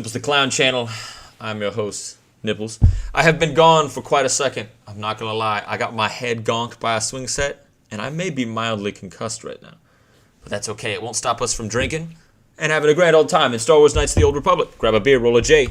Nipples the Clown channel. I'm your host, Nipples. I have been gone for quite a second. I'm not gonna lie. I got my head gonked by a swing set, and I may be mildly concussed right now. But that's okay. It won't stop us from drinking and having a grand old time in Star Wars Knights of the Old Republic. Grab a beer, roll a J.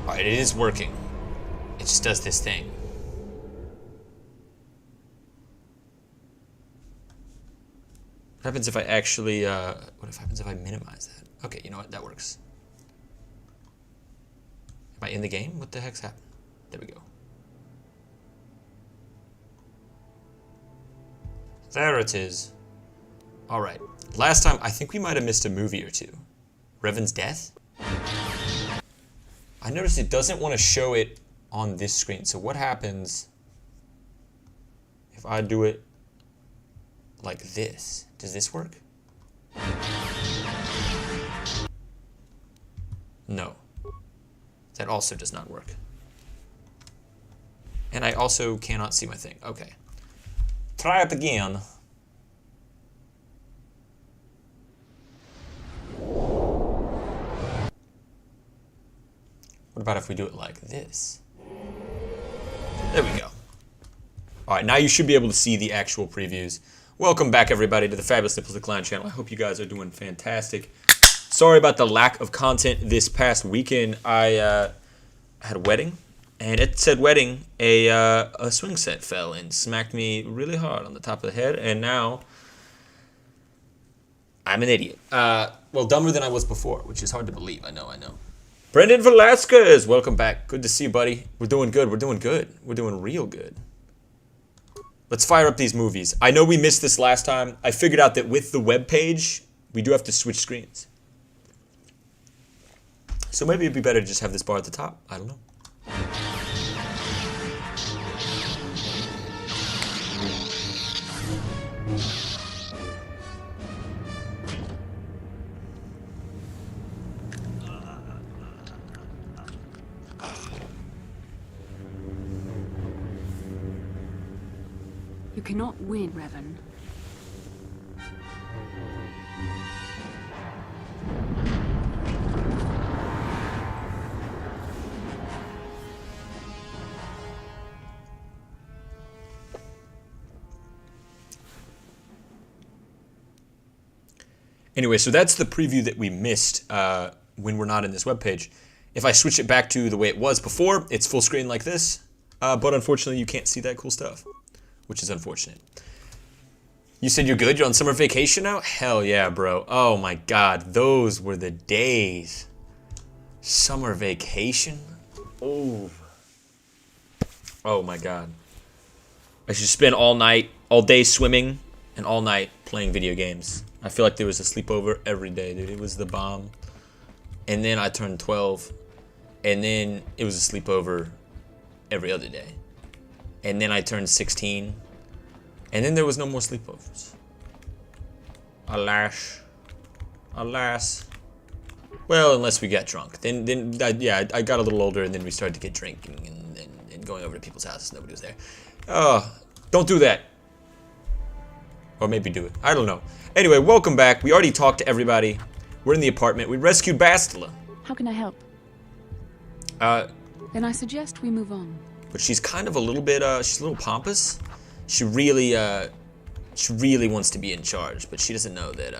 Alright, it is working. It just does this thing. What happens if I actually, what happens if I minimize that? Okay, you know what, that works. Am I in the game? What the heck's happened? There we go. There it is. Alright, last time, I think we might have missed a movie or two. Revan's death? I noticed it doesn't want to show it on this screen. So what happens if I do it like this? Does this work? No. That also does not work. And I also cannot see my thing. Okay. Try it again. What about if we do it like this? There we go. Alright, now you should be able to see the actual previews. Welcome back, everybody, to the Fabulous Nipples the Clown channel. I hope you guys are doing fantastic. Sorry about the lack of content this past weekend. I had a wedding, and it said wedding, a swing set fell and smacked me really hard on the top of the head, and now I'm an idiot. Well, dumber than I was before, which is hard to believe. I know. Brendan Velasquez, welcome back. Good to see you, buddy. We're doing good. We're doing real good. Let's fire up these movies. I know we missed this last time. I figured out that with the web page, we do have to switch screens. So maybe it'd be better to just have this bar at the top. I don't know. You cannot win, Revan. Anyway, so that's the preview that we missed when we're not in this webpage. If I switch it back to the way it was before, it's full screen like this, but unfortunately you can't see that cool stuff, which is unfortunate. You said you're good? You're on summer vacation now? Hell yeah, bro. Oh my god, those were the days. Summer vacation? Oh. Oh my god. I should spend all day swimming, and all night playing video games. I feel like there was a sleepover every day, dude. It was the bomb. And then I turned 12, and then it was a sleepover every other day. And then I turned 16, and then there was no more sleepovers. Alas. Well, unless we got drunk. Then I got a little older, and then we started to get drinking and going over to people's houses. Nobody was there. Oh, don't do that. Or maybe do it. I don't know. Anyway, welcome back. We already talked to everybody. We're in the apartment. We rescued Bastila. How can I help? Then I suggest we move on. But she's kind of a little bit, she's a little pompous. She really wants to be in charge, but she doesn't know that,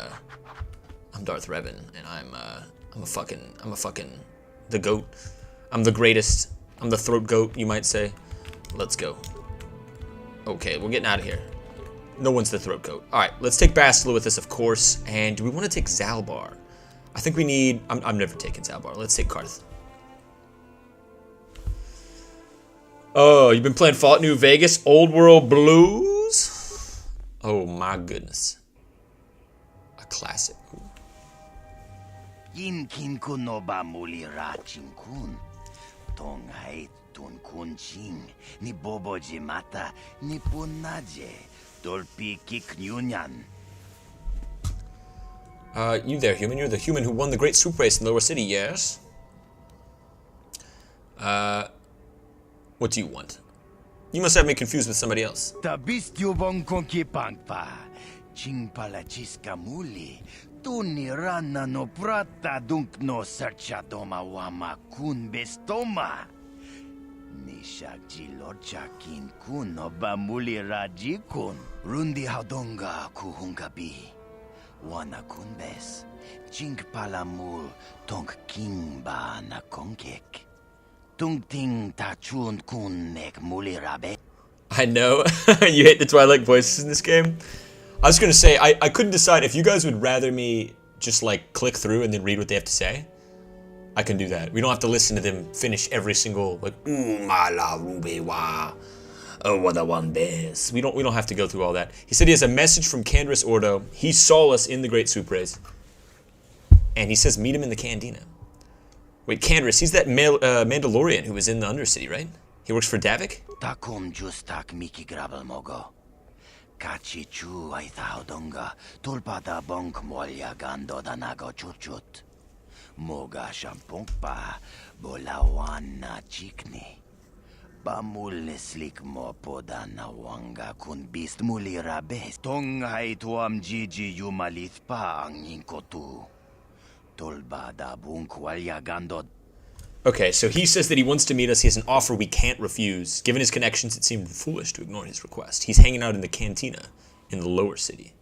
I'm Darth Revan, and I'm a fucking, the goat. I'm the greatest. I'm the throat goat, you might say. Let's go. Okay, we're getting out of here. No one's the throat goat. Alright, let's take Bastila with us, of course, and do we want to take Zalbar? I think we need, I'm never taking Zalbar. Let's take Karth. Oh, you've been playing Fallout New Vegas, Old World Blues? Oh my goodness. A classic. Kin kun no ba muli ra ching kun. Tong hai tun kun ching. Ni bobo jimata ni punaje. Dolpi kik nyunyan. You there, human. You're the human who won the great soup race in the lower city, yes? What do you want? You must have me confused with somebody else. Ta bistyo bong konki pangpa. Ching palachiska muli. Tuni rana no prata dunk no serchadoma wama kun bestoma. Nishak jilocha kin kun no bamuli raji kun. Rundi haudonga kuhungabi. Wana kunbes. Ching palamul tonk king ba na konkek. Tung ting tachun kun nek muli rabe. I know. You hate the Twilight voices in this game. I was gonna say, I couldn't decide if you guys would rather me just like click through and then read what they have to say. I can do that. We don't have to listen to them finish every single like mala rube wa what a one bes. We don't have to go through all that. He said he has a message from Candris Ordo. He saw us in the Great Soup Race. And he says meet him in the Cantina. Wait, Candris, he's that Mandalorian who was in the Undercity, right? He works for Davik? Takum justak miki grabel mogo. Kachi chu ay thaudonga. Tulpada bonk molya gando danago chuchut. Moga shampongpa. Bolawana chikni. Bamul slik mo poda na wanga kun bist muli rabes. Tong hay tuam jiji yumalit pa ang inkotu. Tulbada bunk walya gando. Okay, so he says that he wants to meet us. He has an offer we can't refuse. Given his connections, it seemed foolish to ignore his request. He's hanging out in the cantina in the lower city.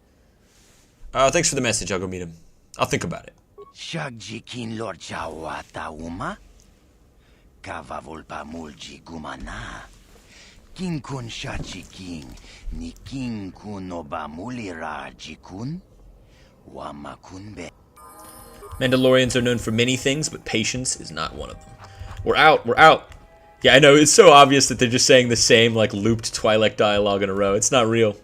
Thanks for the message. I'll go meet him. I'll think about it. Shagji kin lord chawata uma? Kavavulpa mulji gumana. Kin kun shachi king. Ni king kun oba mulira jikun. Wama kunbe. Mandalorians are known for many things, but patience is not one of them. We're out. We're out. Yeah, I know. It's so obvious that they're just saying the same, like, looped Twilight dialogue in a row. It's not real.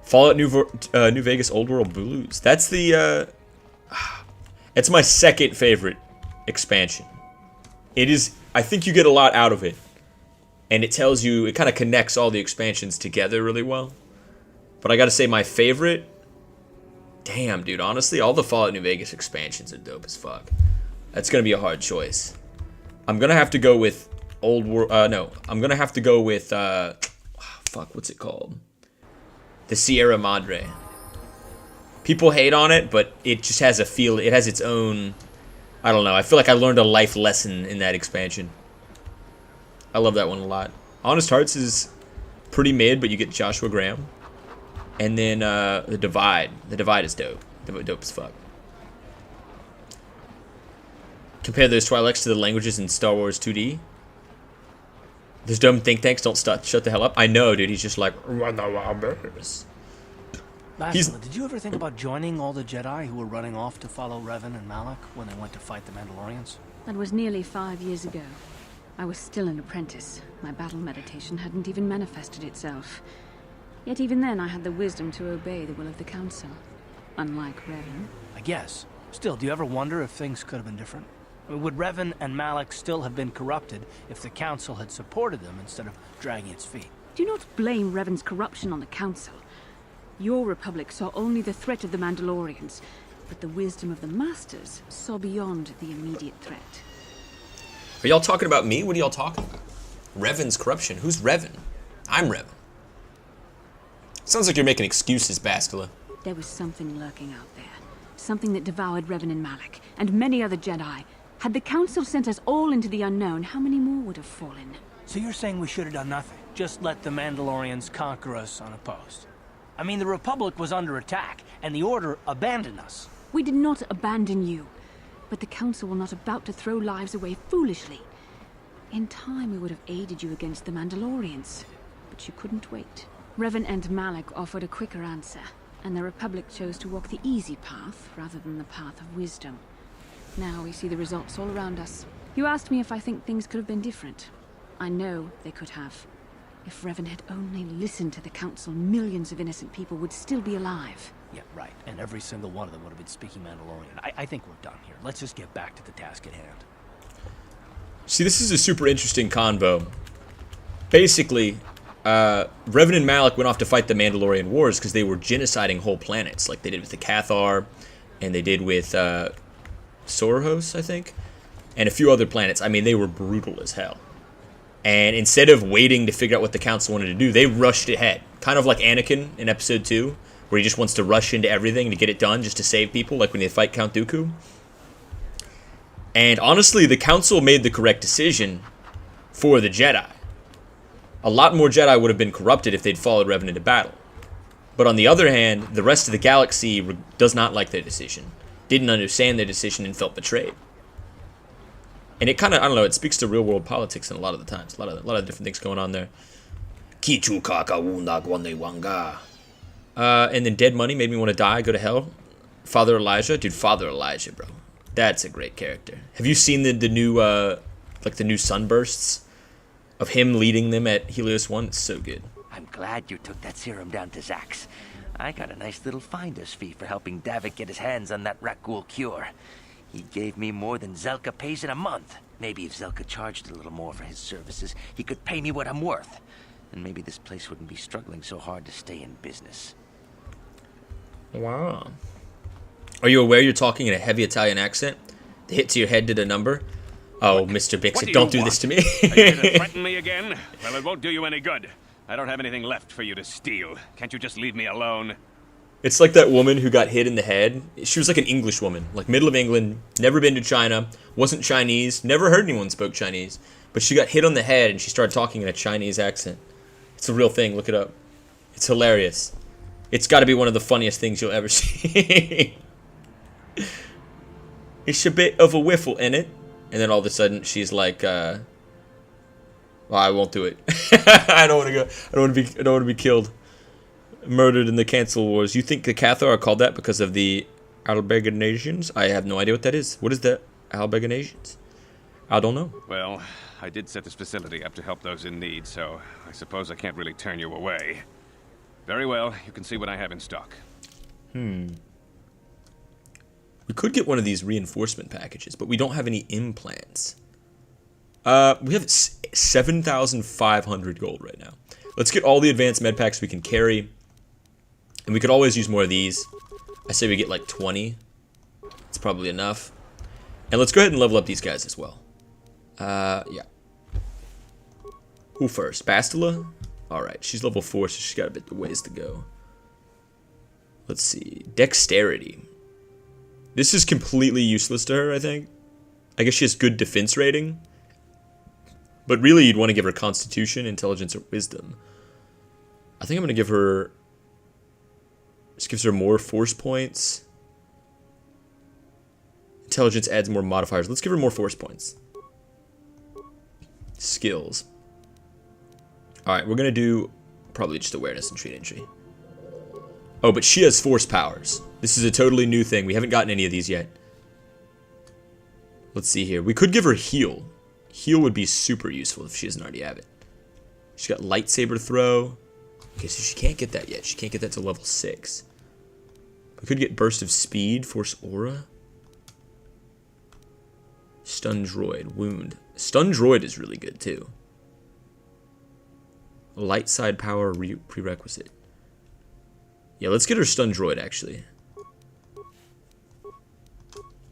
Fallout New Vegas Old World Blues. That's the, it's my second favorite expansion. It is, I think you get a lot out of it. And it tells you, it kind of connects all the expansions together really well. But I gotta say, my favorite... Damn, dude, honestly, all the Fallout New Vegas expansions are dope as fuck. That's gonna be a hard choice. I'm gonna have to go with Old World, no. I'm gonna have to go with, fuck, what's it called? The Sierra Madre. People hate on it, but it just has a feel, it has its own, I don't know, I feel like I learned a life lesson in that expansion. I love that one a lot. Honest Hearts is pretty mid, but you get Joshua Graham. And then the Divide. The Divide is dope. Dope as fuck. Compare those Twi'leks to the languages in Star Wars 2D. Those dumb think tanks don't shut the hell up. I know, dude. He's just like, run the wild bears. Bastila, did you ever think about joining all the Jedi who were running off to follow Revan and Malak when they went to fight the Mandalorians? That was nearly 5 years ago. I was still an apprentice. My battle meditation hadn't even manifested itself. Yet even then I had the wisdom to obey the will of the Council. Unlike Revan. I guess. Still, do you ever wonder if things could have been different? I mean, would Revan and Malak still have been corrupted if the Council had supported them instead of dragging its feet? Do not blame Revan's corruption on the Council. Your Republic saw only the threat of the Mandalorians, but the wisdom of the Masters saw beyond the immediate threat. Are y'all talking about me? What are y'all talking about? Revan's corruption? Who's Revan? I'm Revan. Sounds like you're making excuses, Bastila. There was something lurking out there. Something that devoured Revan and Malak, and many other Jedi. Had the Council sent us all into the unknown, how many more would have fallen? So you're saying we should have done nothing? Just let the Mandalorians conquer us unopposed? I mean, the Republic was under attack, and the Order abandoned us. We did not abandon you. But the Council were not about to throw lives away foolishly. In time, we would have aided you against the Mandalorians. But you couldn't wait. Revan and Malak offered a quicker answer, and the Republic chose to walk the easy path rather than the path of wisdom. Now we see the results all around us. You asked me if I think things could have been different. I know they could have. If Revan had only listened to the Council, millions of innocent people would still be alive. Yeah, right. And every single one of them would have been speaking Mandalorian. I think we're done here. Let's just get back to the task at hand. See, this is a super interesting convo. Basically, Revan and Malak went off to fight the Mandalorian Wars because they were genociding whole planets, like they did with the Cathar, and they did with Soros, I think, and a few other planets. I mean, they were brutal as hell. And instead of waiting to figure out what the Council wanted to do, they rushed ahead. Kind of like Anakin in Episode 2, where he just wants to rush into everything to get it done just to save people, like when they fight Count Dooku. And honestly, the Council made the correct decision for the Jedi. A lot more Jedi would have been corrupted if they'd followed Revan into battle. But on the other hand, the rest of the galaxy does not like their decision, didn't understand their decision, and felt betrayed. And it kind of, I don't know, it speaks to real-world politics in a lot of the times. A lot of different things going on there. And then Dead Money made me want to die, go to hell. Father Elijah. Dude, Father Elijah, bro. That's a great character. Have you seen the new, like the new sunbursts of him leading them at Helios 1? It's so good. I'm glad you took that serum down to Zax's. I got a nice little finder's fee for helping Davik get his hands on that Rakghoul cure. He gave me more than Zelka pays in a month. Maybe if Zelka charged a little more for his services, he could pay me what I'm worth. And maybe this place wouldn't be struggling so hard to stay in business. Wow. Are you aware you're talking in a heavy Italian accent? The hit to your head did a number. Oh, what? Mr. Bixit, Do don't do this to me. Are you going to threaten me again? Well, it won't do you any good. I don't have anything left for you to steal. Can't you just leave me alone? It's like that woman who got hit in the head. She was like an English woman, like middle of England, never been to China, wasn't Chinese, never heard anyone spoke Chinese, but she got hit on the head and she started talking in a Chinese accent. It's a real thing. Look it up. It's hilarious. It's got to be one of the funniest things you'll ever see. It's a bit of a whiffle in it. And then all of a sudden she's like, well, I won't do it. I don't want to go. I don't want to be killed. Murdered in the Cancel Wars. You think the Cathar are called that because of the Alberganasians? I have no idea what that is. What is the Alberganasians? I don't know. Well, I did set this facility up to help those in need, so I suppose I can't really turn you away. Very well, you can see what I have in stock. We could get one of these reinforcement packages, but we don't have any implants. We have 7,500 gold right now. Let's get all the advanced med packs we can carry. And we could always use more of these. I say we get like 20. It's probably enough. And let's go ahead and level up these guys as well. Yeah. Who first? Bastila? Alright, she's level 4, so she's got a bit of ways to go. Let's see. Dexterity. This is completely useless to her, I think. I guess she has good defense rating. But really, you'd want to give her Constitution, Intelligence, or Wisdom. I think I'm going to give her... This gives her more force points. Intelligence adds more modifiers. Let's give her more force points. Skills. Alright, we're going to do probably just awareness and treat entry. Oh, but she has force powers. This is a totally new thing. We haven't gotten any of these yet. Let's see here. We could give her heal. Heal would be super useful if she doesn't already have it. She's got lightsaber throw. Okay, so she can't get that yet. She can't get that to level 6. We could get burst of speed, force aura. Stun droid, wound. Stun droid is really good too. Light side power prerequisite. Yeah, let's get her stun droid actually.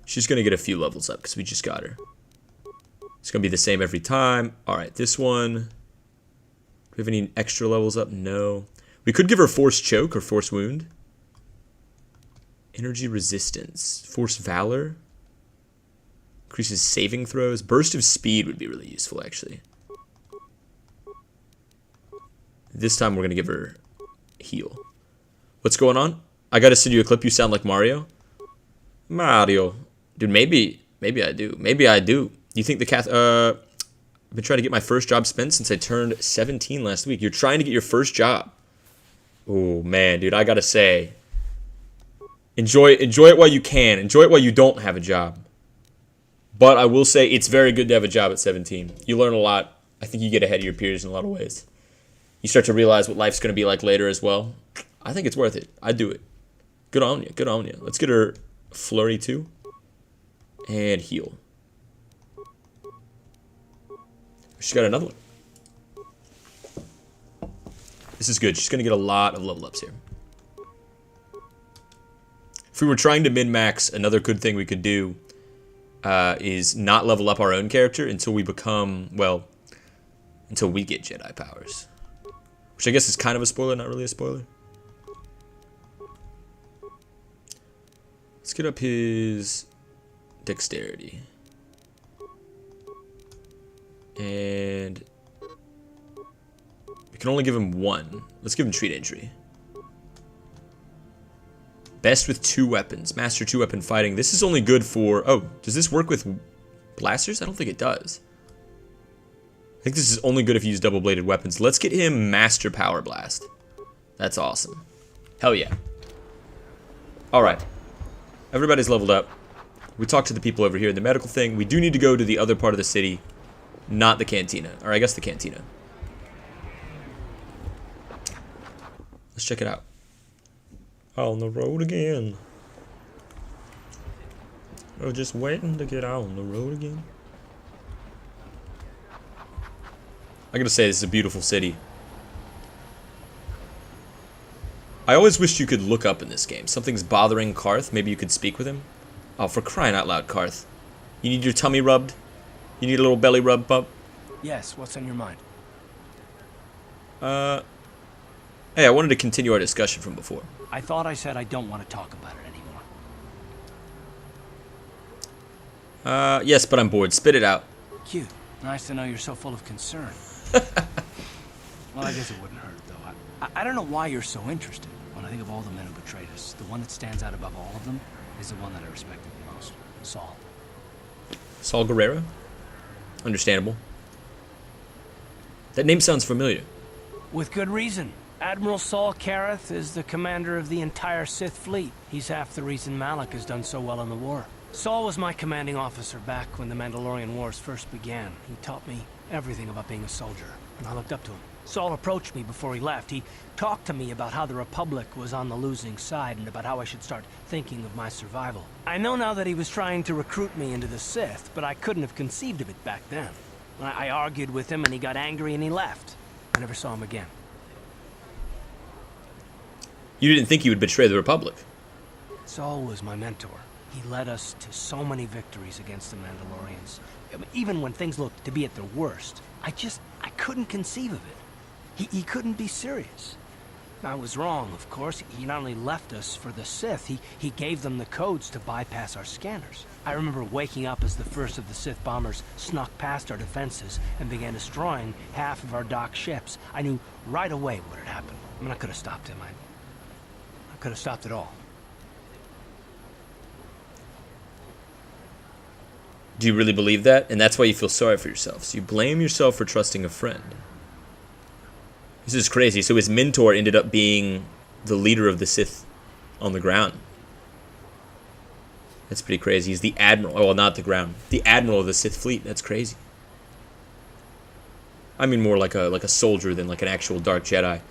She's gonna get a few levels up because we just got her. It's gonna be the same every time. Alright, this one. Do we have any extra levels up? No. We could give her force choke or force wound. Energy resistance. Force valor. Increases saving throws. Burst of speed would be really useful actually. This time we're gonna give her heal. What's going on? I gotta send you a clip. You sound like Mario. Mario. Dude, maybe I do. Maybe I do. You think the I've been trying to get my first job spent since I turned 17 last week. You're trying to get your first job. Oh, man, dude, I gotta say. Enjoy it while you can. Enjoy it while you don't have a job. But I will say it's very good to have a job at 17. You learn a lot. I think you get ahead of your peers in a lot of ways. You start to realize what life's gonna be like later as well. I think it's worth it. I'd do it. Good on you. Good on you. Let's get her flurry too. And heal. She's got another one. This is good. She's going to get a lot of level ups here. If we were trying to min-max, another good thing we could do is not level up our own character until we become, well, until we get Jedi powers. Which I guess is kind of a spoiler, not really a spoiler. Let's get up his dexterity. And we can only give him one. Let's give him treat injury. Best with 2 weapons. Master 2-weapon fighting. This is only good for... Oh, does this work with blasters? I don't think it does. I think this is only good if you use double-bladed weapons. Let's get him Master Power Blast. That's awesome. Hell yeah. Alright. Everybody's leveled up. We talked to the people over here in the medical thing. We do need to go to the other part of the city. Not the cantina. Or I guess the cantina. Let's check it out. On the road again. Oh, just waiting to get out on the road again. I gotta say, this is a beautiful city. I always wished you could look up in this game. Something's bothering Karth. Maybe you could speak with him. Oh, for crying out loud, Karth. You need your tummy rubbed? You need a little belly rub bump? Yes, what's on your mind? Hey, I wanted to continue our discussion from before. I thought I said I don't want to talk about it anymore. Yes, but I'm bored. Spit it out. Cute. Nice to know you're so full of concern. Well, I guess it wouldn't hurt, though. I don't know why you're so interested. When I think of all the men who betrayed us, the one that stands out above all of them is the one that I respected the most. Saul. Saul Guerrero? Understandable. That name sounds familiar. With good reason. Admiral Saul Kareth is the commander of the entire Sith fleet. He's half the reason Malak has done so well in the war. Saul was my commanding officer back when the Mandalorian Wars first began. He taught me everything about being a soldier, and I looked up to him. Saul approached me before he left. He talked to me about how the Republic was on the losing side and about how I should start thinking of my survival. I know now that he was trying to recruit me into the Sith, but I couldn't have conceived of it back then. I argued with him and he got angry and he left. I never saw him again. You didn't think he would betray the Republic? Saul was my mentor. He led us to so many victories against the Mandalorians. I mean, even when things looked to be at their worst, I couldn't conceive of it. He couldn't be serious. I was wrong, of course. He not only left us for the Sith, he gave them the codes to bypass our scanners. I remember waking up as the first of the Sith bombers snuck past our defenses and began destroying half of our docked ships. I knew right away what had happened. I mean, I could have stopped him. I could have stopped it all. Do you really believe that? And that's why you feel sorry for yourself. So you blame yourself for trusting a friend. This is crazy. So his mentor ended up being the leader of the Sith on the ground. That's pretty crazy. He's the admiral. Oh, well, not the ground. The admiral of the Sith fleet. That's crazy. I mean more like a soldier than like an actual Dark Jedi.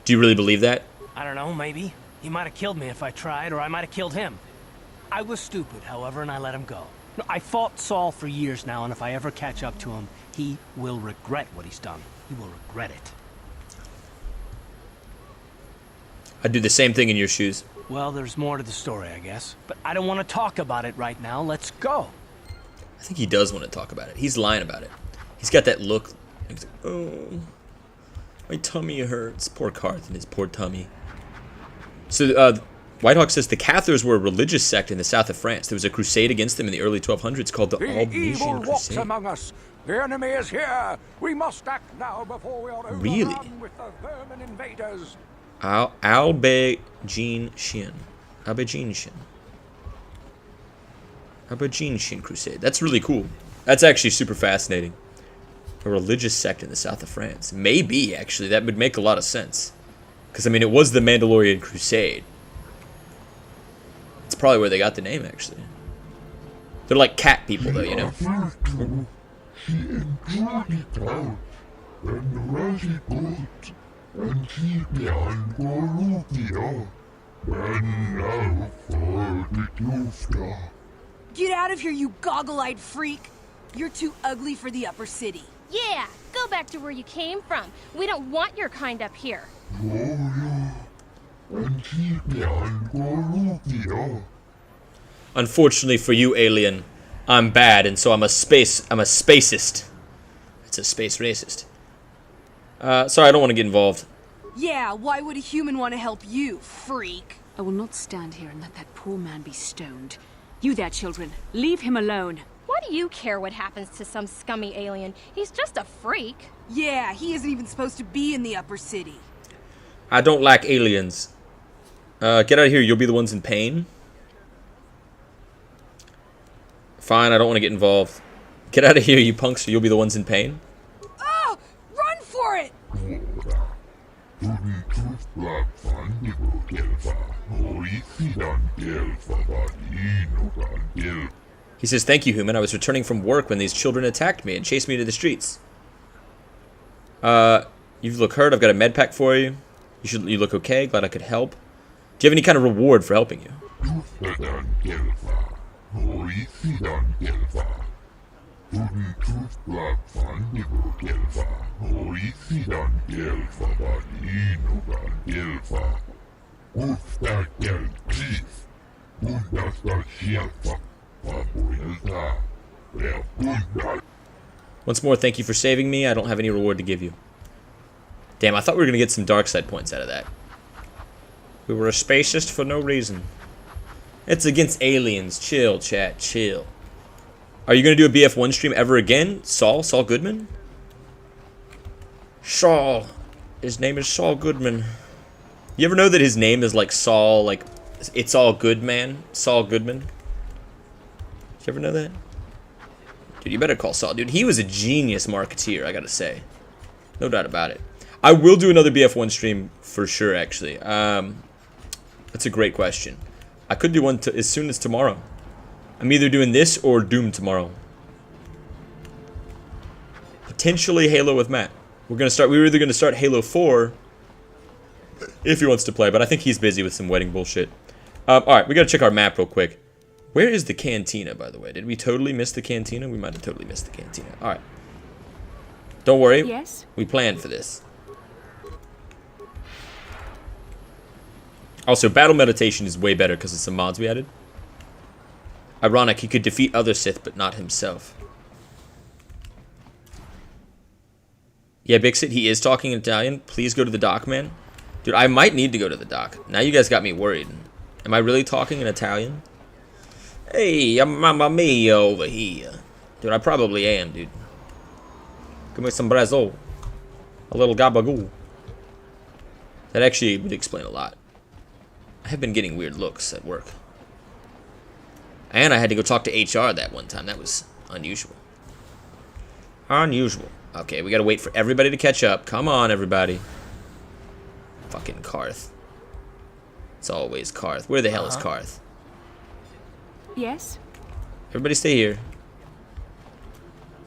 Do you really believe that? I don't know, maybe. He might have killed me if I tried, or I might have killed him. I was stupid, however, and I let him go. I fought Saul for years now, and if I ever catch up to him, he will regret what he's done. He will regret it. I'd do the same thing in your shoes. Well, there's more to the story, I guess. But I don't want to talk about it right now. Let's go. I think he does want to talk about it. He's lying about it. He's got that look. He's like, oh, my tummy hurts. Poor Karth and his poor tummy. So, Whitehawk says the Cathars were a religious sect in the south of France. There was a crusade against them in the early 1200s called the Oblivion Crusade. Among us. The enemy is here. We must act now before we are overrun with the vermin invaders. Albejin Shin Crusade. That's really cool. That's actually super fascinating. A religious sect in the south of France. Maybe, actually. That would make a lot of sense. Because, I mean, it was the Mandalorian Crusade. It's probably where they got the name, actually. They're like cat people, though, you know? Get out of here, you goggle-eyed freak! You're too ugly for the upper city. Yeah, go back to where you came from. We don't want your kind up here. Unfortunately for you, alien, I'm bad, and so I'm a spacist. It's a space racist. Sorry, I don't want to get involved. Yeah, why would a human want to help you, freak? I will not stand here and let that poor man be stoned. You there, children. Leave him alone. Why do you care what happens to some scummy alien? He's just a freak. Yeah, he isn't even supposed to be in the upper city. I don't like aliens. Get out of here, you'll be the ones in pain. Fine, I don't want to get involved. Get out of here, you punks, or you'll be the ones in pain. Oh! Run for it! He says, thank you, human. I was returning from work when these children attacked me and chased me to the streets. You look hurt. I've got a med pack for you. You look okay. Glad I could help. Do you have any kind of reward for helping you? Once more, thank you for saving me. I don't have any reward to give you. Damn, I thought we were going to get some dark side points out of that. We were a spacist for no reason. It's against aliens. Chill, chat, chill. Are you going to do a BF1 stream ever again? Saul Goodman? Saul. His name is Saul Goodman. You ever know that his name is like Saul, like, it's all good, man? Saul Goodman? Did you ever know that? Dude, you better call Saul. Dude, he was a genius marketeer, I gotta say. No doubt about it. I will do another BF1 stream for sure, actually. That's a great question. I could do one as soon as tomorrow. I'm either doing this or Doom tomorrow. Potentially Halo with Matt. We were either gonna start Halo 4 if he wants to play, but I think he's busy with some wedding bullshit. Alright, we gotta check our map real quick. Where is the cantina, by the way? Did we totally miss the cantina? We might have totally missed the cantina. Alright. Don't worry. Yes? We planned for this. Also, battle meditation is way better because of some mods we added. Ironic, he could defeat other Sith, but not himself. Yeah, Big Sit, he is talking in Italian. Please go to the dock, man. Dude, I might need to go to the dock. Now you guys got me worried. Am I really talking in Italian? Hey, I'm Mamma Mia over here. Dude, I probably am, dude. Give me some brazo. A little gabagoo. That actually would explain a lot. I have been getting weird looks at work. And I had to go talk to HR that one time. That was unusual. Unusual. Okay, we gotta wait for everybody to catch up. Come on, everybody. Fucking Karth. It's always Karth. Where the hell is Karth? Yes? Everybody stay here.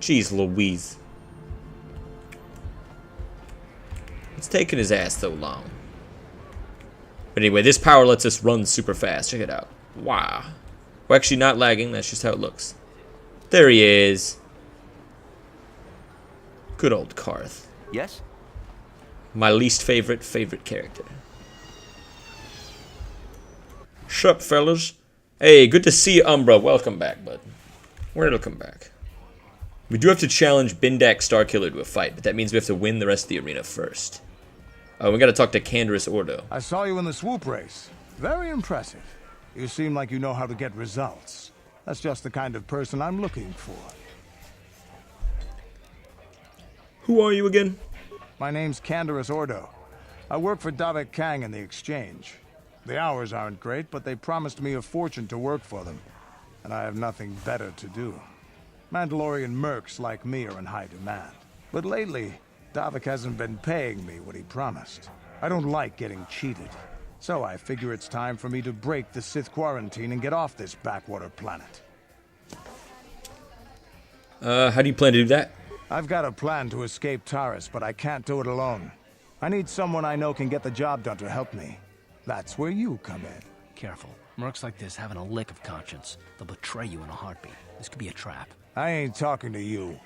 Jeez Louise. It's taking his ass so long. But anyway, this power lets us run super fast. Check it out. Wow. We're actually not lagging. That's just how it looks. There he is. Good old Karth. Yes? My least favorite character. Sup, fellas? Hey, good to see you, Umbra. Welcome back, bud. Welcome back. We do have to challenge Bindak Starkiller to a fight, but that means we have to win the rest of the arena first. Oh, we gotta talk to Canderous Ordo. I saw you in the swoop race. Very impressive. You seem like you know how to get results. That's just the kind of person I'm looking for. Who are you again? My name's Canderous Ordo. I work for Davik Kang in the exchange. The hours aren't great, but they promised me a fortune to work for them. And I have nothing better to do. Mandalorian mercs like me are in high demand. But lately, Davik hasn't been paying me what he promised. I don't like getting cheated. So I figure it's time for me to break the Sith quarantine and get off this backwater planet. How do you plan to do that? I've got a plan to escape Taris, but I can't do it alone. I need someone I know can get the job done to help me. That's where you come in. Careful. Mercs like this haven't a lick of conscience. They'll betray you in a heartbeat. This could be a trap. I ain't talking to you.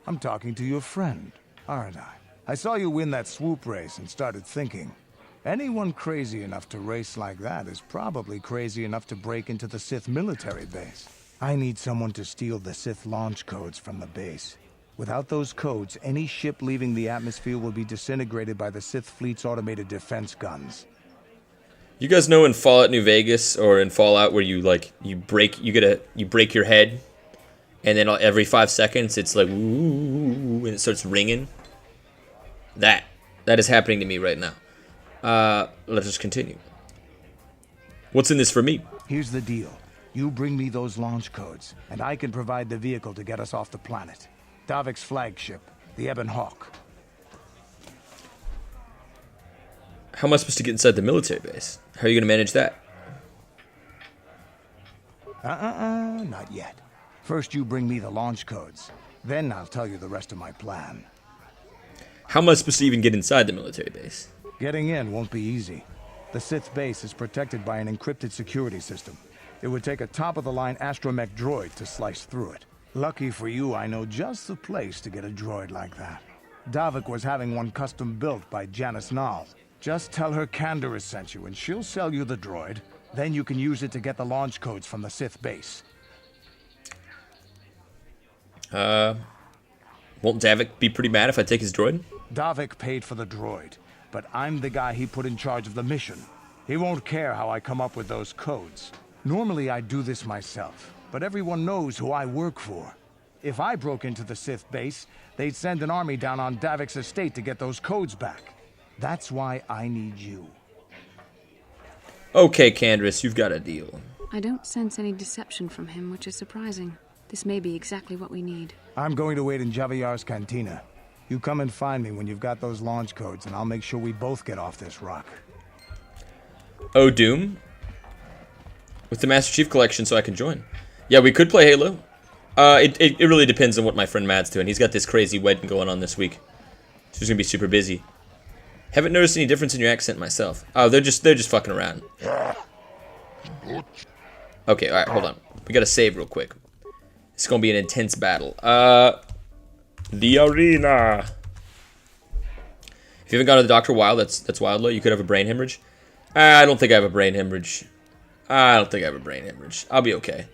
I'm talking to your friend, aren't I? I saw you win that swoop race and started thinking. Anyone crazy enough to race like that is probably crazy enough to break into the Sith military base. I need someone to steal the Sith launch codes from the base. Without those codes, any ship leaving the atmosphere will be disintegrated by the Sith fleet's automated defense guns. You guys know in Fallout New Vegas or in Fallout where you break your head, and then every 5 seconds it's like ooh, and it starts ringing. That is happening to me right now. Let us continue. What's in this for me? Here's the deal. You bring me those launch codes, and I can provide the vehicle to get us off the planet. Davik's flagship, the Ebon Hawk. How am I supposed to get inside the military base? How are you going to manage that? Not yet. First you bring me the launch codes. Then I'll tell you the rest of my plan. How am I supposed to even get inside the military base? Getting in won't be easy. The Sith base is protected by an encrypted security system. It would take a top-of-the-line astromech droid to slice through it. Lucky for you, I know just the place to get a droid like that. Davik was having one custom built by Janice Nall. Just tell her Candaris sent you, and she'll sell you the droid. Then you can use it to get the launch codes from the Sith base. Won't Davik be pretty mad if I take his droid? Davik paid for the droid, but I'm the guy he put in charge of the mission. He won't care how I come up with those codes. Normally I'd do this myself, but everyone knows who I work for. If I broke into the Sith base, they'd send an army down on Davik's estate to get those codes back. That's why I need you. Okay, Candaris, you've got a deal. I don't sense any deception from him, which is surprising. This may be exactly what we need. I'm going to wait in Javier's cantina. You come and find me when you've got those launch codes, and I'll make sure we both get off this rock. Oh, Doom? With the Master Chief Collection so I can join. Yeah, we could play Halo. It really depends on what my friend Matt's doing. He's got this crazy wedding going on this week. So he's going to be super busy. Haven't noticed any difference in your accent myself. Oh, they're just fucking around. Okay, alright, hold on. We gotta save real quick. It's gonna be an intense battle. The arena. If you haven't gone to the Dr. Wild, that's Wildlow. You could have a brain hemorrhage. I don't think I have a brain hemorrhage. I'll be okay.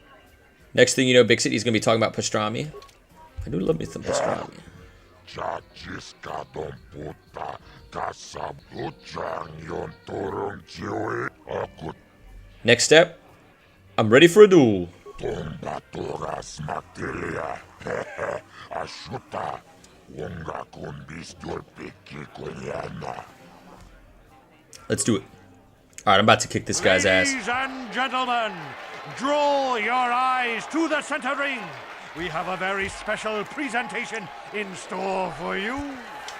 Next thing you know, Big City's gonna be talking about pastrami. I do love me some pastrami. Next step, I'm ready for a duel. Let's do it. Alright, I'm about to kick this guy's ass. Ladies and gentlemen, draw your eyes to the center ring. We have a very special presentation in store for you.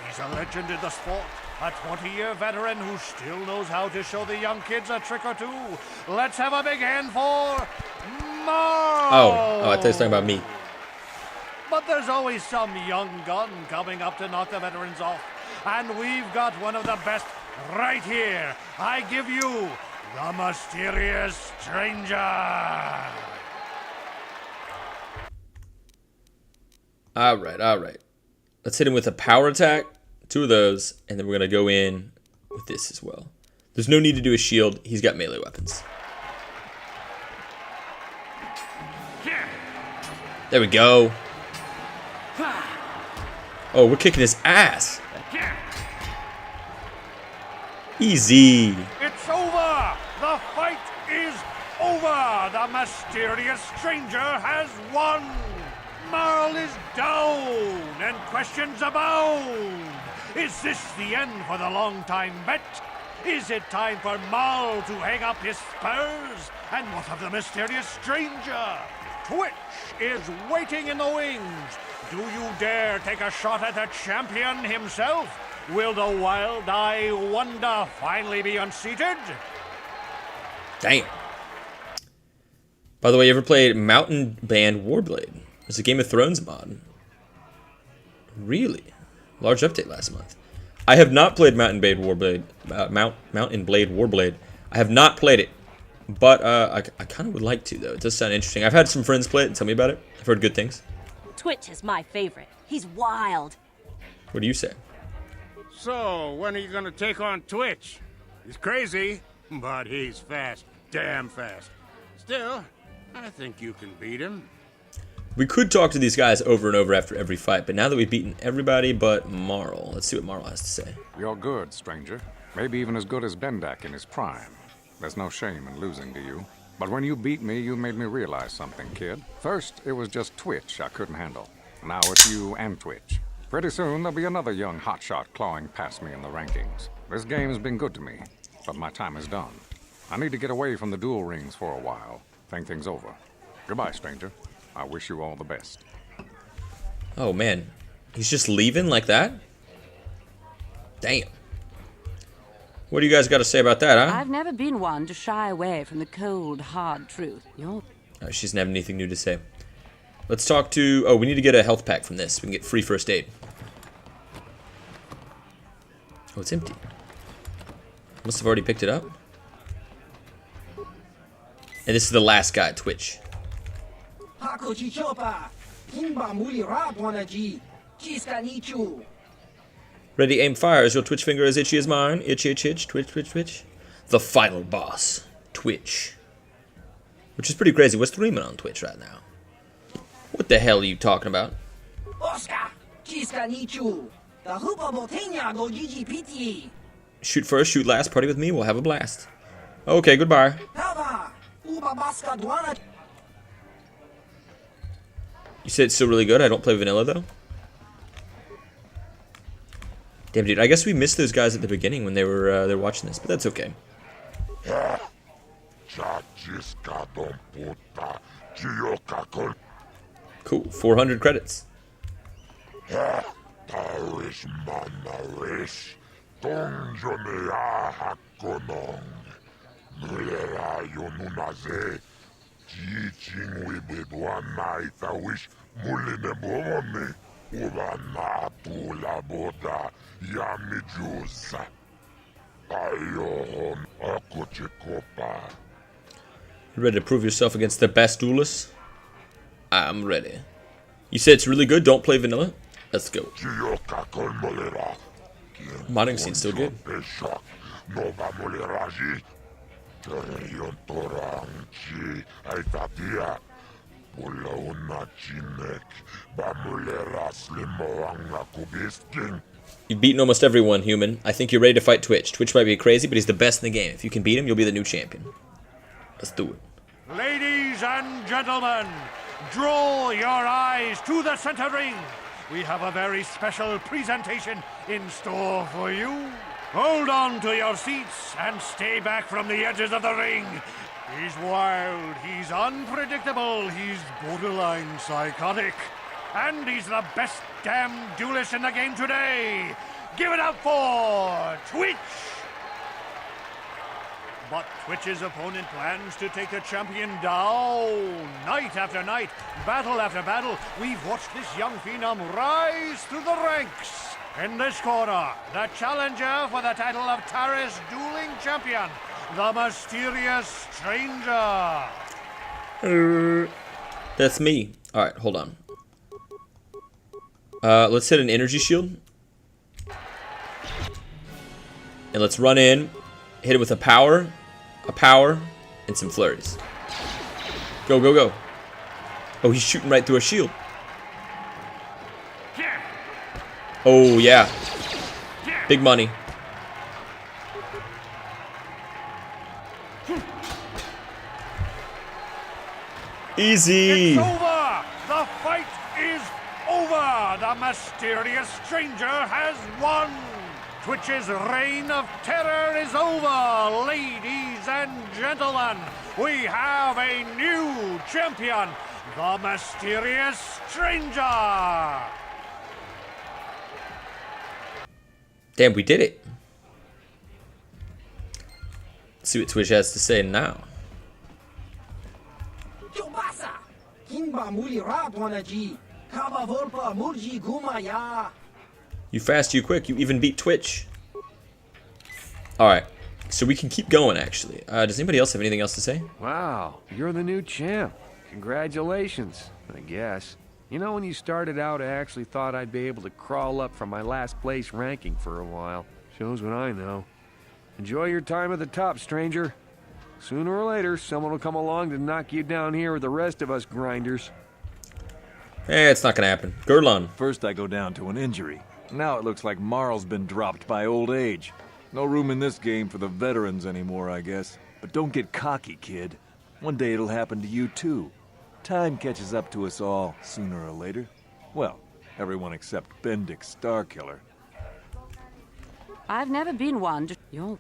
He's a legend in the sport, a 20-year veteran who still knows how to show the young kids a trick or two. Let's have a big hand for Morrowind. Oh, I thought he was talking about me. But there's always some young gun coming up to knock the veterans off. And we've got one of the best right here. I give you the mysterious stranger. Alright. Let's hit him with a power attack. 2 of those. And then we're going to go in with this as well. There's no need to do a shield. He's got melee weapons. There we go. Oh, we're kicking his ass. Easy. It's over. The fight is over. The mysterious stranger has won. Marl is down, and questions abound. Is this the end for the long-time vet? Is it time for Marl to hang up his spurs? And what of the mysterious stranger? Twitch is waiting in the wings. Do you dare take a shot at the champion himself? Will the wild-eye wonder finally be unseated? Damn. By the way, you ever played Mountain Band Warblade? It's a Game of Thrones mod. Really? Large update last month. I have not played Mountain Blade Warblade. I have not played it, but I kind of would like to, though. It does sound interesting. I've had some friends play it and tell me about it. I've heard good things. Twitch is my favorite. He's wild. What do you say? So, when are you gonna take on Twitch? He's crazy, but he's fast. Damn fast. Still, I think you can beat him. We could talk to these guys over and over after every fight, but now that we've beaten everybody but Marl, let's see what Marl has to say. You're good, stranger. Maybe even as good as Bendak in his prime. There's no shame in losing to you. But when you beat me, you made me realize something, kid. First, it was just Twitch I couldn't handle. Now it's you and Twitch. Pretty soon, there'll be another young hotshot clawing past me in the rankings. This game's been good to me, but my time is done. I need to get away from the duel rings for a while. Think things over. Goodbye, stranger. I wish you all the best. Oh, man. He's just leaving like that? Damn. What do you guys got to say about that, huh? I've never been one to shy away from the cold, hard truth. Oh, she doesn't have anything new to say. Let's talk to... Oh, we need to get a health pack from this. We can get free first aid. Oh, it's empty. Must have already picked it up. And this is the last guy, Twitch. Ready, aim, fire. Is your Twitch finger as itchy as mine? Itchy, itch, itch. Twitch, twitch, twitch. The final boss, Twitch. Which is pretty crazy. What's streaming on Twitch right now? What the hell are you talking about? Shoot first, shoot last. Party with me. We'll have a blast. Okay, goodbye. You said it's still really good. I don't play vanilla though. Damn, dude. I guess we missed those guys at the beginning when they were watching this, but that's okay. Cool. 400 credits. You ready to prove yourself against the best duelists? I'm ready. You said it's really good, don't play vanilla? Let's go. Modding scene's still good. You've beaten almost everyone, human. I think you're ready to fight Twitch. Twitch might be crazy, but he's the best in the game. If you can beat him, you'll be the new champion. Let's do it. Ladies and gentlemen, draw your eyes to the center ring. We have a very special presentation in store for you. Hold on to your seats and stay back from the edges of the ring. He's wild, he's unpredictable, he's borderline psychotic. And he's the best damn duelist in the game today. Give it up for Twitch! But Twitch's opponent plans to take the champion down. Night after night, battle after battle, we've watched this young phenom rise through the ranks. In this corner, the challenger for the title of Taris Dueling Champion, the mysterious stranger. That's me. Alright, hold on. Let's hit an energy shield. And let's run in, hit it with a power, and some flurries. Go, go, go. Oh, he's shooting right through a shield. Oh, yeah. Big money. Easy. It's over. The fight is over. The mysterious stranger has won. Twitch's reign of terror is over. Ladies and gentlemen, we have a new champion, the mysterious stranger. Damn, we did it. Let's see what Twitch has to say now. You fast, you quick, you even beat Twitch. Alright, So we can keep going, actually. Does anybody else have anything else to say? Wow, you're the new champ. Congratulations, I guess. You know, when you started out, I actually thought I'd be able to crawl up from my last place ranking for a while. Shows what I know. Enjoy your time at the top, stranger. Sooner or later, someone will come along to knock you down here with the rest of us grinders. It's not gonna happen. Gurlon. First I go down to an injury. Now it looks like Marl's been dropped by old age. No room in this game for the veterans anymore, I guess. But don't get cocky, kid. One day it'll happen to you too. Time catches up to us all, sooner or later. Well, everyone except Bendik Starkiller. I've never been one. You're...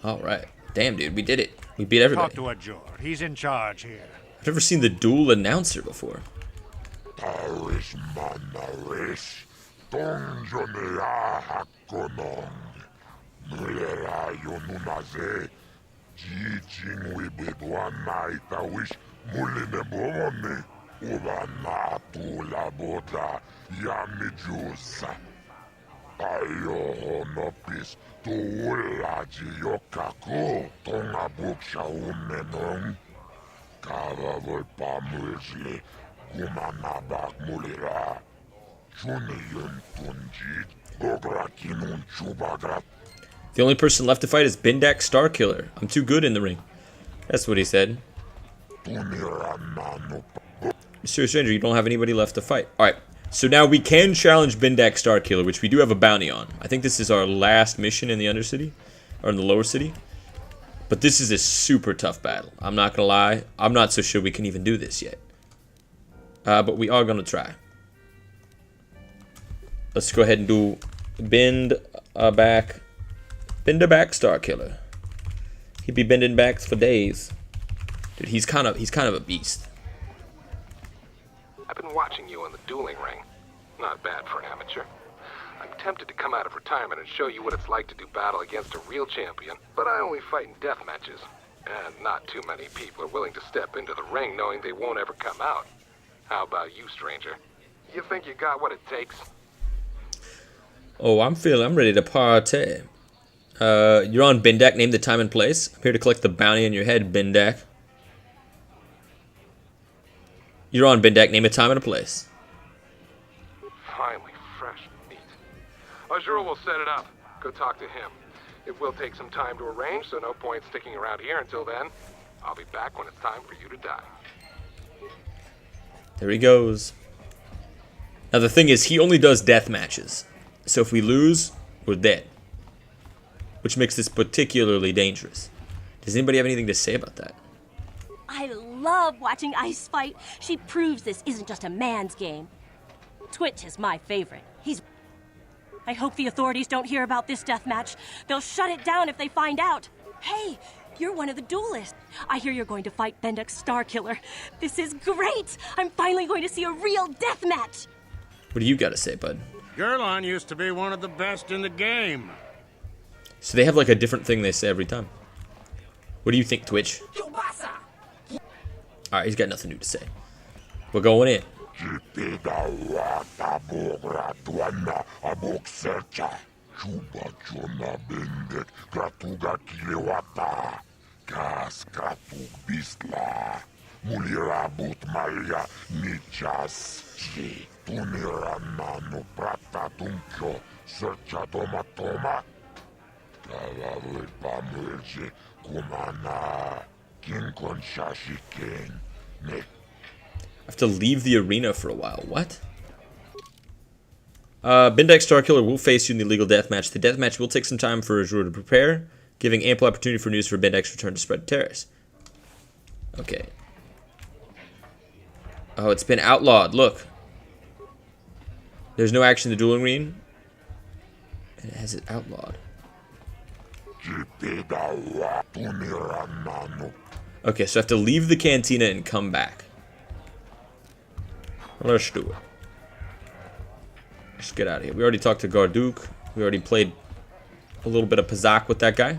Alright. Damn, dude, we did it. We beat everybody. Talk to Ajor. He's in charge here. I've never seen the dual announcer before. Taris manaris, tonjonea hakonong. Mulera yonunaze, jijing wibedwana itawish muline bomone. Ubana tula boda yamijusa. Ayo honopis tuulaji yokako tonga buksha unenong. Kava volpamulsli. The only person left to fight is Bendak Starkiller. I'm too good in the ring. That's what he said. Mr. Stranger, you don't have anybody left to fight. Alright, so now we can challenge Bendak Starkiller, which we do have a bounty on. I think this is our last mission in the Undercity, or in the Lower City. But this is a super tough battle. I'm not gonna lie. I'm not so sure we can even do this yet. But we are going to try. Let's go ahead and do bend back Starkiller. He'd be bending backs for days. Dude, he's kind of a beast. I've been watching you in the dueling ring. Not bad for an amateur. I'm tempted to come out of retirement and show you what it's like to do battle against a real champion, but I only fight in death matches. And not too many people are willing to step into the ring knowing they won't ever come out. How about you, stranger? You think you got what it takes? Oh, I'm ready to party. You're on Bendak. Name the time and place. I'm here to collect the bounty on your head, Bendak. You're on Bendak. Name a time and a place. Finally, fresh meat. Ajur will set it up. Go talk to him. It will take some time to arrange, so no point sticking around here until then. I'll be back when it's time for you to die. There he goes. Now the thing is, he only does death matches. So if we lose, we're dead. Which makes this particularly dangerous. Does anybody have anything to say about that? I love watching Ice fight. She proves this isn't just a man's game. Twitch is my favorite. I hope the authorities don't hear about this death match. They'll shut it down if they find out. Hey! You're one of the duelists. I hear you're going to fight Bendak Starkiller. This is great! I'm finally going to see a real death match! What do you got to say, bud? Gurlon used to be one of the best in the game. So they have like a different thing they say every time. What do you think, Twitch? Alright, he's got nothing new to say. We're going in. Kas kratug bisla, mulirabut malia nichas, tunirana no prata tunkyo, searcha toma, kalavul pamulje, kumana, kinkon shashiken, ne. I have to leave the arena for a while. What? Bendak Starkiller will face you in the legal deathmatch. The deathmatch will take some time for Ajur to prepare, giving ample opportunity for news for Bendak's return to spread Taris. Okay. Oh, it's been outlawed. Look. There's no action in the dueling ring. And it has it outlawed. Okay, so I have to leave the cantina and come back. Let's do it. Let's get out of here. We already talked to Garduk. We already played a little bit of Pazak with that guy.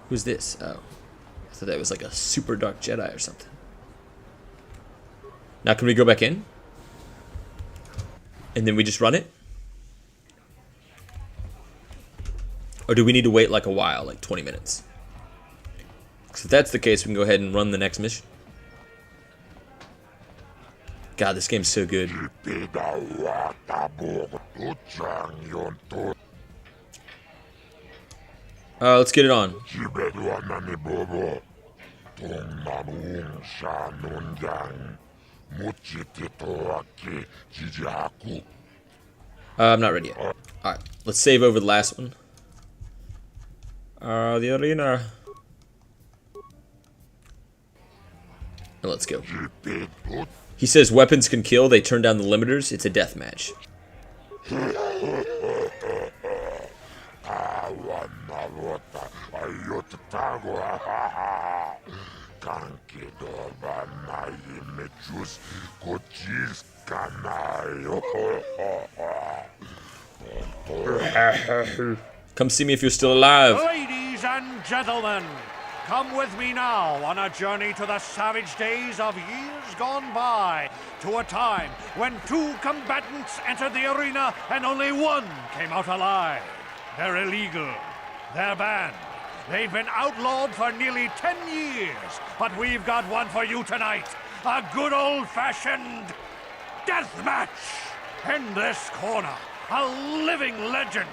Who's this? Oh. I thought that was like a super dark Jedi or something. Now can we go back in? And then we just run it? Or do we need to wait like a while, like 20 minutes? So if that's the case, we can go ahead and run the next mission. God, this game's so good. Let's get it on. I'm not ready yet. Alright, let's save over the last one. The arena. And let's go. He says weapons can kill, they turn down the limiters, it's a death match. Come see me if you're still alive. Ladies and gentlemen, come with me now on a journey to the savage days of years gone by, to a time when 2 combatants entered the arena and only 1 came out alive. They're illegal. They're banned. They've been outlawed for nearly 10 years, but we've got one for you tonight. A good old-fashioned death match. In this corner, a living legend.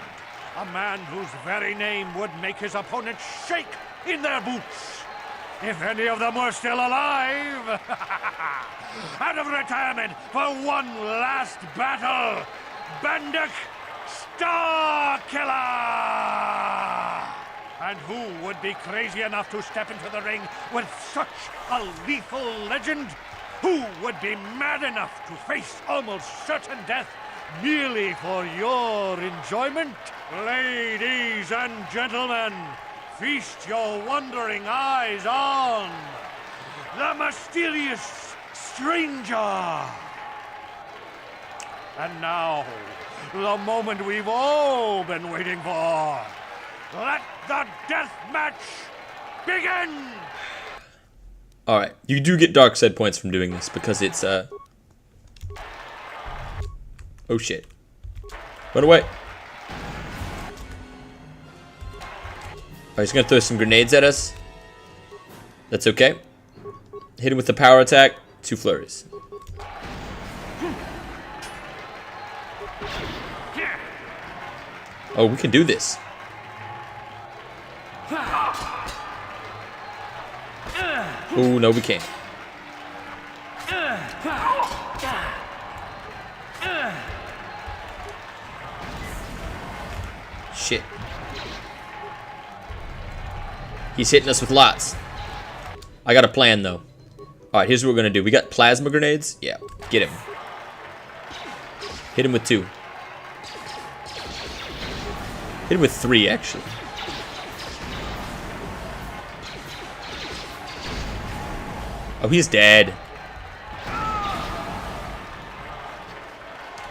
A man whose very name would make his opponents shake in their boots. If any of them were still alive, out of retirement for one last battle, Bendak Starkiller! And who would be crazy enough to step into the ring with such a lethal legend? Who would be mad enough to face almost certain death merely for your enjoyment? Ladies and gentlemen, feast your wondering eyes on the mysterious stranger. And now, the moment we've all been waiting for. Let the death match begin! Alright, you do get dark side points from doing this because it's, oh shit. Run away. Oh, he's gonna throw some grenades at us. That's okay. Hit him with the power attack. 2 flurries. Oh, we can do this. Oh, no, we can't. Shit. He's hitting us with lots. I got a plan, though. Alright, here's what we're gonna do. We got plasma grenades. Yeah, get him. Hit him with 2. Hit him with 3, actually. Oh, he's dead.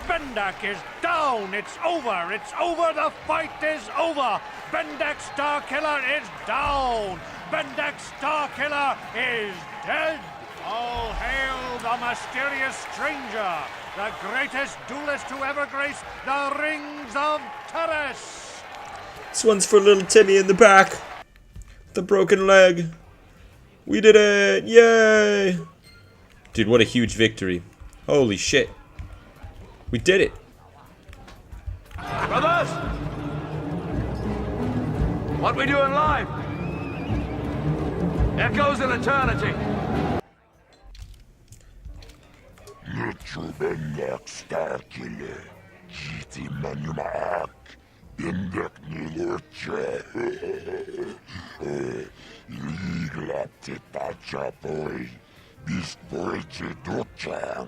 Bendak is down. It's over. It's over. The fight is over. Bendak Starkiller is down. Bendak Starkiller is dead. All hail the mysterious stranger, the greatest duelist to ever grace the rings of Taris. This one's for little Timmy in the back. The broken leg. We did it! Yay! Dude, what a huge victory. Holy shit. We did it. Brothers! What we doing live? Echoes in eternity. Bendak Starkiller, GT Manumak, Bendak Nilurcha, Ligla Tetacha Boy, Bisporche Ducha.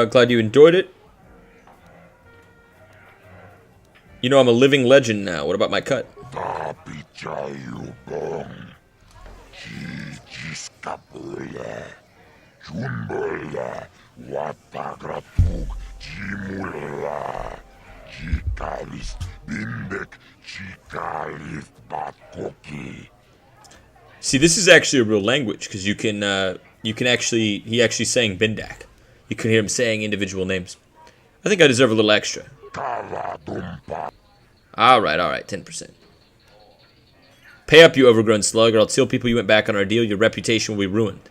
Glad you enjoyed it. You know I'm a living legend now. What about my cut? Jumbola, Watagratug, Jimula, Chikalis, Bindek, Chikalis, Batkoki. See, this is actually a real language because you can actually, he actually saying Bindak. You could hear him saying individual names. I think I deserve a little extra. Alright, 10%. Pay up, you overgrown slug, or I'll tell people you went back on our deal. Your reputation will be ruined.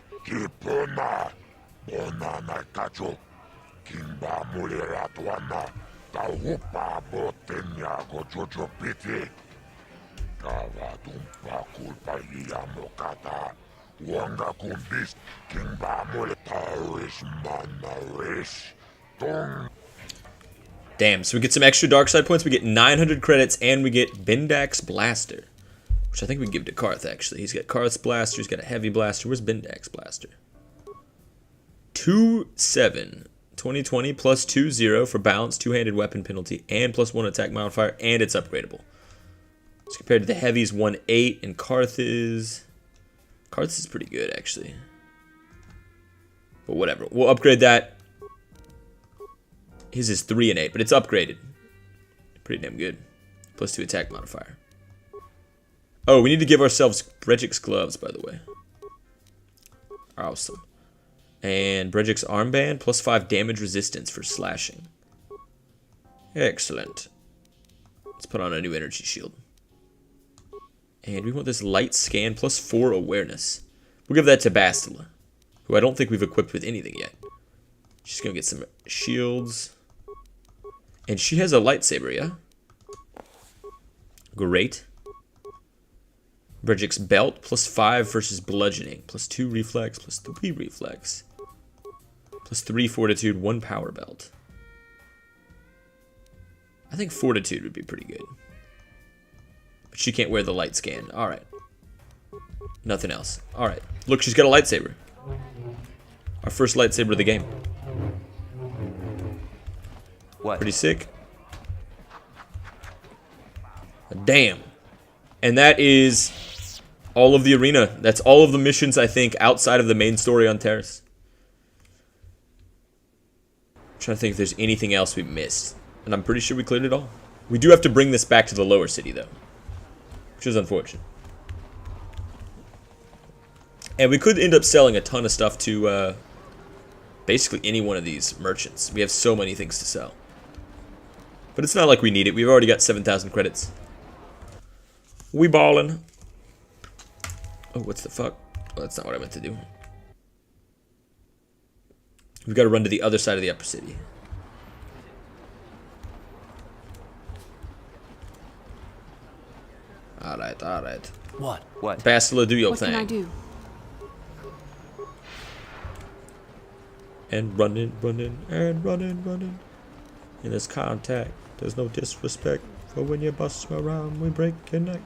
Damn, so we get some extra dark side points. We get 900 credits, and we get Bendak's Blaster, which I think we can give to Karth, actually. He's got Karth's Blaster, he's got a heavy blaster. Where's Bendak's Blaster? 2-7. 2020 plus 2-0 for balance, two-handed weapon penalty, and plus 1 attack modifier, and it's upgradable. It's compared to the heavy's 1-8, and Karth's is pretty good, actually. But whatever, we'll upgrade that. His is 3-8, but it's upgraded. Pretty damn good. Plus 2 attack modifier. Oh, we need to give ourselves Brejik's gloves, by the way. Awesome. And Brejik's armband, plus 5 damage resistance for slashing. Excellent. Let's put on a new energy shield. And we want this light scan, plus 4 awareness. We'll give that to Bastila, who I don't think we've equipped with anything yet. She's going to get some shields. And she has a lightsaber, yeah? Great. Brejik's belt, plus 5 versus bludgeoning. Plus 2 reflex, plus 3 reflex. Plus 3 fortitude, 1 power belt. I think fortitude would be pretty good. But she can't wear the light scan. Alright. Nothing else. Alright. Look, she's got a lightsaber. Our first lightsaber of the game. What? Pretty sick. Damn. And that is all of the arena. That's all of the missions, I think, outside of the main story on Taris. I'm trying to think if there's anything else we missed. And I'm pretty sure we cleared it all. We do have to bring this back to the lower city, though. Which is unfortunate. And we could end up selling a ton of stuff to basically any one of these merchants. We have so many things to sell. But it's not like we need it. We've already got 7,000 credits. We ballin'. Oh, what's the fuck? Oh, that's not what I meant to do. We've got to run to the other side of the upper city. Alright, alright. What? Bastila, do your What thing. can I do? And running, running. In this contact, there's no disrespect. For when you bust around, we break your neck.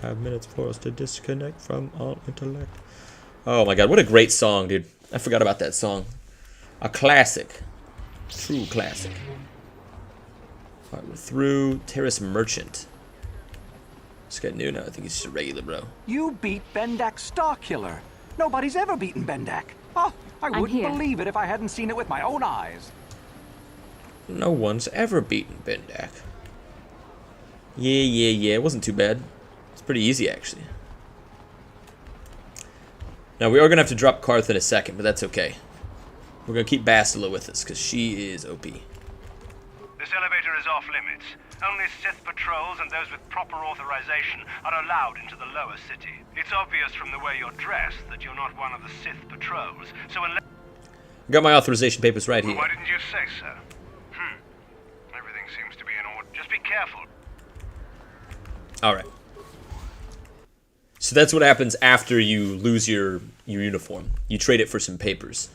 5 minutes for us to disconnect from all intellect. Oh my god, what a great song, dude. I forgot about that song. A classic. True classic. Alright, we're through. Taris Merchant. This guy new now. I think he's just a regular bro. You beat Bendak Starkiller. Nobody's ever beaten Bendak. Oh, I wouldn't believe it if I hadn't seen it with my own eyes. No one's ever beaten Bendak. Yeah. It wasn't too bad. It's pretty easy, actually. Now, we are going to have to drop Karth in a second, but that's okay. We're going to keep Bastila with us, because she is OP. This elevator is off limits. Only Sith patrols and those with proper authorization are allowed into the lower city. It's obvious from the way you're dressed that you're not one of the Sith patrols, so unless... I got my authorization papers right here. Why didn't you say so? Everything seems to be in order. Just be careful. Alright. So that's what happens after you lose your uniform. You trade it for some papers.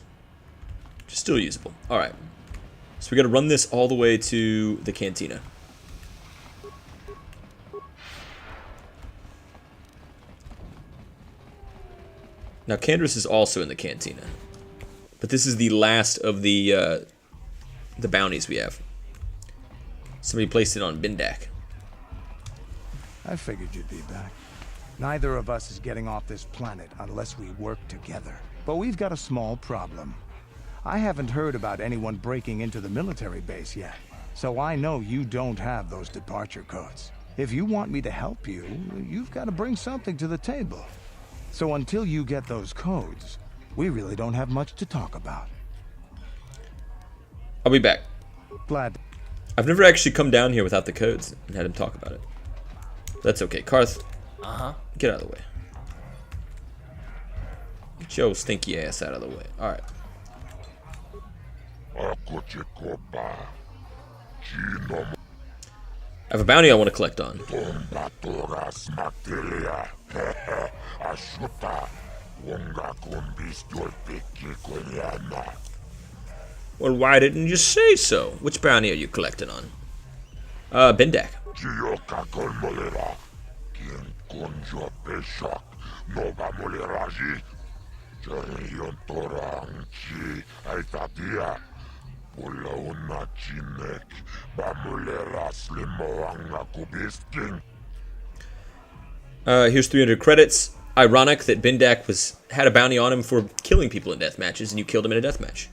Which is still usable. Alright. So we gotta run this all the way to the cantina. Now Candace is also in the cantina. But this is the last of the bounties we have. Somebody placed it on Bendak. I figured you'd be back. Neither of us is getting off this planet unless we work together. But we've got a small problem. I haven't heard about anyone breaking into the military base yet, so I know you don't have those departure codes. If you want me to help you, you've got to bring something to the table. So until you get those codes, we really don't have much to talk about. I'll be back. Glad. I've never actually come down here without the codes and had him talk about it. That's okay. Karth, get out of the way. Get your stinky ass out of the way. Alright. I have a bounty I want to collect on. Well, why didn't you say so? Which bounty are you collecting on? Bendak. Here's 300 credits. Ironic that Bendak had a bounty on him for killing people in death matches, and you killed him in a death match.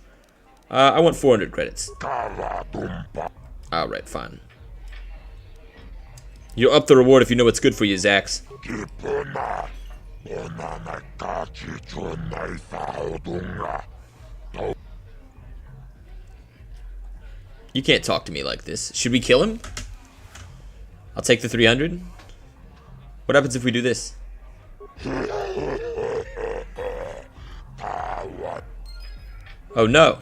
I want 400 credits. Alright, fine. You'll up the reward if you know what's good for you, Zax. You can't talk to me like this. Should we kill him? I'll take the 300. What happens if we do this? Oh no.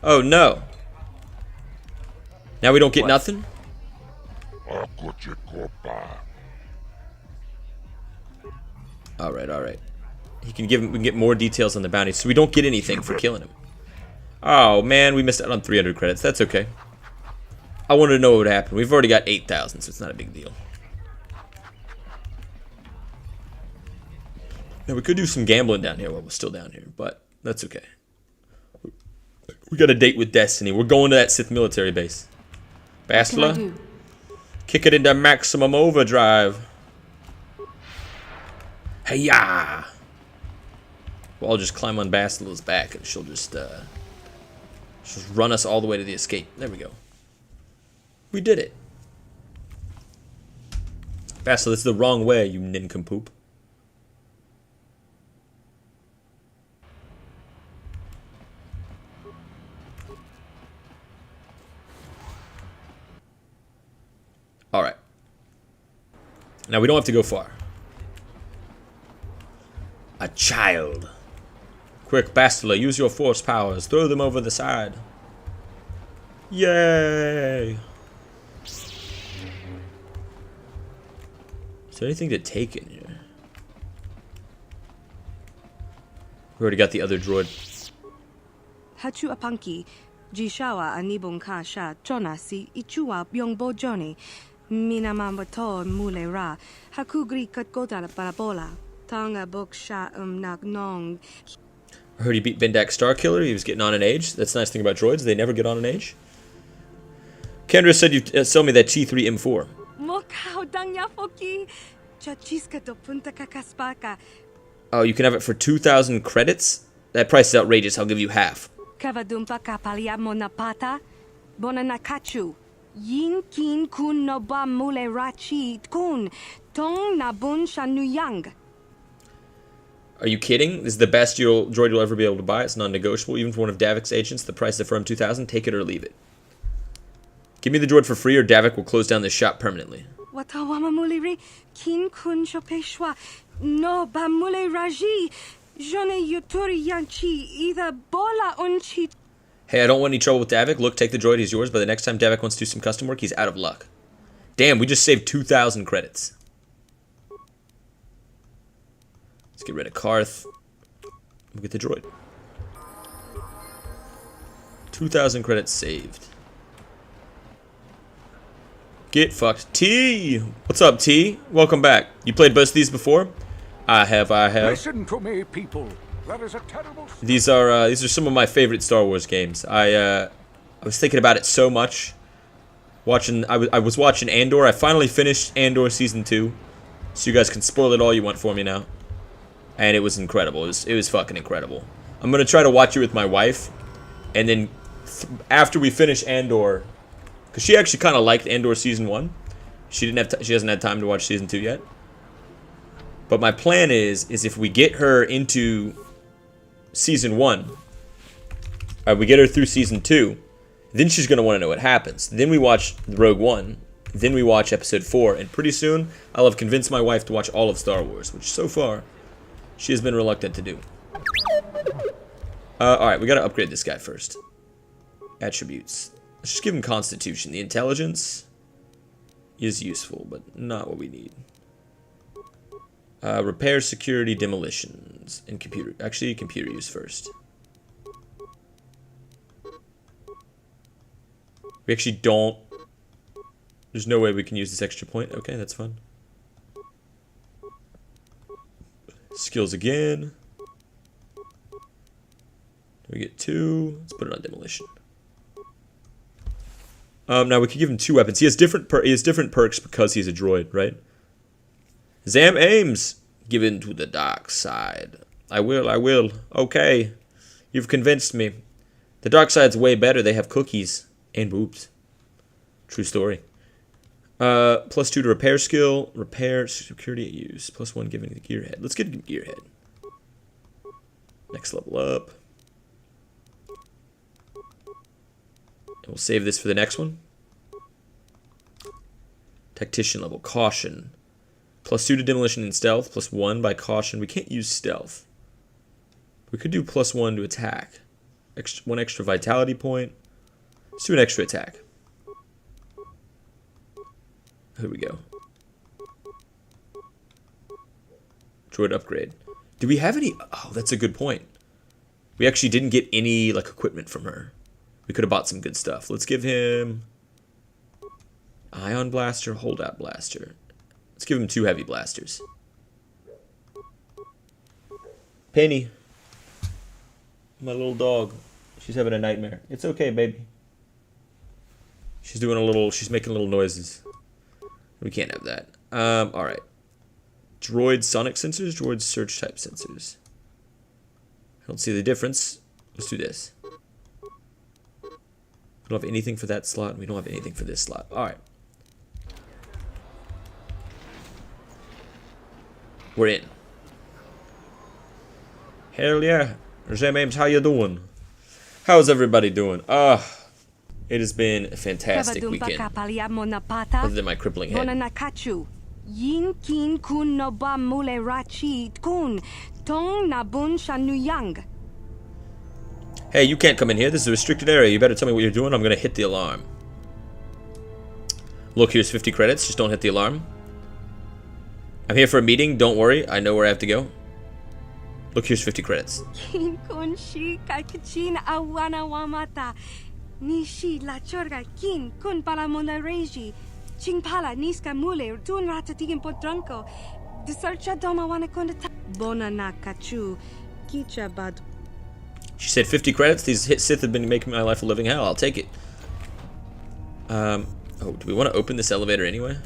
Oh no. Now we don't get nothing? Alright. We can get more details on the bounty, so we don't get anything for killing him. Oh man, we missed out on 300 credits. That's okay. I wanted to know what would happen. We've already got 8,000, so it's not a big deal. Now we could do some gambling down here while we're still down here, but that's okay. We got a date with Destiny. We're going to that Sith military base. Bastila, kick it into maximum overdrive. Hey-ya! Well, I'll just climb on Bastila's back and she'll just run us all the way to the escape. There we go. We did it. Bastila, this is the wrong way, you nincompoop. Alright. Now we don't have to go far. A child. Quick, Bastila, use your force powers. Throw them over the side. Yay! Is there anything to take in here? We already got the other droid. Hachu apanki, Jishawa anibong kasha, chona si ichua byongbo joni, minamamato mulera, hakugri katkota parabola, tanga boksha nagnong. I heard he beat Bendak Starkiller. He was getting on an age. That's the nice thing about droids. They never get on an age. Kendra said you sell me that T3 M4. Oh, you can have it for 2,000 credits? That price is outrageous. I'll give you half. Yin kin kun no ba mule rachi kun tong na bun shanuyang. Are you kidding? This is the best droid you'll ever be able to buy. It's non-negotiable. Even for one of Davik's agents, the price is from 2,000. Take it or leave it. Give me the droid for free or Davik will close down this shop permanently. Watawama muliri kin kun chopeshwa no ba mule raji jone yuturi yanchi either bola unchi. Hey, I don't want any trouble with Davik. Look, take the droid. He's yours. But the next time Davik wants to do some custom work, he's out of luck. Damn, we just saved 2,000 credits. Let's get rid of Karth. We'll get the droid. 2,000 credits saved. Get fucked. T! What's up, T? Welcome back. You played both of these before? I have. Listen to me, people. That is a terrible... These are some of my favorite Star Wars games. I was thinking about it so much. I was watching Andor. I finally finished Andor Season 2. So you guys can spoil it all you want for me now. And it was incredible. It was fucking incredible. I'm going to try to watch it with my wife. And then after we finish Andor... Because she actually kind of liked Andor Season 1. She hasn't had time to watch Season 2 yet. But my plan is if we get her into Season 1... we get her through Season 2... Then she's going to want to know what happens. Then we watch Rogue One. Then we watch Episode 4. And pretty soon, I'll have convinced my wife to watch all of Star Wars, which so far, she has been reluctant to do. Alright, we got to upgrade this guy first. Attributes. Let's just give him Constitution. The intelligence is useful, but not what we need. Repair, security, demolitions, and computer. Actually, computer use first. We actually don't. There's no way we can use this extra point. Okay, that's fun. Skills again. We get 2. Let's put it on demolition. Now we could give him 2 weapons. He has different perks because he's a droid, right? Zam aims. Given to the dark side. I will. Okay. You've convinced me. The dark side's way better. They have cookies. And boobs. True story. +2 to repair skill. Repair security at use. +1 given the gearhead. Let's get a gearhead. Next level up. And we'll save this for the next one. Tactician level. Caution. +2 to demolition and stealth. +1 by caution. We can't use stealth. We could do +1 to attack. 1 extra vitality point. Let's do an extra attack. Here we go. Droid upgrade. Do we have any? Oh, that's a good point. We actually didn't get any like equipment from her. We could have bought some good stuff. Let's give him ion blaster, holdout blaster. Let's give him 2 heavy blasters. Penny. My little dog. She's having a nightmare. It's okay, baby. She's making little noises. We can't have that. Alright. Droid sonic sensors, droid search type sensors. I don't see the difference. Let's do this. We don't have anything for that slot, and we don't have anything for this slot. Alright. We're in. Hell yeah. James, how you doing? How's everybody doing? It has been a fantastic weekend. Other than my crippling head. Hey, you can't come in here. This is a restricted area. You better tell me what you're doing. I'm going to hit the alarm. Look, here's 50 credits. Just don't hit the alarm. I'm here for a meeting. Don't worry. I know where I have to go. Look, here's 50 credits. Nishi la chorga kin kun pala mona reji. Ching pala niska mule tun rata tigin potranco. The searcha doma wana konda bona na kachu. Kicha bad. She said 50 credits. These Sith have been making my life a living hell. I'll take it. Oh, do we want to open this elevator anyway?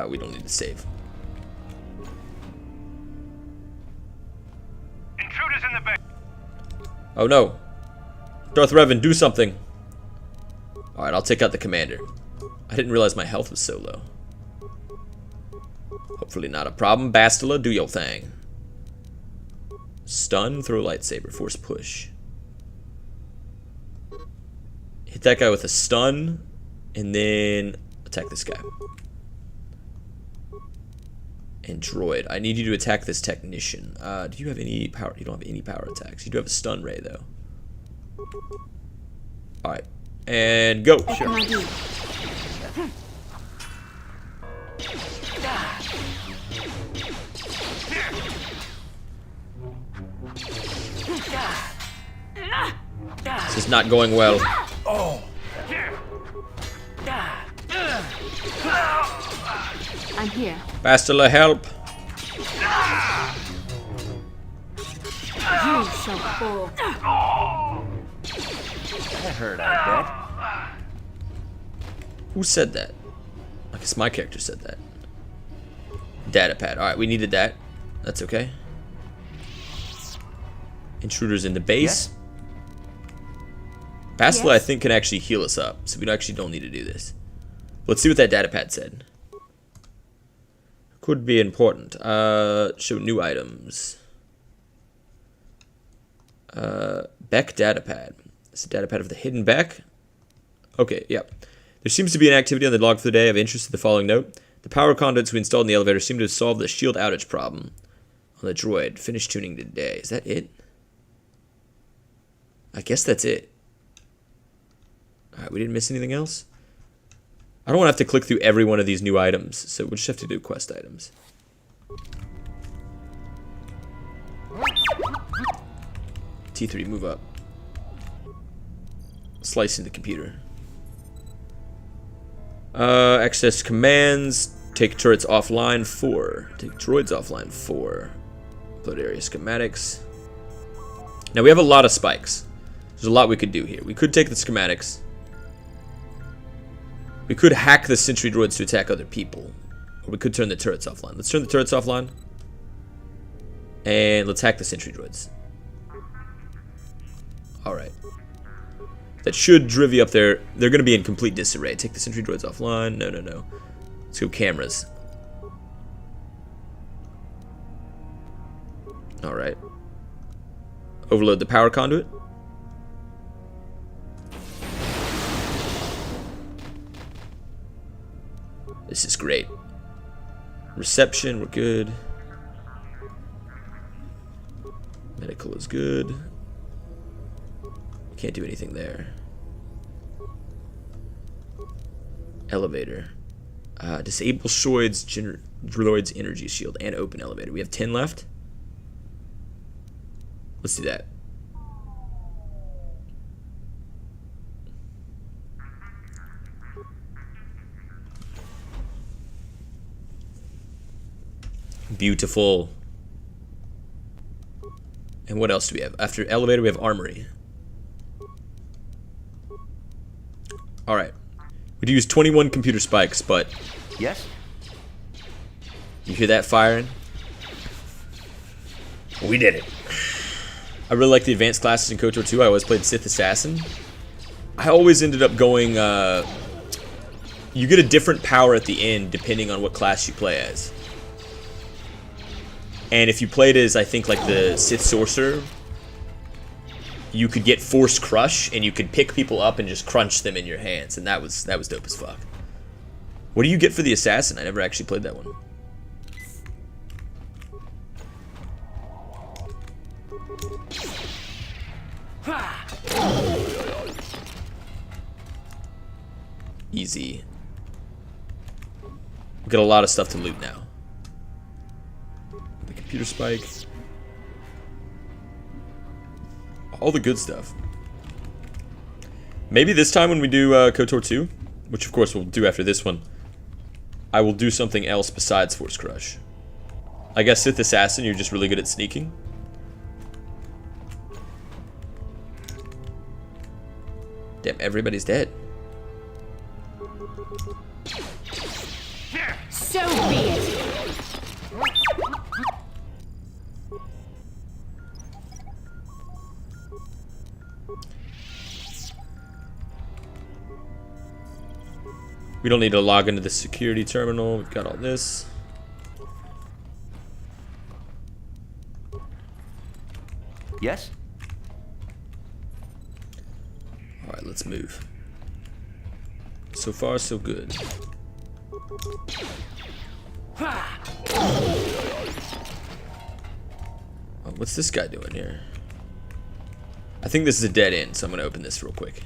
We don't need to save. Intruders in the bay. Oh no. Darth Revan, do something. Alright, I'll take out the commander. I didn't realize my health was so low. Hopefully not a problem. Bastila, do your thing. Stun, throw lightsaber, force push. Hit that guy with a stun, and then attack this guy. And droid, I need you to attack this technician. Do you have any power? You don't have any power attacks. You do have a stun ray, though. Alright. And go. What can I do? This is not going well. Oh. I'm here. Bastila, help. You shall fall. That hurt, I Who said that? I guess my character said that. Data pad. Alright, we needed that. That's okay. Intruders in the base. Yes? Bastila, I think, can actually heal us up, so we actually don't need to do this. Let's see what that data pad said. Could be important. Show new items. Beck data pad. It's a data pad of the hidden back. Okay, yeah. There seems to be an activity on the log for the day of interest in the following note. The power conduits we installed in the elevator seem to have solved the shield outage problem on the droid. Finish tuning today. Is that it? I guess that's it. Alright, we didn't miss anything else? I don't want to have to click through every one of these new items, so we'll just have to do quest items. T3, move up. Slicing the computer. Access commands. Take turrets offline 4. Take droids offline 4. Upload area schematics. Now we have a lot of spikes. There's a lot we could do here. We could take the schematics. We could hack the sentry droids to attack other people. Or we could turn the turrets offline. Let's turn the turrets offline. And let's hack the sentry droids. Alright. That should driv you up there. They're going to be in complete disarray. Take the sentry droids offline. No, no, no. Let's go cameras. Alright. Overload the power conduit. This is great. Reception, we're good. Medical is good. Can't do anything there. Elevator. Disable droid's energy shield and open elevator. We have 10 left. Let's do that. Beautiful. And what else do we have? After elevator, we have armory. Alright. We'd use 21 computer spikes, but... Yes? You hear that firing? We did it. I really like the advanced classes in KOTOR 2. I always played Sith Assassin. I always ended up going... you get a different power at the end depending on what class you play as. And if you played as, I think, like the Sith Sorcerer, you could get Force Crush, and you could pick people up and just crunch them in your hands, and that was dope as fuck. What do you get for the Assassin? I never actually played that one. Easy. We've got a lot of stuff to loot now. The computer spike. All the good stuff. Maybe this time when we do KOTOR 2, which of course we'll do after this one, I will do something else besides Force Crush. I guess Sith Assassin, you're just really good at sneaking. Damn, everybody's dead. So be it. We don't need to log into the security terminal. We've got all this. Yes? Alright, let's move. So far, so good. Oh, what's this guy doing here? I think this is a dead end, so I'm going to open this real quick.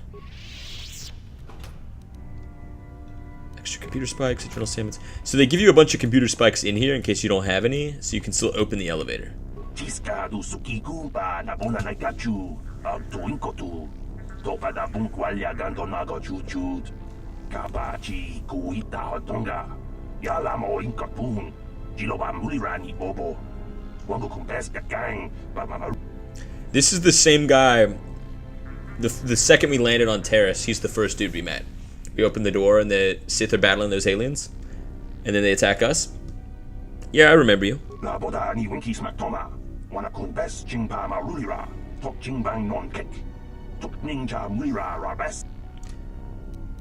Extra computer spikes, eternal stamens. So they give you a bunch of computer spikes in here in case you don't have any, so you can still open the elevator. This is the same guy. The second we landed on Taris, he's the first dude we met. We open the door and the Sith are battling those aliens, and then they attack us. Yeah, I remember you.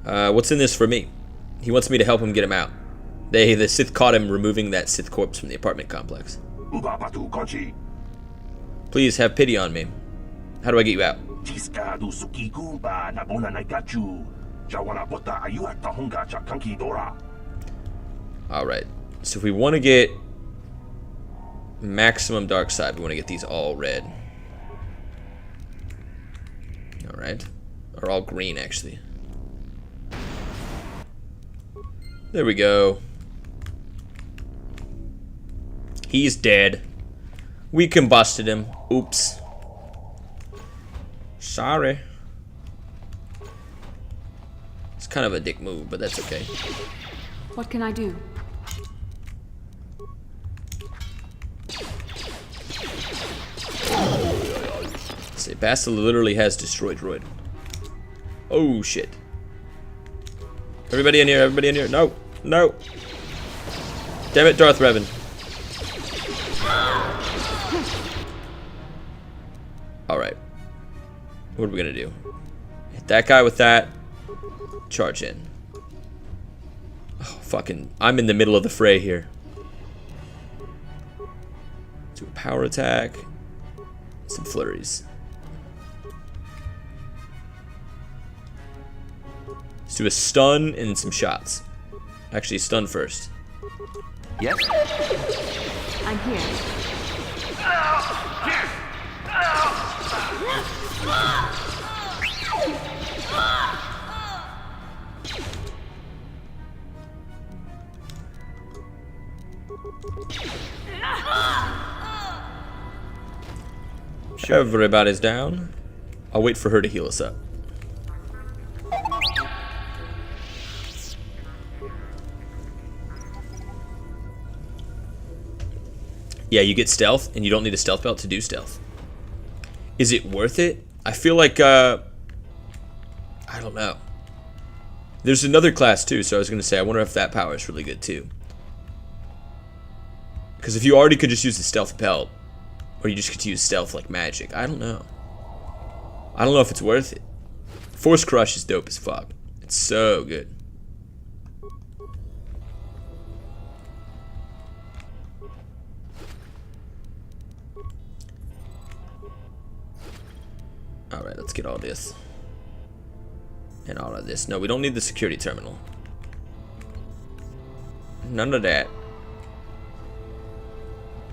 What's in this for me? He wants me to help him get him out. The Sith caught him removing that Sith corpse from the apartment complex. Please have pity on me. How do I get you out? Tiska du sukiku ba nabona naikachu. Jawana bota ayuat tahunga chakanki dora. Alright. So if we want to get maximum dark side, we want to get these all red. Alright. Or all green, actually. There we go. He's dead. We combusted him. Oops. Sorry. It's kind of a dick move, but that's okay. What can I do? See, Basta literally has destroyed droid. Oh shit. Everybody in here, everybody in here. No, no. Damn it, Darth Revan. Alright. What are we gonna do? Hit that guy with that. Charge in. Oh, fucking. I'm in the middle of the fray here. Do a power attack. Some flurries. Let's do a stun and some shots. Actually, stun first. Yes? I'm here. Sure. Everybody's down. I'll wait for her to heal us up. Yeah, you get stealth, and you don't need a stealth belt to do stealth. Is it worth it? I feel like, I don't know. There's another class, too, so I was going to say, I wonder if that power is really good, too. Because if you already could just use the stealth belt, or you just get to use stealth like magic, I don't know. I don't know if it's worth it. Force Crush is dope as fuck. It's so good. Alright, let's get all this. And all of this. No, we don't need the security terminal. None of that.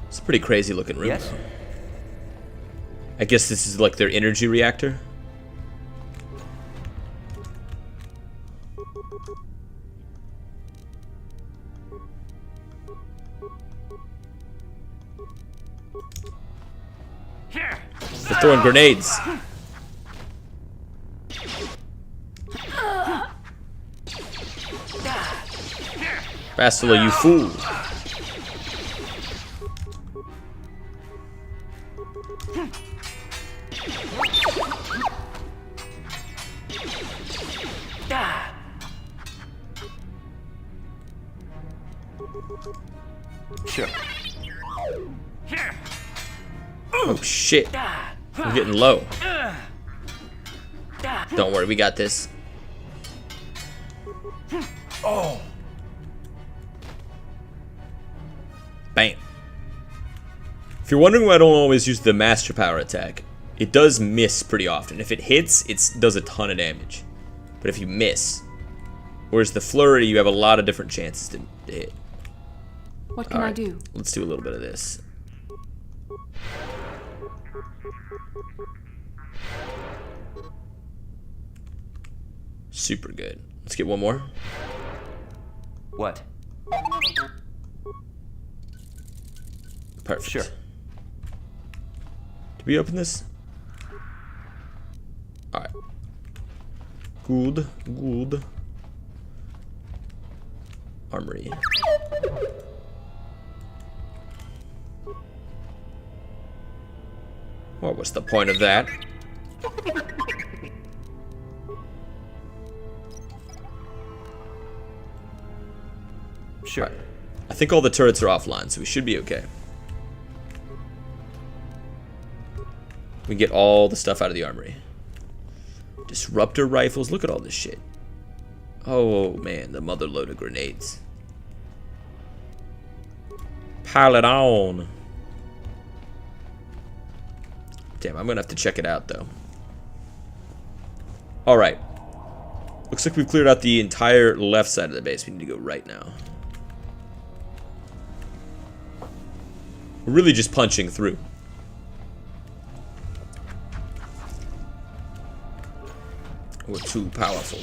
It's a pretty crazy looking room. Yes. I guess this is like their energy reactor. They're throwing grenades. Bastila, you fool. Sure. Oh shit. We're getting low. Don't worry, we got this. Oh. Bam. If you're wondering why I don't always use the master power attack, it does miss pretty often. If it hits, it does a ton of damage. But if you miss, whereas the flurry, you have a lot of different chances to hit. What can I do? Let's do a little bit of this. Super good. Let's get one more. What? Perfect. Sure. Did we open this? Alright. Good. Good. Armory. What was the point of that? Sure. Right. I think all the turrets are offline, so we should be okay. We get all the stuff out of the armory. Disruptor rifles. Look at all this shit. Oh man, the mother load of grenades. Pile it on. Damn, I'm gonna have to check it out though. Alright. Looks like we've cleared out the entire left side of the base. We need to go right now. We're really just punching through. We're too powerful.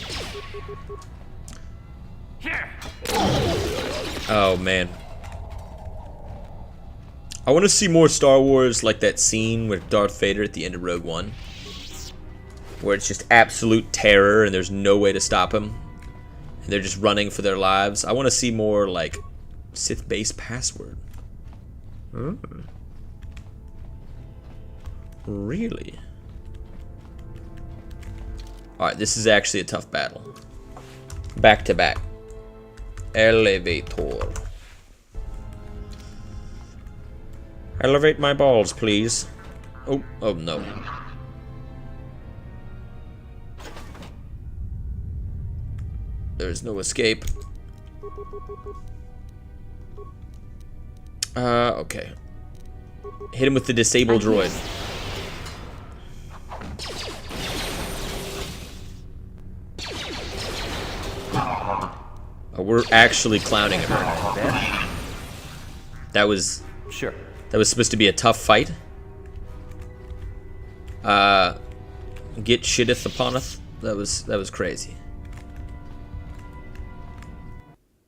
Oh, man. I want to see more Star Wars like that scene with Darth Vader at the end of Rogue One. Where it's just absolute terror and there's no way to stop him. And they're just running for their lives. I want to see more like Sith base password. Really? Alright, this is actually a tough battle. Back to back. Elevator. Elevate my balls, please. Oh no. There's no escape. Okay. Hit him with the disable droid. Oh, we're actually clowning him. That was supposed to be a tough fight. Get shitteth upon us. That was crazy.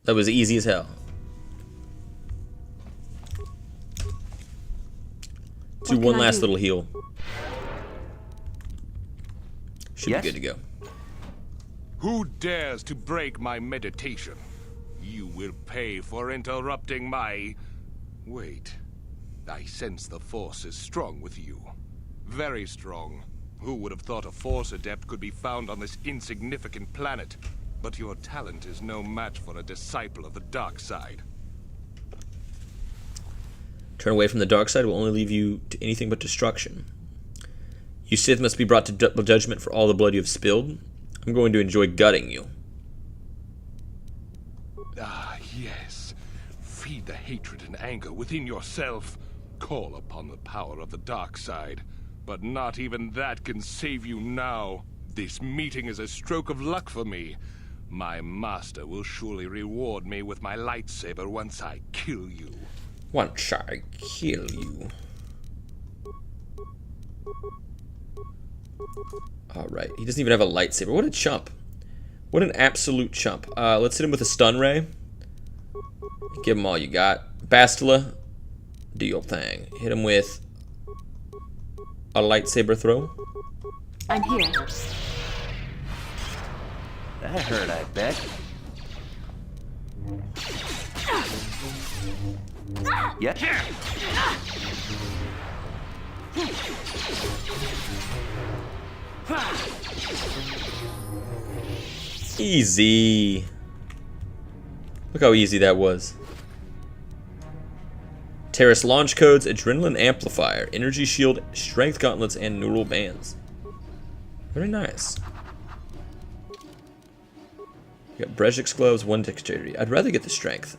That was easy as hell. Do one last little heal. Should be good to go. Who dares to break my meditation? You will pay for interrupting my... Wait. I sense the Force is strong with you. Very strong. Who would have thought a Force adept could be found on this insignificant planet? But your talent is no match for a disciple of the dark side. Turn away from the dark side will only leave you to anything but destruction. You Sith must be brought to judgment for all the blood you have spilled. I'm going to enjoy gutting you. Ah, yes. Feed the hatred and anger within yourself. Call upon the power of the dark side. But not even that can save you now. This meeting is a stroke of luck for me. My master will surely reward me with my lightsaber once I kill you. Once I kill you. Alright, he doesn't even have a lightsaber. What a chump. What an absolute chump. Let's hit him with a stun ray. Give him all you got. Bastila, do your thing. Hit him with a lightsaber throw. I'm here. That hurt, I bet. Yeah. Easy. Look how easy that was. Taris launch codes, adrenaline amplifier, energy shield, strength gauntlets, and neural bands. Very nice. You got Brejik's gloves, 1 dexterity. I'd rather get the strength.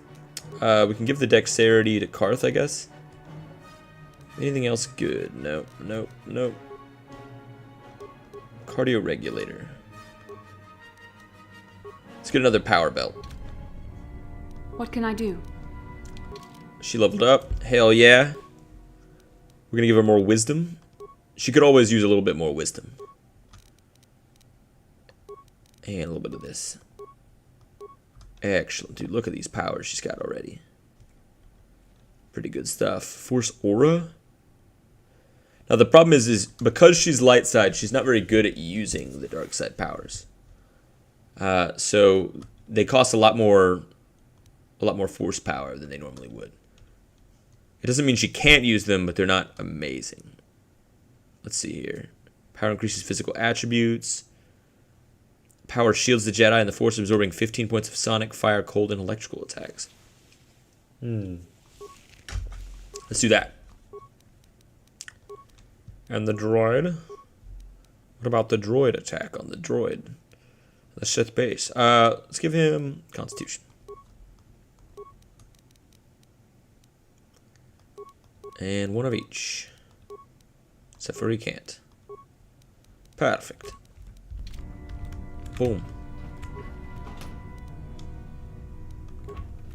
We can give the dexterity to Karth, I guess. Anything else good? No, no, no. Cardio regulator. Let's get another power belt. What can I do? She leveled up. Hell yeah. We're gonna give her more wisdom. She could always use a little bit more wisdom. And a little bit of this. Excellent, dude. Look at these powers she's got already. Pretty good stuff. Force aura. Now the problem is because she's light side, she's not very good at using the dark side powers. So they cost a lot more force power than they normally would. It doesn't mean she can't use them, but they're not amazing. Let's see here. Power increases physical attributes. Power shields the Jedi and the Force, absorbing 15 points of sonic, fire, cold, and electrical attacks. Let's do that. And the droid. What about the droid attack on the droid? The Sith base. Let's give him Constitution. And 1 of each. Except for he can't. Perfect. Boom.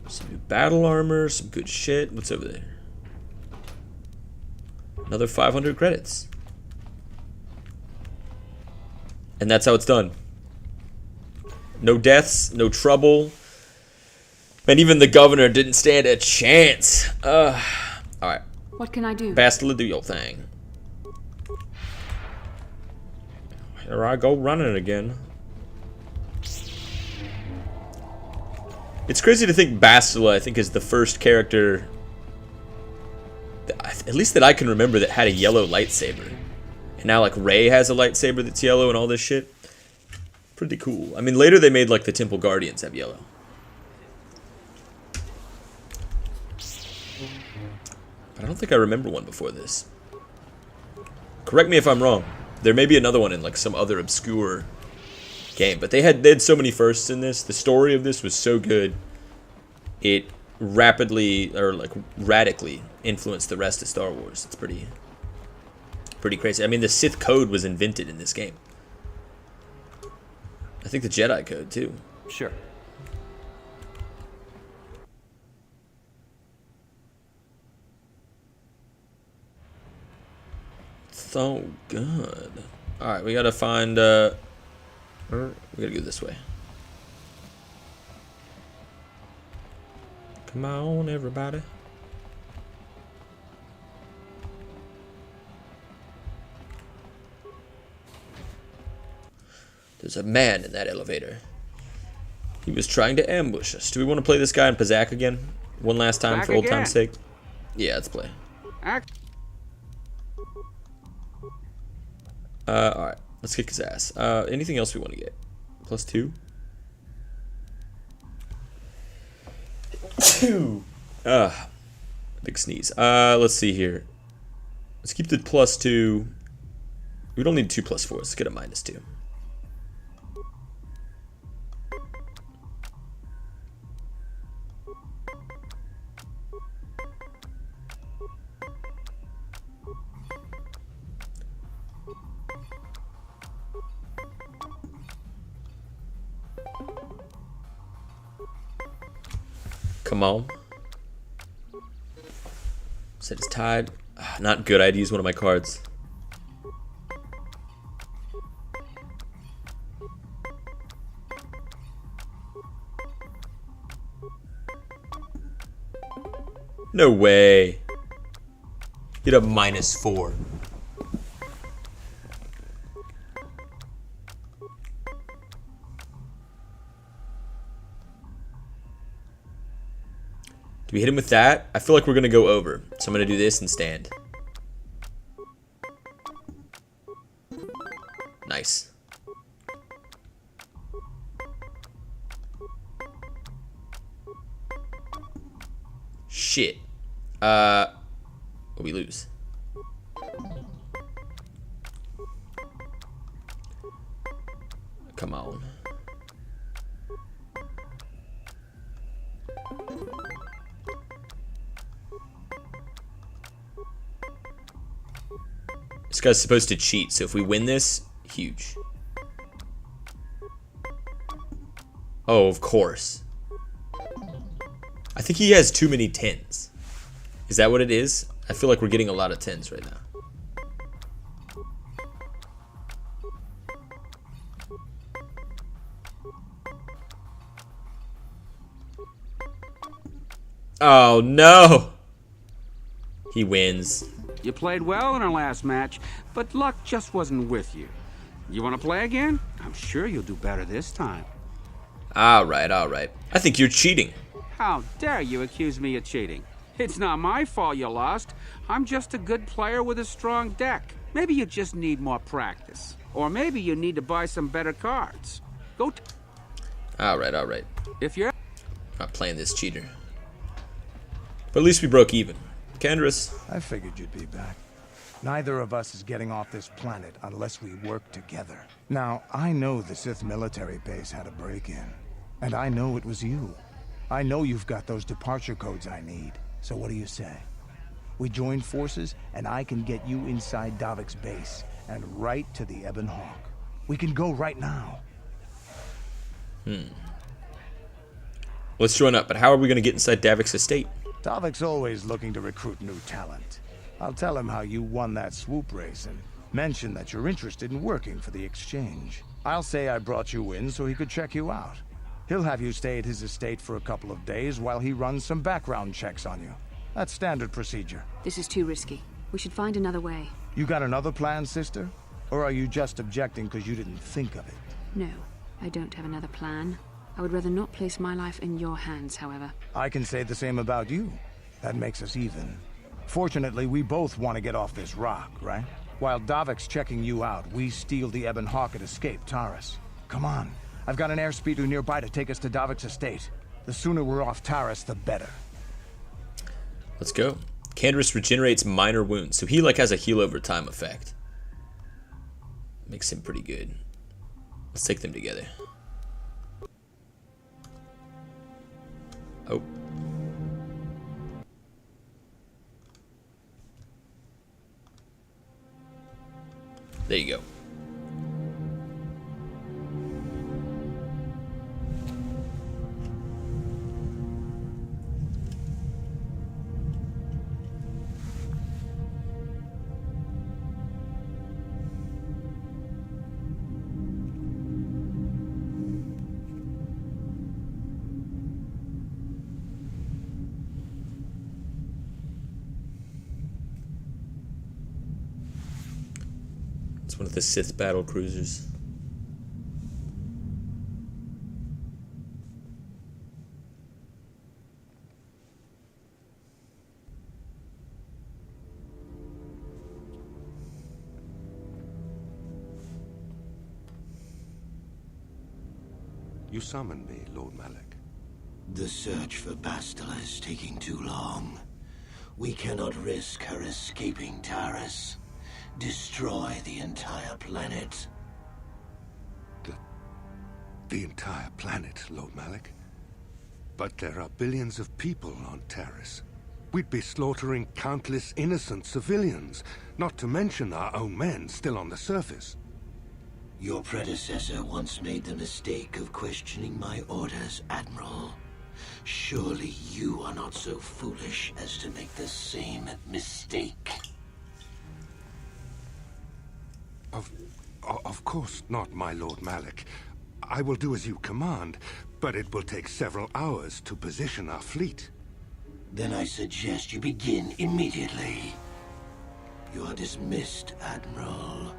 Some new battle armor, some good shit. What's over there? Another 500 credits. And that's how it's done. No deaths, no trouble. And even the governor didn't stand a chance. Alright. What can I do? Bastila, do your thing. Here I go running again. It's crazy to think Bastila, I think, is the first character, at least that I can remember, that had a yellow lightsaber. And now, like, Rey has a lightsaber that's yellow and all this shit. Pretty cool. I mean, later they made, like, the Temple Guardians have yellow. But I don't think I remember one before this. Correct me if I'm wrong. There may be another one in, like, some other obscure game. But they had so many firsts in this. The story of this was so good. It rapidly, or, like, radically influenced the rest of Star Wars. It's pretty crazy. I mean, the Sith code was invented in this game. I think the Jedi code, too. Sure. So good. Alright, we gotta find, we gotta go this way. Come on, everybody. There's a man in that elevator. He was trying to ambush us. Do we want to play this guy in Pazak again? One last time for old time's sake? Yeah, let's play. Alright. Let's kick his ass. Anything else we want to get? +2? 2! Big sneeze. Let's see here. Let's keep the +2. We don't need 2 +4. Let's get a -2. Come on. Set is tied. Not good. I'd use one of my cards. No way. Get a -4. Do we hit him with that? I feel like we're going to go over. So I'm going to do this and stand. Nice. Shit. We lose. Come on. This guy's supposed to cheat, so if we win this, huge. Oh, of course. I think he has too many 10s. Is that what it is? I feel like we're getting a lot of 10s right now. Oh, no! He wins. You played well in our last match, but luck just wasn't with you. You want to play again? I'm sure you'll do better this time. Alright, alright. I think you're cheating. How dare you accuse me of cheating? It's not my fault you lost. I'm just a good player with a strong deck. Maybe you just need more practice. Or maybe you need to buy some better cards. Alright, alright. If you're not playing this cheater. But at least we broke even. Candrass. I figured you'd be back. Neither of us is getting off this planet unless we work together. Now, I know the Sith military base had a break-in. And I know it was you. I know you've got those departure codes I need. So what do you say? We join forces, and I can get you inside Davik's base, and right to the Ebon Hawk. We can go right now. Let's join up, but how are we going to get inside Davik's estate? Davik's always looking to recruit new talent. I'll tell him how you won that swoop race and mention that you're interested in working for the exchange. I'll say I brought you in so he could check you out. He'll have you stay at his estate for a couple of days while he runs some background checks on you. That's standard procedure. This is too risky. We should find another way. You got another plan, sister? Or are you just objecting because you didn't think of it? No, I don't have another plan. I would rather not place my life in your hands, however. I can say the same about you. That makes us even. Fortunately, we both want to get off this rock, right? While Davik's checking you out, we steal the Ebon Hawk and escape Taris. Come on. I've got an airspeeder nearby to take us to Davik's estate. The sooner we're off Taris, the better. Let's go. Canderous regenerates minor wounds, so he has a heal over time effect. Makes him pretty good. Let's take them together. Oh. There you go. One of the Sith battle cruisers. You summoned me, Lord Malak. The search for Bastila is taking too long. We cannot risk her escaping Taris. Destroy the entire planet. The entire planet, Lord Malak? But there are billions of people on Taris. We'd be slaughtering countless innocent civilians, not to mention our own men still on the surface. Your predecessor once made the mistake of questioning my orders, Admiral. Surely you are not so foolish as to make the same mistake. Of course not, my Lord Malak. I will do as you command, but it will take several hours to position our fleet. Then I suggest you begin immediately. You are dismissed, Admiral.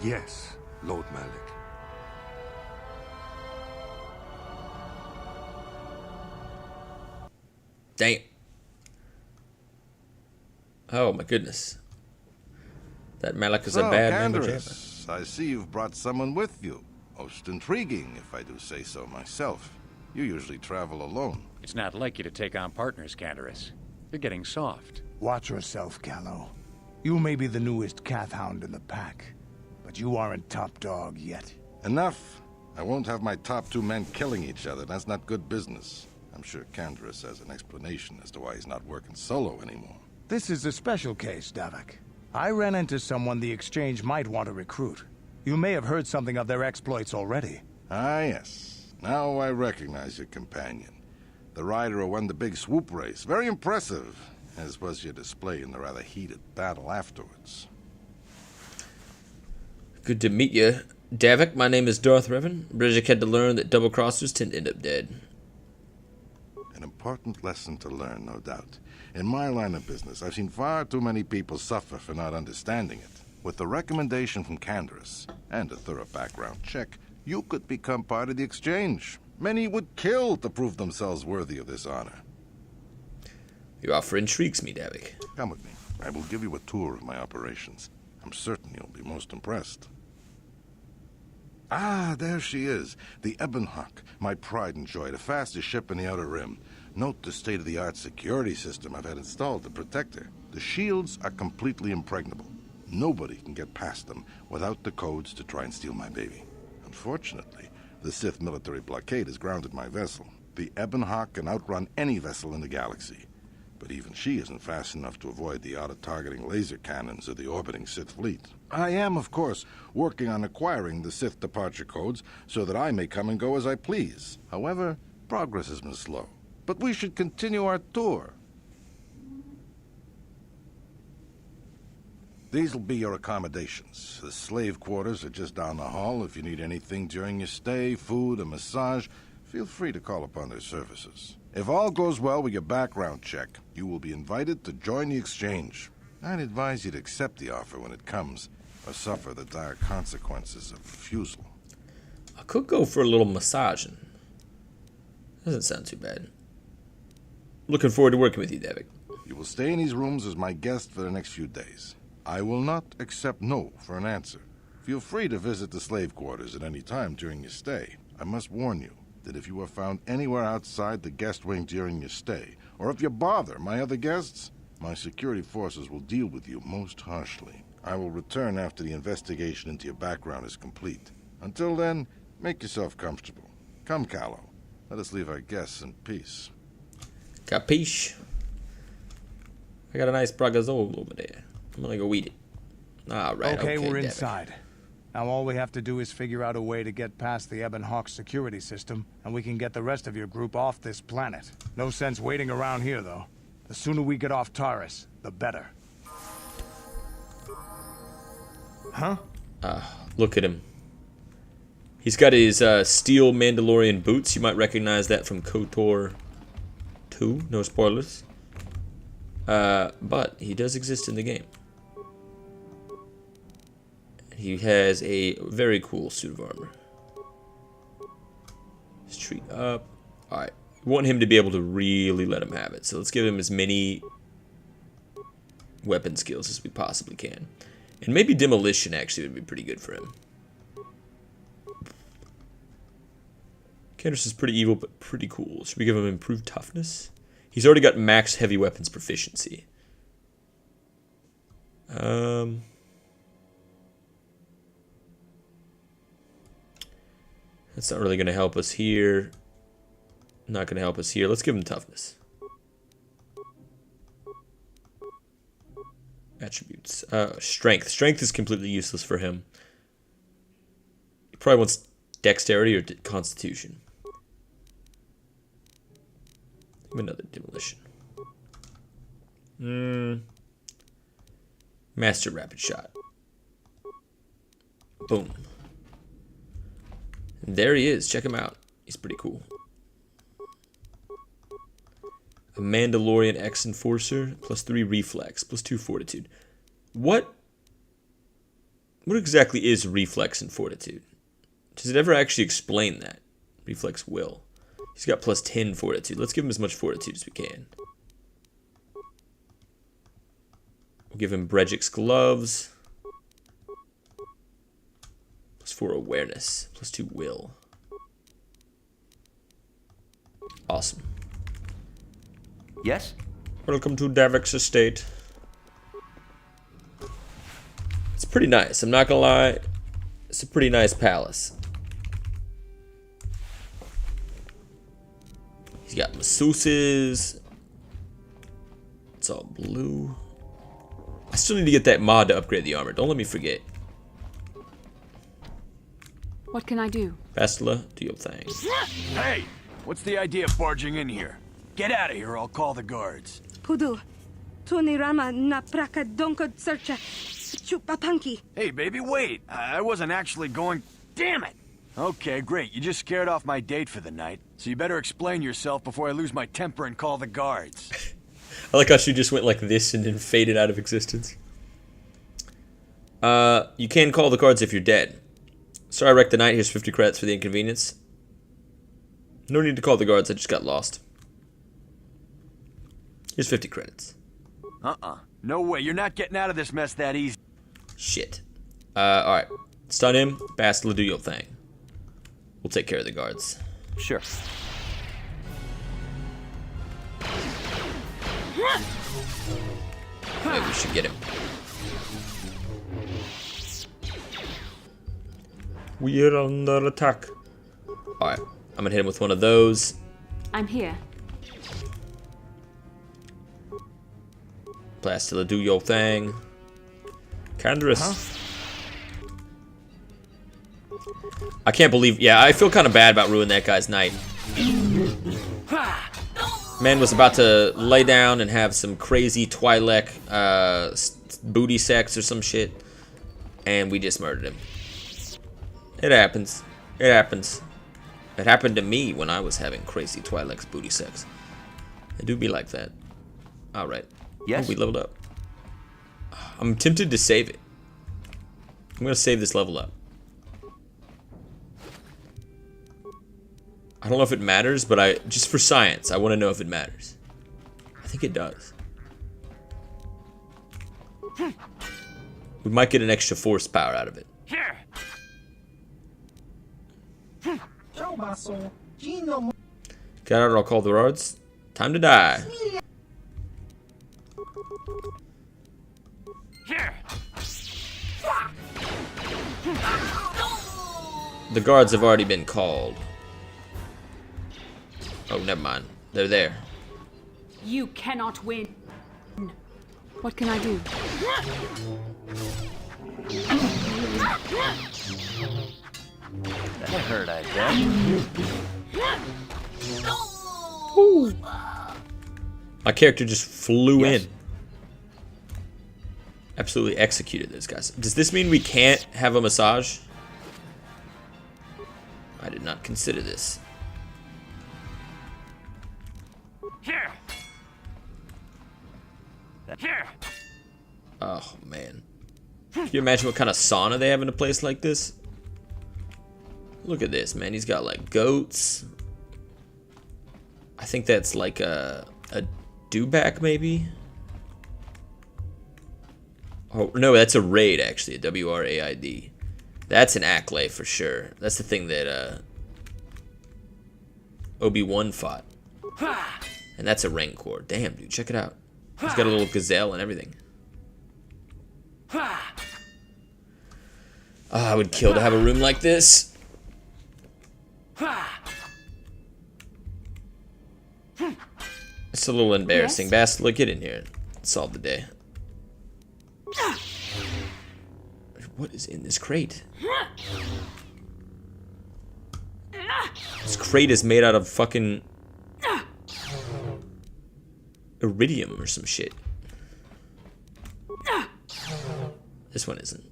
Yes, Lord Malak. Damn. Oh my goodness. That Malak is a bad Canderous, I see you've brought someone with you. Most intriguing, if I do say so myself. You usually travel alone. It's not like you to take on partners, Canderous. You're getting soft. Watch yourself, Callow. You may be the newest Cath Hound in the pack, but you aren't top dog yet. Enough. I won't have my top two men killing each other. That's not good business. I'm sure Canderous has an explanation as to why he's not working solo anymore. This is a special case, Davik. I ran into someone the Exchange might want to recruit. You may have heard something of their exploits already. Ah, yes. Now I recognize your companion. The rider who won the big swoop race. Very impressive, as was your display in the rather heated battle afterwards. Good to meet you, Davik. My name is Darth Revan. Bridget had to learn that double-crossers tend to end up dead. An important lesson to learn, no doubt. In my line of business, I've seen far too many people suffer for not understanding it. With the recommendation from Canderous and a thorough background check, you could become part of the Exchange. Many would kill to prove themselves worthy of this honor. Your offer intrigues me, Davik. Come with me. I will give you a tour of my operations. I'm certain you'll be most impressed. Ah, there she is. The Ebon Hawk, my pride and joy, the fastest ship in the Outer Rim. Note the state-of-the-art security system I've had installed to protect her. The shields are completely impregnable. Nobody can get past them without the codes to try and steal my baby. Unfortunately, the Sith military blockade has grounded my vessel. The Ebon Hawk can outrun any vessel in the galaxy. but even she isn't fast enough to avoid the auto-targeting laser cannons of the orbiting Sith fleet. I am, of course, working on acquiring the Sith departure codes so that I may come and go as I please. However, progress has been slow. But we should continue our tour. These will be your accommodations. The slave quarters are just down the hall. If you need anything during your stay, food, a massage, feel free to call upon their services. If all goes well with your background check, you will be invited to join the exchange. I'd advise you to accept the offer when it comes, or suffer the dire consequences of refusal. I could go for a little massaging. Doesn't sound too bad. Looking forward to working with you, Davik. You will stay in these rooms as my guest for the next few days. I will not accept no for an answer. Feel free to visit the slave quarters at any time during your stay. I must warn you that if you are found anywhere outside the guest wing during your stay, or if you bother my other guests, my security forces will deal with you most harshly. I will return after the investigation into your background is complete. Until then, make yourself comfortable. Come, Callow. Let us leave our guests in peace. Capiche? I got a nice Bragazol over there. I'm gonna go eat it. Alright, okay, we're Davik. inside. Now all we have to do is figure out a way to get past the Ebon Hawk security system, and we can get the rest of your group off this planet. No sense waiting around here, though. The sooner we get off Taris, the better. Huh? Look at him. He's got his steel Mandalorian boots. You might recognize that from Kotor 2. No spoilers. But he does exist in the game. He has a very cool suit of armor. Let's treat up. Alright. We want him to be able to really let him have it. So let's give him as many weapon skills as we possibly can. And maybe demolition actually would be pretty good for him. Candace is pretty evil, but pretty cool. Should we give him improved toughness? He's already got max heavy weapons proficiency. That's not really going to help us here. Not going to help us here. Let's give him toughness. Attributes. Strength. Strength is completely useless for him. He probably wants dexterity or constitution. Another demolition. Master rapid shot. Boom. And there he is. Check him out. He's pretty cool. A Mandalorian X Enforcer, +3 reflex, +2 fortitude. What exactly is reflex and fortitude? Does it ever actually explain that? Reflex will. He's got +10 fortitude. Let's give him as much fortitude as we can. We'll give him Brejik's gloves. +4 awareness. +2 will. Awesome. Yes? Welcome to Davik's estate. It's pretty nice. I'm not gonna lie. It's a pretty nice palace. He's got masseuses. It's all blue. I still need to get that mod to upgrade the armor. Don't let me forget. What can I do? Bastila, do your thing. Hey! What's the idea of barging in here? Get out of here or I'll call the guards. Pudu, Tunirama na praka donko searcha chupapanki. Hey, baby, wait. I wasn't actually going... Damn it! Okay, great. You just scared off my date for the night. So you better explain yourself before I lose my temper and call the guards. I like how she just went like this and then faded out of existence. You can call the guards if you're dead. Sorry I wrecked the night. Here's 50 credits for the inconvenience. No need to call the guards. I just got lost. Here's 50 credits. No way. You're not getting out of this mess that easy. Shit. Alright. Stun him. Bastila, do your thing. We'll take care of the guards. Sure. Maybe we should get him. We're under attack. Alright. I'm gonna hit him with one of those. I'm here. Plastilla, do your thing. Canderous. I can't believe... Yeah, I feel kind of bad about ruining that guy's night. Man was about to lay down and have some crazy Twi'lek booty sex or some shit. And we just murdered him. It happens. It happens. It happened to me when I was having crazy Twi'lek's booty sex. It do be like that. Alright. Yes? Oh, we leveled up. I'm tempted to save it. I'm going to save this level up. I don't know if it matters, but just for science, I want to know if it matters. I think it does. We might get an extra force power out of it. Got out, I'll call the rods. Time to die. The guards have already been called. Oh, never mind. They're there. You cannot win. What can I do? That hurt, I bet. Ooh. My character just flew in. Absolutely executed those guys. Does this mean we can't have a massage? I did not consider this. Oh, man. Can you imagine what kind of sauna they have in a place like this? Look at this, man. He's got, like, goats. I think that's, like, a dewback, maybe? Oh, no, that's a raid, actually. A W-R-A-I-D. That's an Acklay for sure. That's the thing that, Obi-Wan fought. And that's a Rancor. Damn, dude, check it out. He's got a little gazelle and everything. Oh, I would kill to have a room like this. It's a little embarrassing. Yes? Bastila, get in here. Solve the day. What is in this crate? This crate is made out of fucking iridium or some shit. This one isn't.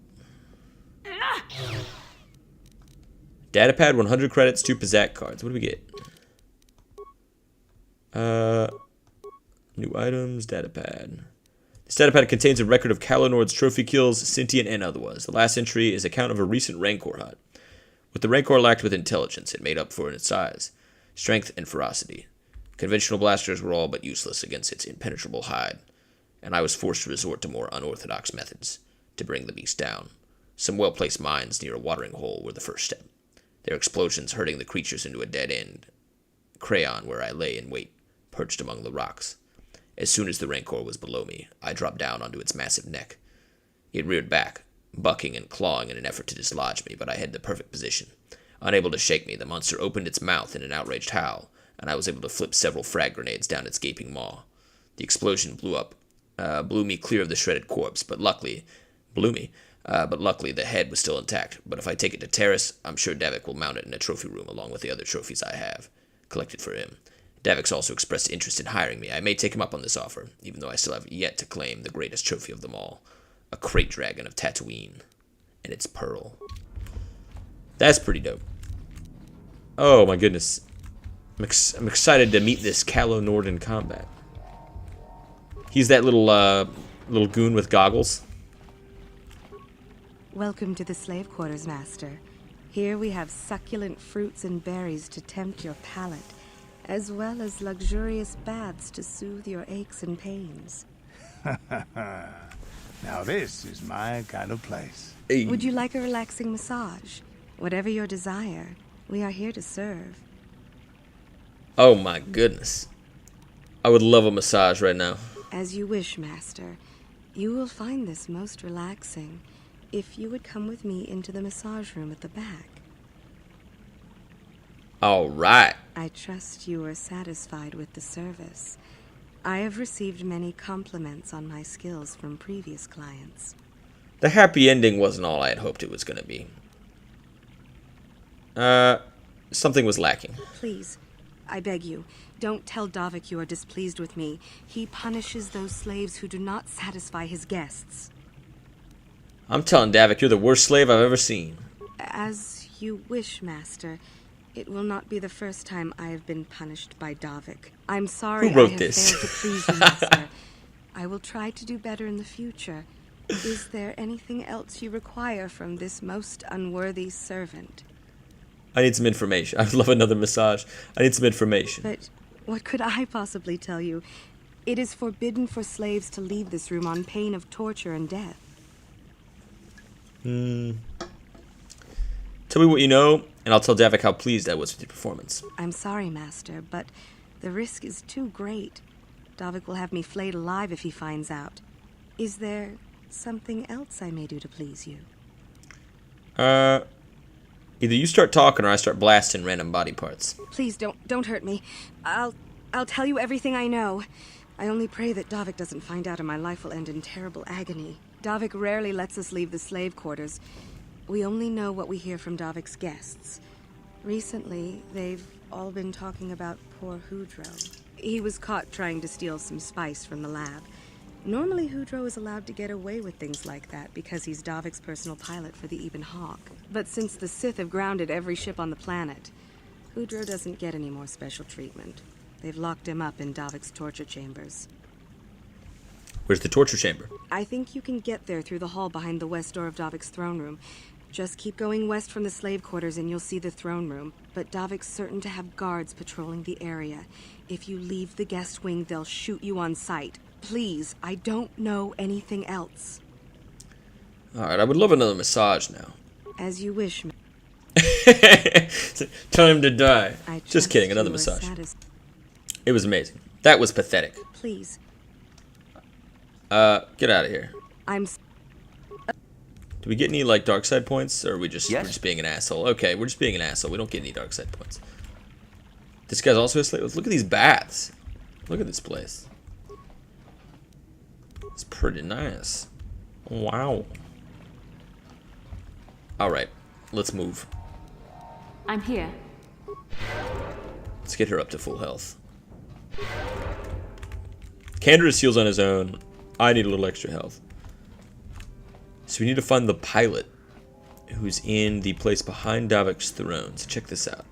Datapad, 100 credits, 2 Pizzak cards. What do we get? New items, datapad. This datapad contains a record of Kalonord's trophy kills, sentient and otherwise. The last entry is a count of a recent Rancor hunt. What the Rancor lacked with intelligence, it made up for in its size, strength, and ferocity. Conventional blasters were all but useless against its impenetrable hide, and I was forced to resort to more unorthodox methods to bring the beast down. Some well-placed mines near a watering hole were the first step, their explosions hurting the creatures into a dead end. Crayon, where I lay in wait, perched among the rocks. As soon as the Rancor was below me, I dropped down onto its massive neck. It reared back, bucking and clawing in an effort to dislodge me, but I had the perfect position. Unable to shake me, the monster opened its mouth in an outraged howl, and I was able to flip several frag grenades down its gaping maw. The explosion blew me clear of the shredded corpse, but luckily the head was still intact. But if I take it to Taris, I'm sure Davik will mount it in a trophy room along with the other trophies I have collected for him. Davik's also expressed interest in hiring me. I may take him up on this offer, even though I still have yet to claim the greatest trophy of them all, a crate dragon of Tatooine and its pearl. That's pretty dope. Oh my goodness. I'm excited to meet this Kalonord in combat. He's that little goon with goggles. Welcome to the slave quarters, Master. Here we have succulent fruits and berries to tempt your palate, as well as luxurious baths to soothe your aches and pains. Now this is my kind of place. Hey. Would you like a relaxing massage? Whatever your desire, we are here to serve. Oh my goodness. I would love a massage right now. As you wish, Master. You will find this most relaxing if you would come with me into the massage room at the back. All right. I trust you are satisfied with the service. I have received many compliments on my skills from previous clients. The happy ending wasn't all I had hoped it was going to be. Something was lacking. Please, I beg you, don't tell Davik you are displeased with me. He punishes those slaves who do not satisfy his guests. I'm telling Davik you're the worst slave I've ever seen. As you wish, Master. It will not be the first time I have been punished by Davik. I'm sorry Who wrote I have this? failed to please you, Master. I will try to do better in the future. Is there anything else you require from this most unworthy servant? I need some information. I'd love another massage. I need some information. But what could I possibly tell you? It is forbidden for slaves to leave this room on pain of torture and death. Tell me what you know, and I'll tell Davik how pleased I was with your performance. I'm sorry, Master, but the risk is too great. Davik will have me flayed alive if he finds out. Is there something else I may do to please you? Either you start talking or I start blasting random body parts. Please don't hurt me. I'll tell you everything I know. I only pray that Davik doesn't find out and my life will end in terrible agony. Davik rarely lets us leave the slave quarters. We only know what we hear from Davik's guests. Recently, they've all been talking about poor Hudro. He was caught trying to steal some spice from the lab. Normally, Hudro is allowed to get away with things like that because he's Davik's personal pilot for the Ebon Hawk. But since the Sith have grounded every ship on the planet, Hudro doesn't get any more special treatment. They've locked him up in Davik's torture chambers. Where's the torture chamber? I think you can get there through the hall behind the west door of Davik's throne room. Just keep going west from the slave quarters and you'll see the throne room. But Davik's certain to have guards patrolling the area. If you leave the guest wing, they'll shoot you on sight. Please, I don't know anything else. Alright, I would love another massage now. As you wish. Time to die. Just kidding, you another are massage. It was amazing. That was pathetic. Please. Get out of here. Do we get any, like, dark side points? Or are we're just being an asshole? Okay, we're just being an asshole. We don't get any dark side points. This guy's also a slave. Look at these baths. Look at this place. It's pretty nice. Wow. Alright, let's move. I'm here. Let's get her up to full health. Canderous heals on his own. I need a little extra health. So we need to find the pilot who's in the place behind Davik's throne. So check this out.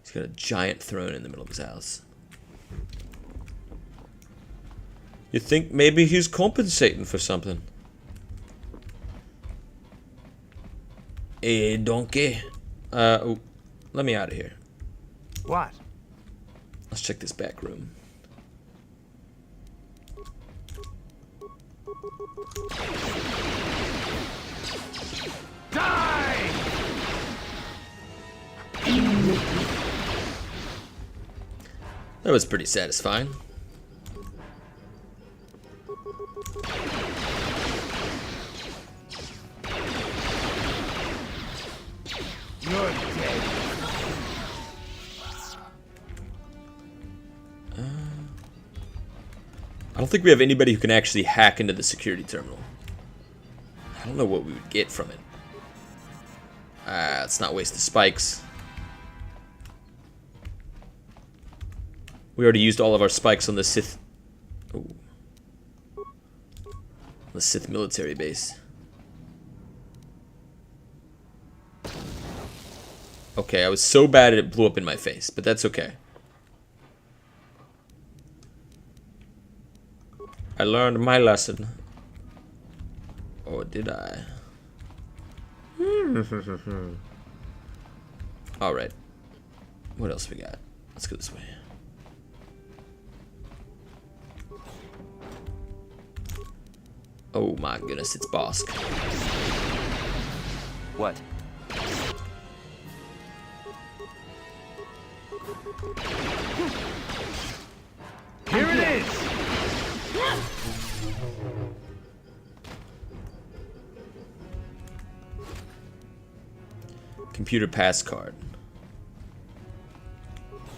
He's got a giant throne in the middle of his house. You think maybe he's compensating for something? Hey, donkey. Oh, let me out of here. What? Let's check this back room. Die! That was pretty satisfying. You're dead. I don't think we have anybody who can actually hack into the security terminal. I don't know what we would get from it. Let's not waste the spikes. We already used all of our spikes on the Sith. Ooh. The Sith military base. Okay, I was so bad it blew up in my face, but that's okay. I learned my lesson. Or did I? Alright. What else we got? Let's go this way. Oh my goodness, it's Bosk. What? Here it is! Computer pass card.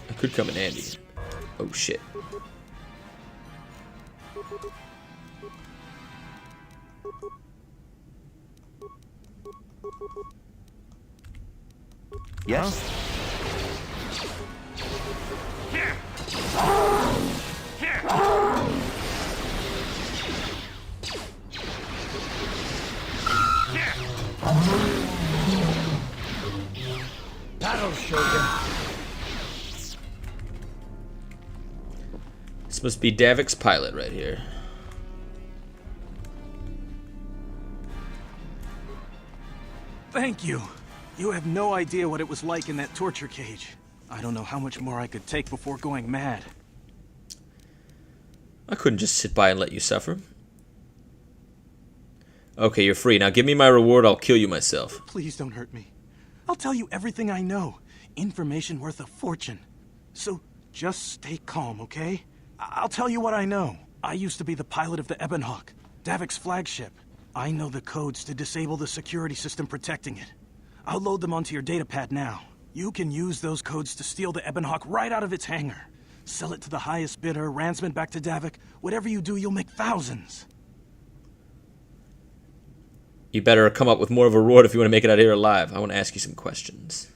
That could come in handy. Oh shit. Yes? That'll show you. This must be Davik's pilot right here. Thank you. You have no idea what it was like in that torture cage. I don't know how much more I could take before going mad. I couldn't just sit by and let you suffer. Okay, you're free. Now give me my reward, I'll kill you myself. Please don't hurt me. I'll tell you everything I know. Information worth a fortune. So just stay calm, okay? I'll tell you what I know. I used to be the pilot of the Ebonhawk, Davik's flagship. I know the codes to disable the security system protecting it. I'll load them onto your datapad now. You can use those codes to steal the Ebonhawk right out of its hangar. Sell it to the highest bidder, ransom it back to Davik. Whatever you do, you'll make thousands. You better come up with more of a reward if you want to make it out of here alive. I want to ask you some questions.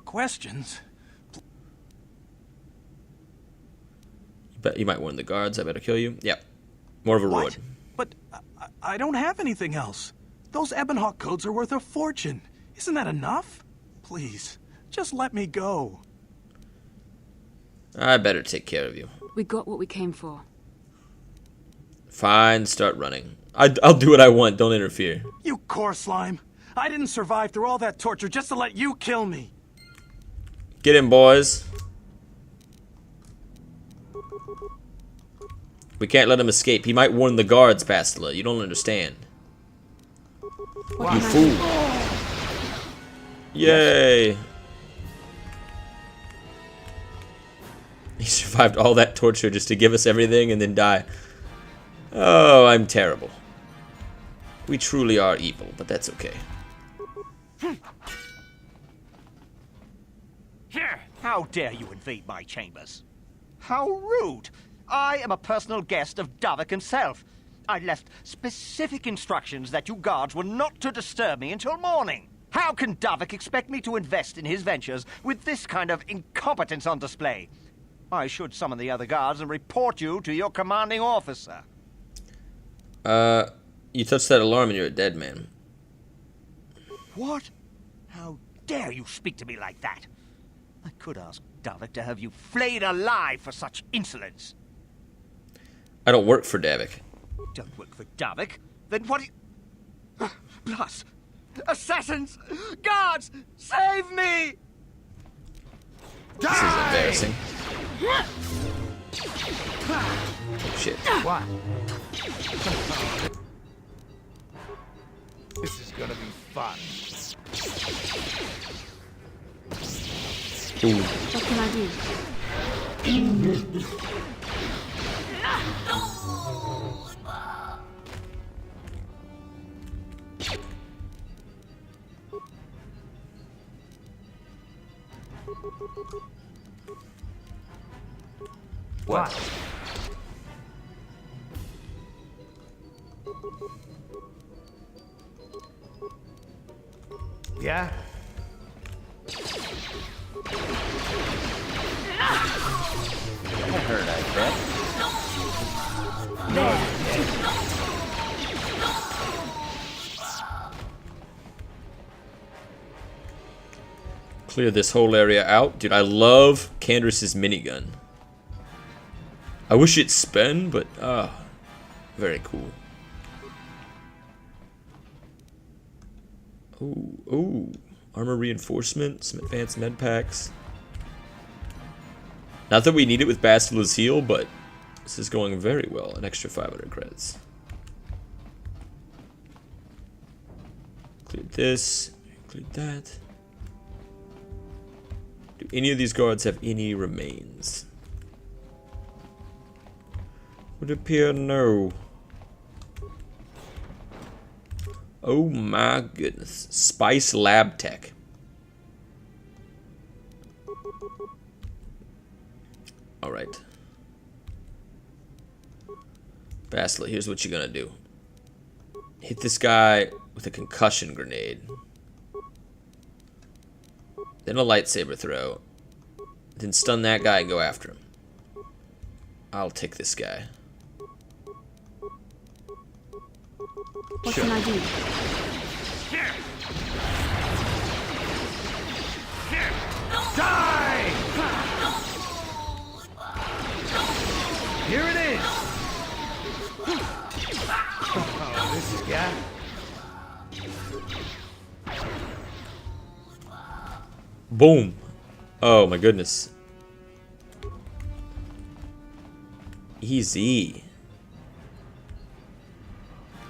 Questions? You might warn the guards. I better kill you. Yep. More of a reward. But I don't have anything else. Those Ebonhawk codes are worth a fortune. Isn't that enough? Please, just let me go. I better take care of you. We got what we came for. Fine, start running. I'll do what I want. Don't interfere. You core slime. I didn't survive through all that torture just to let you kill me. Get in, boys. We can't let him escape. He might warn the guards, Bastila. You don't understand. You fool. Yay. He survived all that torture just to give us everything and then die. Oh, I'm terrible. We truly are evil, but that's okay. How dare you invade my chambers? How rude! I am a personal guest of Davik himself. I left specific instructions that you guards were not to disturb me until morning. How can Davik expect me to invest in his ventures with this kind of incompetence on display? I should summon the other guards and report you to your commanding officer. You touched that alarm and you're a dead man. What? How dare you speak to me like that? I could ask Davik to have you flayed alive for such insolence. I don't work for Davik. Don't work for Davik? Then what do you... Plus, assassins! Guards! Save me! This is embarrassing. Oh, shit. What? This is gonna be fun. Ooh. What can I do? What? Yeah? That hurt, I bet. Clear this whole area out. Dude, I love Candace's minigun. I wish it'd spin, but very cool. Ooh, armor reinforcement, some advanced med packs. Not that we need it with Bastila's heal, but this is going very well. An extra 500 credits. Cleared this, cleared that. Do any of these guards have any remains? Would appear no. Oh my goodness. Spice Lab Tech. Alright. Bastila, here's what you're gonna do. Hit this guy with a concussion grenade. Then a lightsaber throw. Then stun that guy and go after him. I'll take this guy. What can I do? Die! Here it is! Oh, this is guy. Boom. Oh my goodness. Easy.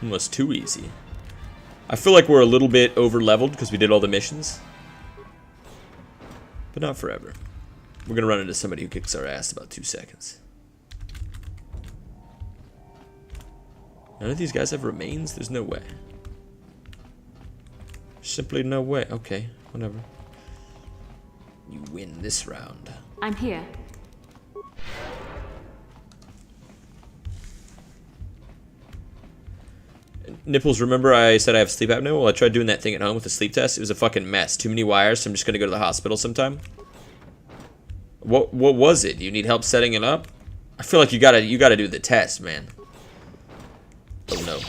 Almost too easy. I feel like we're a little bit over leveled because we did all the missions. But not forever. We're gonna run into somebody who kicks our ass in about 2 seconds. None of these guys have remains? There's no way. Simply no way. Okay, whatever. You win this round. I'm here. Nipples, remember I said I have sleep apnea? Well, I tried doing that thing at home with the sleep test. It was a fucking mess. Too many wires, so I'm just gonna go to the hospital sometime. What was it? Do you need help setting it up? I feel like you gotta do the test, man. Oh no.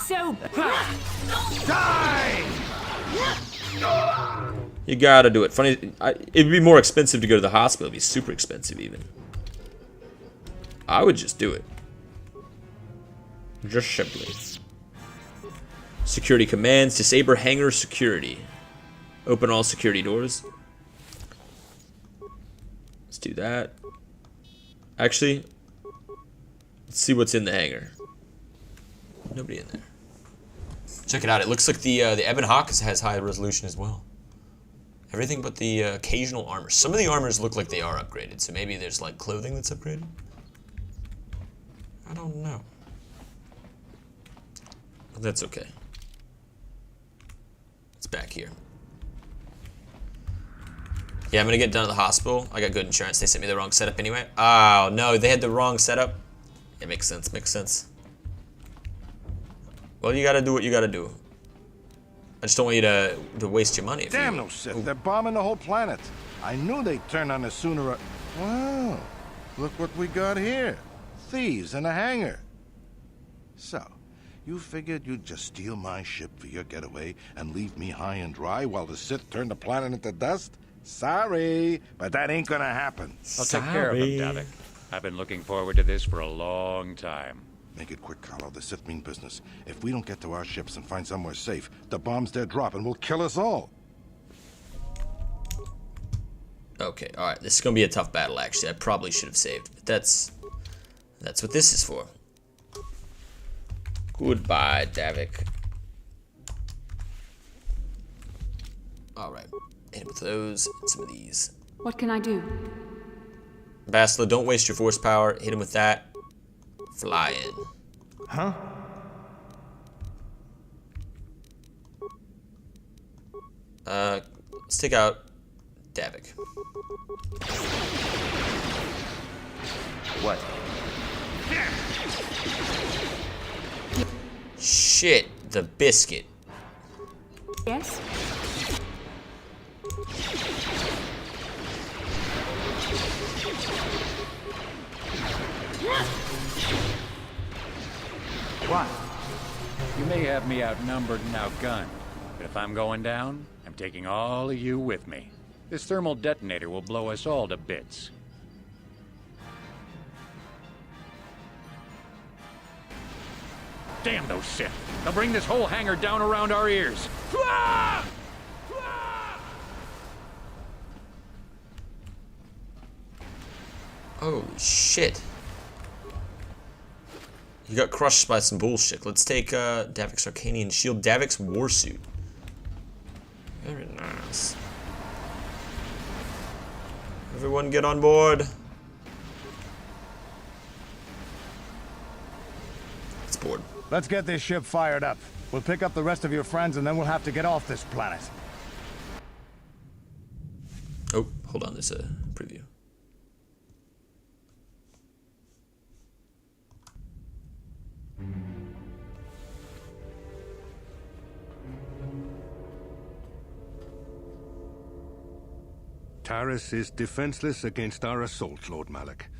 So Die! You gotta do it. Funny, it'd be more expensive to go to the hospital. It'd be super expensive even. I would just do it. Just simply. Security commands. Disable hangar security. Open all security doors. Let's do that. Actually, let's see what's in the hangar. Nobody in there. Check it out. It looks like the Ebon Hawk has high resolution as well. Everything but the occasional armor. Some of the armors look like they are upgraded, so maybe there's like clothing that's upgraded. I don't know. But that's okay. It's back here. Yeah, I'm gonna get done at the hospital. I got good insurance. They sent me the wrong setup anyway. Oh no, they had the wrong setup. It makes sense. Makes sense. Well, you gotta do what you gotta do. I just don't want you to waste your money. Damn no Sith. They're bombing the whole planet. I knew they'd turn on us sooner or... Wow. Look what we got here. Thieves in a hangar. So, you figured you'd just steal my ship for your getaway and leave me high and dry while the Sith turn the planet into dust? Sorry, but that ain't gonna happen. I'll take care of him, Davik. I've been looking forward to this for a long time. Make it quick, Carlo. The Sith mean business. If we don't get to our ships and find somewhere safe, the bombs they're dropping will kill us all. Okay, alright. This is gonna be a tough battle, actually. I probably should have saved. But that's what this is for. Goodbye, Davik. Alright. Hit him with those and some of these. what can I do? Bastila, don't waste your force power. Hit him with that. Fly in. Huh? Let's take out Davik. What? Shit, the biscuit. Yes? What? You may have me outnumbered and outgunned, but if I'm going down, I'm taking all of you with me. This thermal detonator will blow us all to bits. Damn those Sith! They'll bring this whole hangar down around our ears. Oh shit. You got crushed by some bullshit. Let's take Davik's Arcanian Shield, Davik's Warsuit. Very nice. Everyone get on board. It's board. Let's get this ship fired up. We'll pick up the rest of your friends and then we'll have to get off this planet. Hold on, there's a preview. Taris is defenseless against our assault, Lord Malak.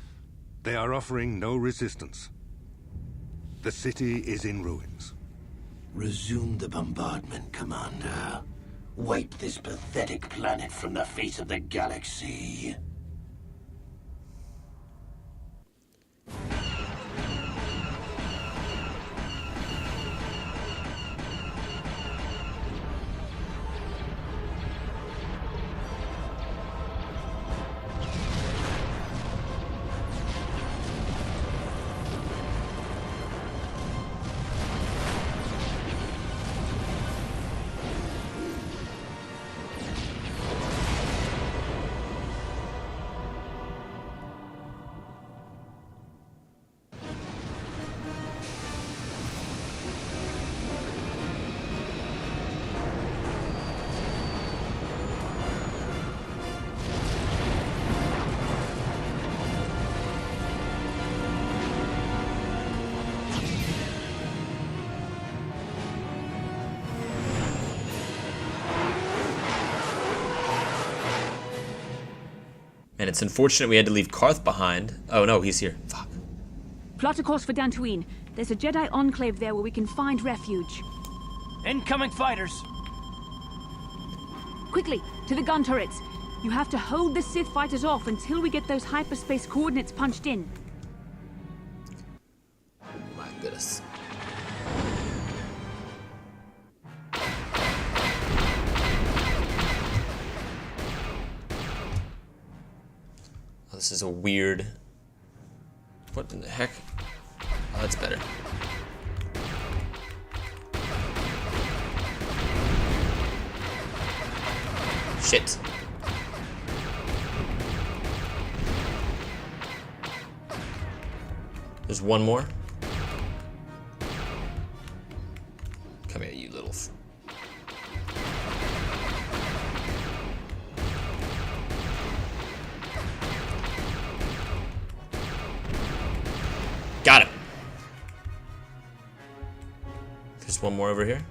They are offering no resistance. The city is in ruins. Resume the bombardment, Commander. Wipe this pathetic planet from the face of the galaxy. And it's unfortunate we had to leave Karth behind. Oh no, he's here. Fuck. Plot a course for Dantooine. There's a Jedi enclave there where we can find refuge. Incoming fighters! Quickly, to the gun turrets. You have to hold the Sith fighters off until we get those hyperspace coordinates punched in. Oh my goodness. This is a weird... What in the heck? Oh, that's better. Shit. There's one more. Come here, you little... Got him. There's one more over here.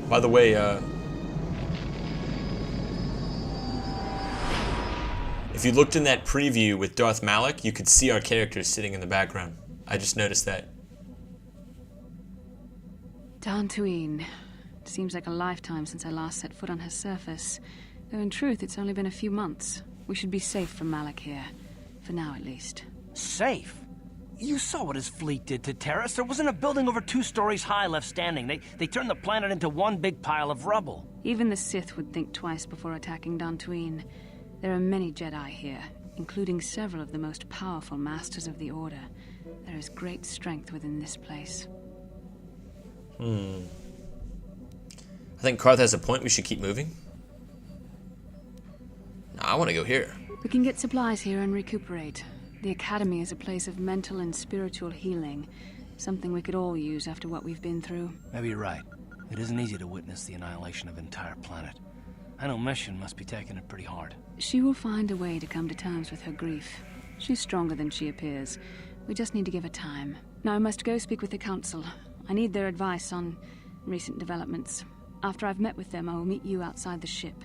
By the way, if you looked in that preview with Darth Malak, you could see our characters sitting in the background. I just noticed that. Dantooine. Seems like a lifetime since I last set foot on her surface. Though in truth, it's only been a few months. We should be safe from Malak here. For now, at least. Safe? You saw what his fleet did to Taris. There wasn't a building over 2 stories high left standing. They turned the planet into one big pile of rubble. Even the Sith would think twice before attacking Dantooine. There are many Jedi here, including several of the most powerful Masters of the Order. There is great strength within this place. I think Karth has a point. We should keep moving. No, I want to go here. We can get supplies here and recuperate. The Academy is a place of mental and spiritual healing. Something we could all use after what we've been through. Maybe you're right. It isn't easy to witness the annihilation of an entire planet. I know Mission must be taking it pretty hard. She will find a way to come to terms with her grief. She's stronger than she appears. We just need to give her time. Now I must go speak with the Council. I need their advice on recent developments. After I've met with them, I will meet you outside the ship.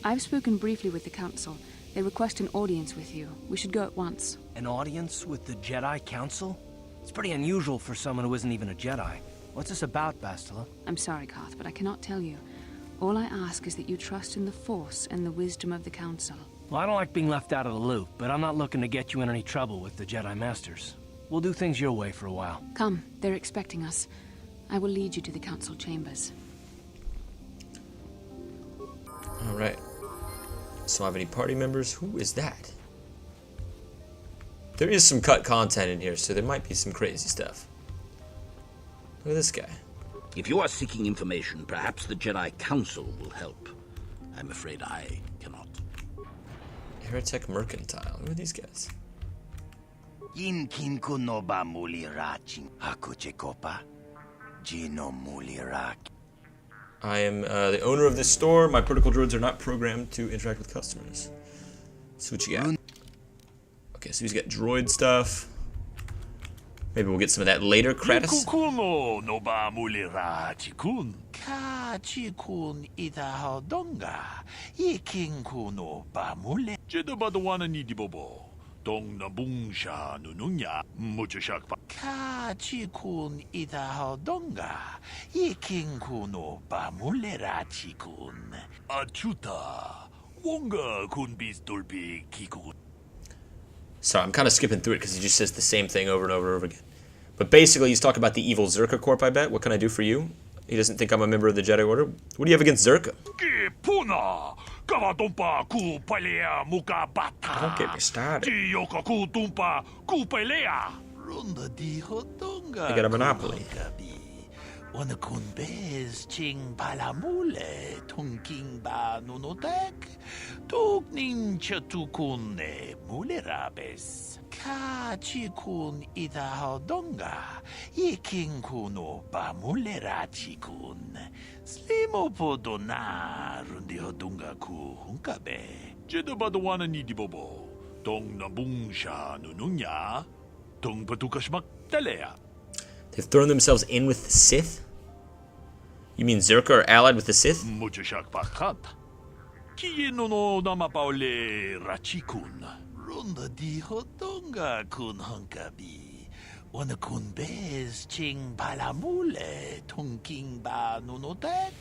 I've spoken briefly with the Council. They request an audience with you. We should go at once. An audience with the Jedi Council? It's pretty unusual for someone who isn't even a Jedi. What's this about, Bastila? I'm sorry, Karth, but I cannot tell you. All I ask is that you trust in the Force and the wisdom of the Council. Well, I don't like being left out of the loop, but I'm not looking to get you in any trouble with the Jedi Masters. We'll do things your way for a while. Come, they're expecting us. I will lead you to the Council chambers. Alright. So I have any party members? Who is that? There is some cut content in here, so there might be some crazy stuff. Look at this guy. If you are seeking information, perhaps the Jedi Council will help. I'm afraid I cannot. Heretic Mercantile. Who are these guys? I am the owner of this store. My protocol droids are not programmed to interact with customers. So what you got? Okay, so he's got droid stuff. Maybe we'll get some of that later, Kratos. Dong na bungsha nununya muchashak pa. Kachikun idahaldonga, ikinkuno bamulerachikun. Achuta, wonga kun bistulpi kikun. Sorry, I'm kind of skipping through it because he just says the same thing over and over and over again. But basically, he's talking about the evil Zerka Corp, I bet. What can I do for you? He doesn't think I'm a member of the Jedi Order. What do you have against Zerka? Don't get me started. They got a monopoly. Wanakunbez ching palamule tunking ba nunotek tuknin chatukune mulerabes kachikun idahaldonga ikinkuno ba mulerachikun slimo podona rundihodunga ku hunkabe Jedabadawana ni dibobo Dong na bungsha nununya Tung patukashmak talea. They've thrown themselves in with the Sith? You mean Zerka are allied with the Sith? Muchashak pakat. Kieno no namapaule rachikun. Runda di hodonga kun hunkabi. Wanakun bez ching palamule tunking ba nunotek.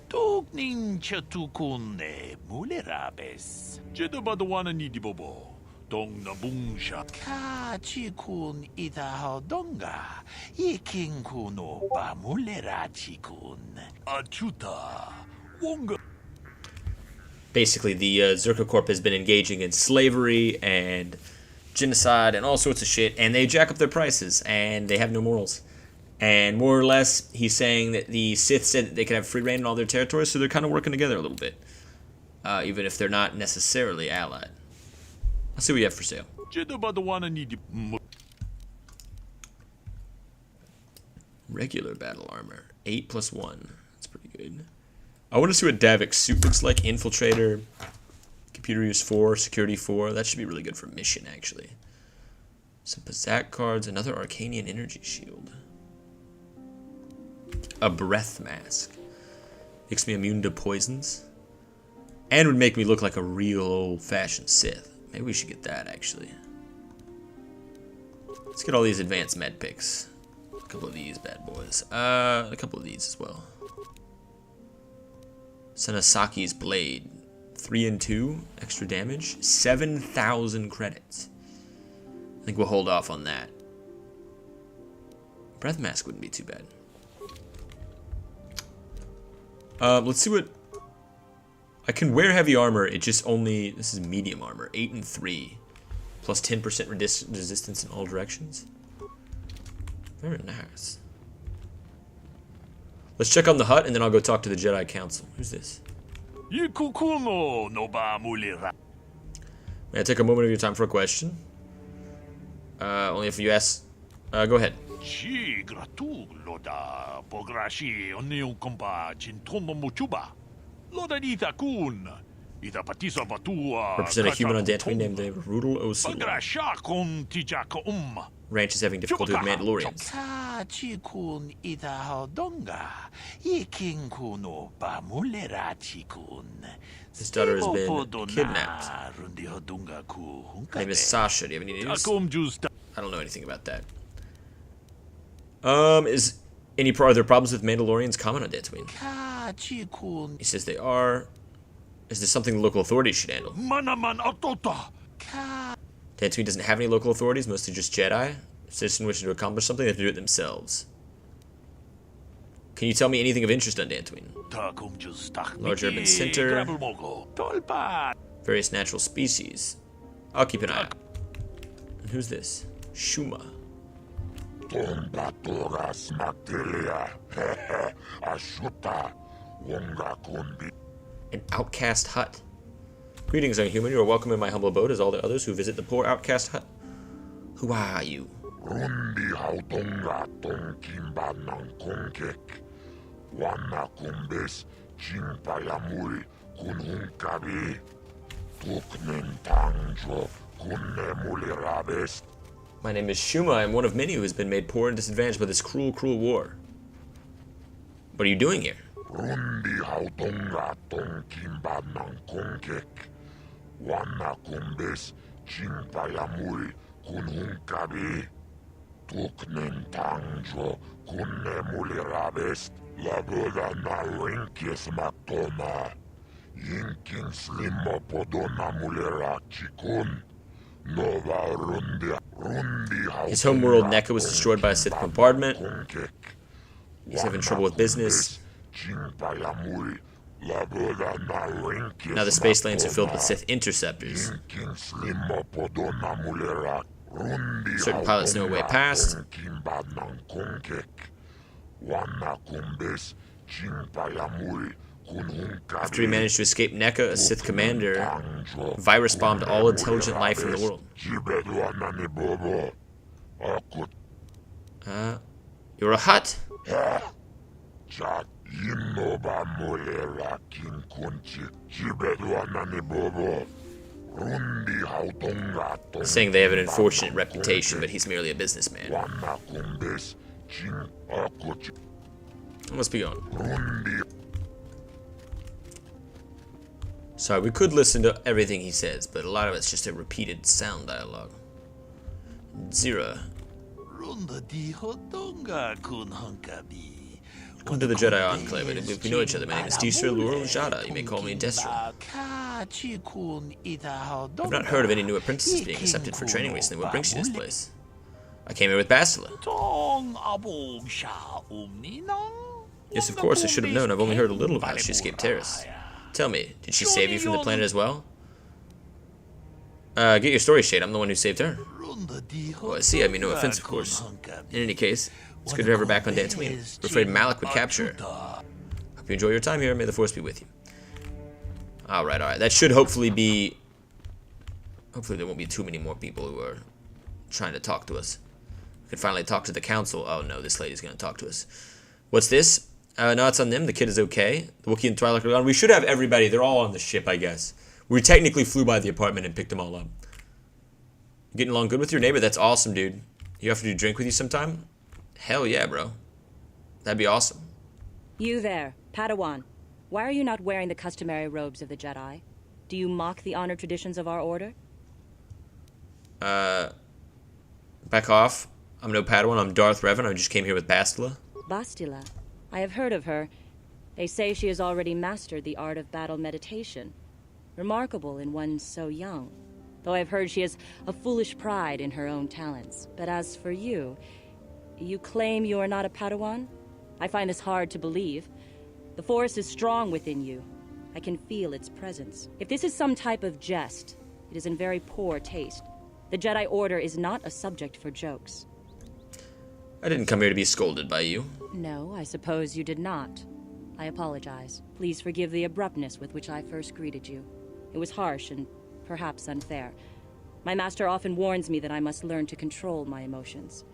Tukning chatukune mulerabes. Jedabadawana ni dibobo. Dong na bungsha. Kachikun idahaldonga. Ikinkuno bamulerachikun. Achuta. Wonga. Basically, the Zerka Corp has been engaging in slavery and genocide and all sorts of shit, and they jack up their prices, and they have no morals. And more or less, he's saying that the Sith said that they could have free reign in all their territories, so they're kind of working together a little bit, even if they're not necessarily allied. Let's see what you have for sale. Regular battle armor, 8+1. That's pretty good. I want to see what Davik's suit looks like. Infiltrator, computer use 4, security 4. That should be really good for mission, actually. Some Pazak cards, another Arcanian energy shield. A breath mask. Makes me immune to poisons. And would make me look like a real old-fashioned Sith. Maybe we should get that, actually. Let's get all these advanced med picks. A couple of these bad boys. A couple of these as well. Senasaki's blade. 3 and 2. Extra damage. 7,000 credits. I think we'll hold off on that. Breath mask wouldn't be too bad. Let's see what... I can wear heavy armor, it just only... This is medium armor. 8 and 3. Plus 10% resistance in all directions. Very nice. Let's check on the hut, and then I'll go talk to the Jedi Council. Who's this? May I take a moment of your time for a question? Only if you ask... go ahead. Represent a human on Dantooine named the Rudal Osil. Ranch is having difficulty with Mandalorians. His daughter has been kidnapped. Her name is Sasha. Do you have any news? I don't know anything about that. Any other problems with Mandalorians? Comment on Dantooine. He says they are. Is this something the local authorities should handle? Dantooine doesn't have any local authorities, mostly just Jedi. If citizens wish to accomplish something, they have to do it themselves. Can you tell me anything of interest on Dantooine? Large urban center. Various natural species. I'll keep an eye out. And who's this? Shuma. An outcast hut. Greetings, young human. You are welcome in my humble abode as all the others who visit the poor outcast hut. Who are you? My name is Shuma. I am one of many who has been made poor and disadvantaged by this cruel, cruel war. What are you doing here? His homeworld Nekka was destroyed by a Sith bombardment. He's having trouble with business. Now the space lanes are filled with Sith interceptors. Certain pilots know a way past. After he managed to escape Nekka, a Sith commander virus bombed all intelligent life in the world. You're a hut? Saying they have an unfortunate reputation, but he's merely a businessman. Let's be on. Sorry, we could listen to everything he says, but a lot of it's just a repeated sound dialogue. Zira. Welcome to the Jedi Enclave. I don't believe we know each other. My name is Destra Luro Jada. You may call me Destra. I've not heard of any new apprentices being accepted for training recently. What brings you to this place? I came here with Bastila. Yes, of course, I should have known. I've only heard a little of how she escaped Taris. Tell me, did she save you from the planet as well? Get your story straight. I'm the one who saved her. Oh, I see. I mean, no offense, of course. In any case, it's good to have her back on Dantooine. We're afraid Malak would capture her. Hope you enjoy your time here. May the Force be with you. Alright, alright. That should hopefully be... Hopefully there won't be too many more people who are trying to talk to us. We can finally talk to the council. Oh no, this lady's going to talk to us. What's this? No, it's on them. The kid is okay. The Wookiee and Twi'lek are gone. We should have everybody. They're all on the ship, I guess. We technically flew by the apartment and picked them all up. Getting along good with your neighbor? That's awesome, dude. You have to do drink with you sometime? Hell yeah, bro. That'd be awesome. You there, Padawan. Why are you not wearing the customary robes of the Jedi? Do you mock the honored traditions of our order? Back off. I'm no Padawan. I'm Darth Revan. I just came here with Bastila. Bastila. I have heard of her. They say she has already mastered the art of battle meditation. Remarkable in one so young. Though I've heard she has a foolish pride in her own talents. But as for you, you claim you are not a Padawan? I find this hard to believe. The Force is strong within you. I can feel its presence. If this is some type of jest, it is in very poor taste. The Jedi Order is not a subject for jokes. I didn't come here to be scolded by you. No, I suppose you did not. I apologize. Please forgive the abruptness with which I first greeted you. It was harsh and perhaps unfair. My master often warns me that I must learn to control my emotions.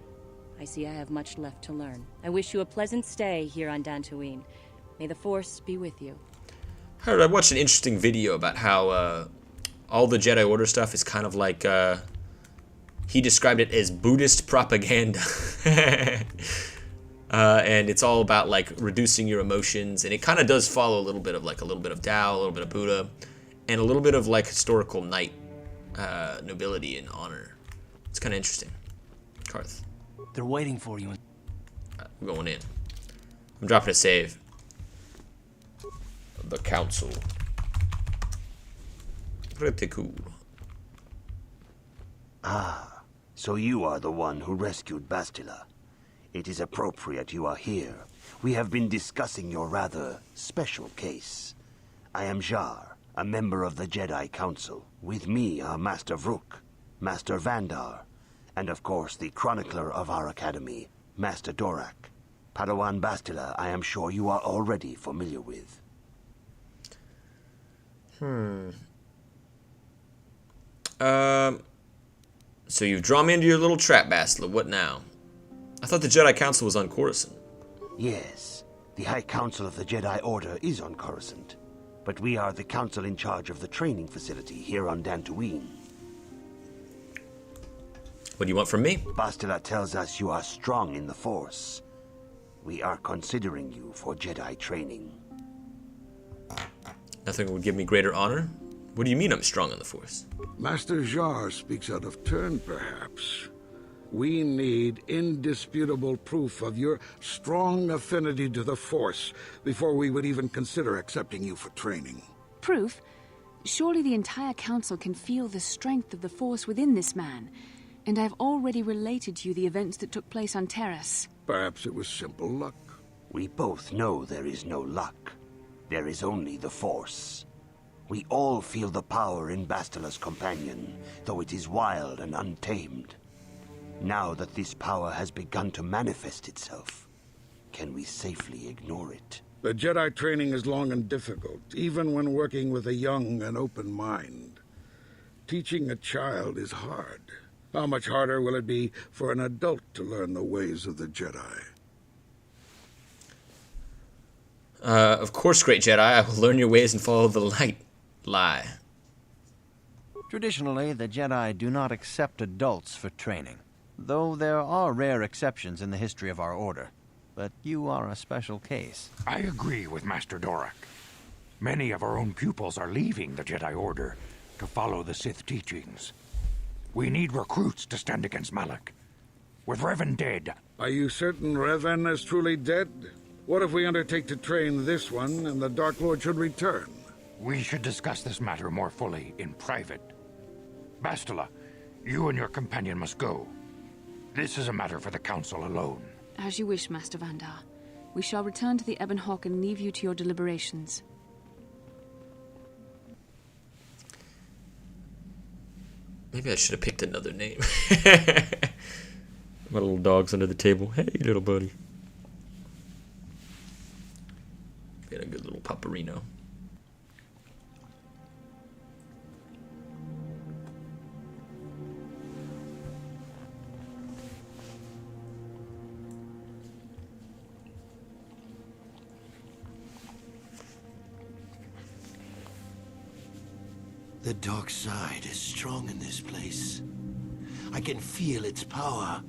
I see I have much left to learn. I wish you a pleasant stay here on Dantooine. May the Force be with you. I watched an interesting video about how all the Jedi Order stuff is kind of like, he described it as Buddhist propaganda. And it's all about like reducing your emotions, and it kind of does follow a little bit of Tao, a little bit of Buddha, and a little bit of like historical knight nobility and honor. It's kind of interesting. Karth. They're waiting for you. We're going in. I'm dropping a save. The Council. Pretty cool. Ah, so you are the one who rescued Bastila. It is appropriate you are here. We have been discussing your rather special case. I am Jar, a member of the Jedi Council. With me are Master Vrook, Master Vandar, and of course the chronicler of our academy, Master Dorak. Padawan Bastila, I am sure you are already familiar with. So you've drawn me into your little trap, Bastila. What now? I thought the Jedi Council was on Coruscant. Yes, the High Council of the Jedi Order is on Coruscant, but we are the council in charge of the training facility here on Dantooine. What do you want from me? Bastila tells us you are strong in the Force. We are considering you for Jedi training. Nothing would give me greater honor. What do you mean I'm strong in the Force? Master Jar speaks out of turn, perhaps. We need indisputable proof of your strong affinity to the Force before we would even consider accepting you for training. Proof? Surely the entire council can feel the strength of the Force within this man. And I've already related to you the events that took place on Taris. Perhaps it was simple luck. We both know there is no luck. There is only the Force. We all feel the power in Bastila's companion, though it is wild and untamed. Now that this power has begun to manifest itself, can we safely ignore it? The Jedi training is long and difficult, even when working with a young and open mind. Teaching a child is hard. How much harder will it be for an adult to learn the ways of the Jedi? Of course, great Jedi. I will learn your ways and follow the light. Lie. Traditionally, the Jedi do not accept adults for training, though there are rare exceptions in the history of our order. But you are a special case. I agree with Master Dorak. Many of our own pupils are leaving the Jedi Order to follow the Sith teachings. We need recruits to stand against Malak. With Revan dead... Are you certain Revan is truly dead? What if we undertake to train this one and the Dark Lord should return? We should discuss this matter more fully in private. Bastila, you and your companion must go. This is a matter for the Council alone. As you wish, Master Vandar. We shall return to the Ebon Hawk and leave you to your deliberations. Maybe I should have picked another name. My little dog's under the table. Hey, little buddy. Get a good little paparino. The dark side is strong in this place. I can feel its power.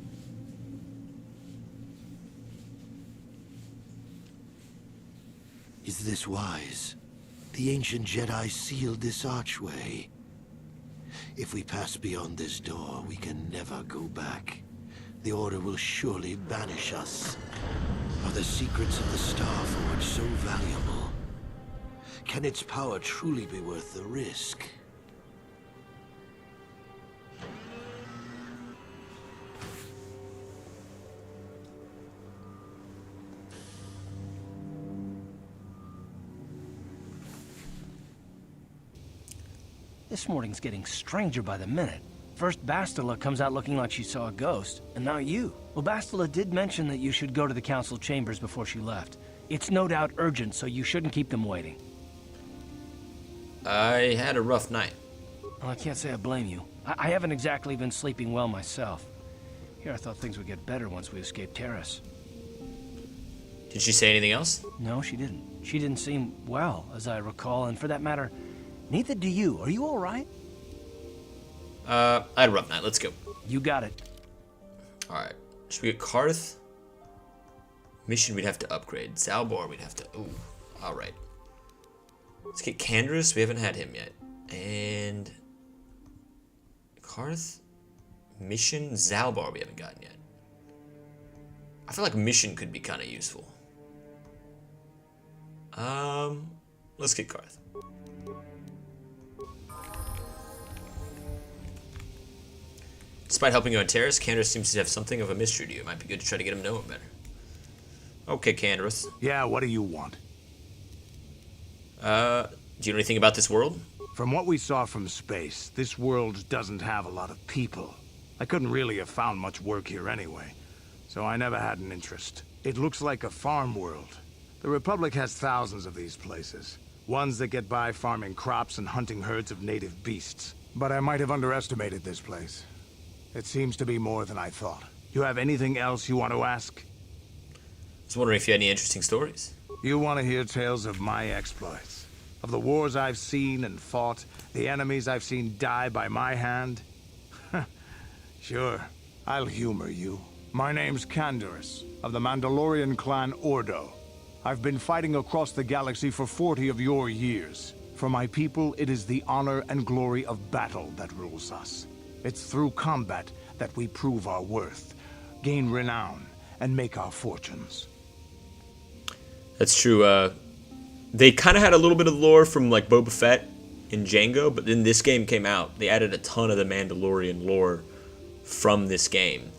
Is this wise? The ancient Jedi sealed this archway. If we pass beyond this door, we can never go back. The Order will surely banish us. Are the secrets of the Star Forge so valuable? Can its power truly be worth the risk? This morning's getting stranger by the minute. First Bastila comes out looking like she saw a ghost, and now you. Well, Bastila did mention that you should go to the council chambers before she left. It's no doubt urgent, so you shouldn't keep them waiting. I had a rough night. Well, I can't say I blame you. I haven't exactly been sleeping well myself. Here I thought things would get better once we escaped Taris. Did she say anything else? No, she didn't. She didn't seem well, as I recall, and for that matter, neither do you. Are you all right? I had a rough night. Let's go. You got it. All right. Should we get Karth? Mission we'd have to upgrade. Zalbar we'd have to... Ooh. All right. Let's get Canderous. We haven't had him yet. And... Karth? Mission? Zalbar we haven't gotten yet. I feel like Mission could be kind of useful. Let's get Karth. Despite helping you on Taris, Candace seems to have something of a mystery to you. It might be good to try to get him to know it better. Okay, Candace. Yeah, what do you want? Do you know anything about this world? From what we saw from space, this world doesn't have a lot of people. I couldn't really have found much work here anyway, so I never had an interest. It looks like a farm world. The Republic has thousands of these places. Ones that get by farming crops and hunting herds of native beasts. But I might have underestimated this place. It seems to be more than I thought. You have anything else you want to ask? I was wondering if you had any interesting stories. You want to hear tales of my exploits? Of the wars I've seen and fought, the enemies I've seen die by my hand? Sure, I'll humor you. My name's Candaris, of the Mandalorian clan Ordo. I've been fighting across the galaxy for 40 of your years. For my people, it is the honor and glory of battle that rules us. It's through combat that we prove our worth, gain renown, and make our fortunes. That's true. They kind of had a little bit of lore from like Boba Fett and Jango, but then this game came out. They added a ton of the Mandalorian lore from this game.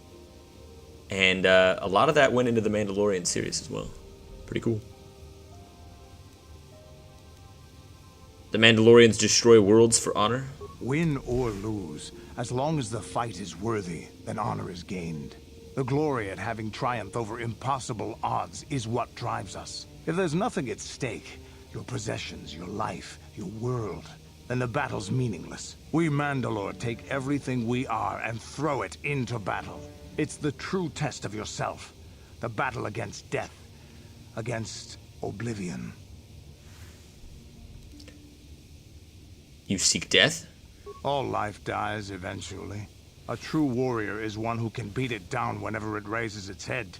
And a lot of that went into the Mandalorian series as well. Pretty cool. The Mandalorians destroy worlds for honor. Win or lose, as long as the fight is worthy, then honor is gained. The glory at having triumphed over impossible odds is what drives us. If there's nothing at stake, your possessions, your life, your world, then the battle's meaningless. We Mandalore take everything we are and throw it into battle. It's the true test of yourself. The battle against death. Against Oblivion. You seek death? All life dies eventually. A true warrior is one who can beat it down whenever it raises its head.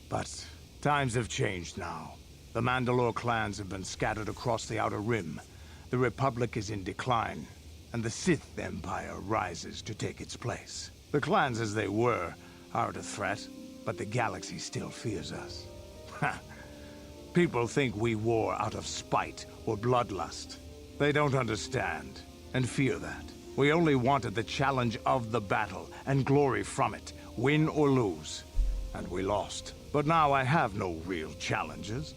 But times have changed now. The Mandalore clans have been scattered across the Outer Rim. The Republic is in decline, and the Sith Empire rises to take its place. The clans as they were aren't a threat, but the galaxy still fears us. People think we war out of spite or bloodlust. They don't understand, and fear that. We only wanted the challenge of the battle, and glory from it, win or lose. And we lost. But now I have no real challenges.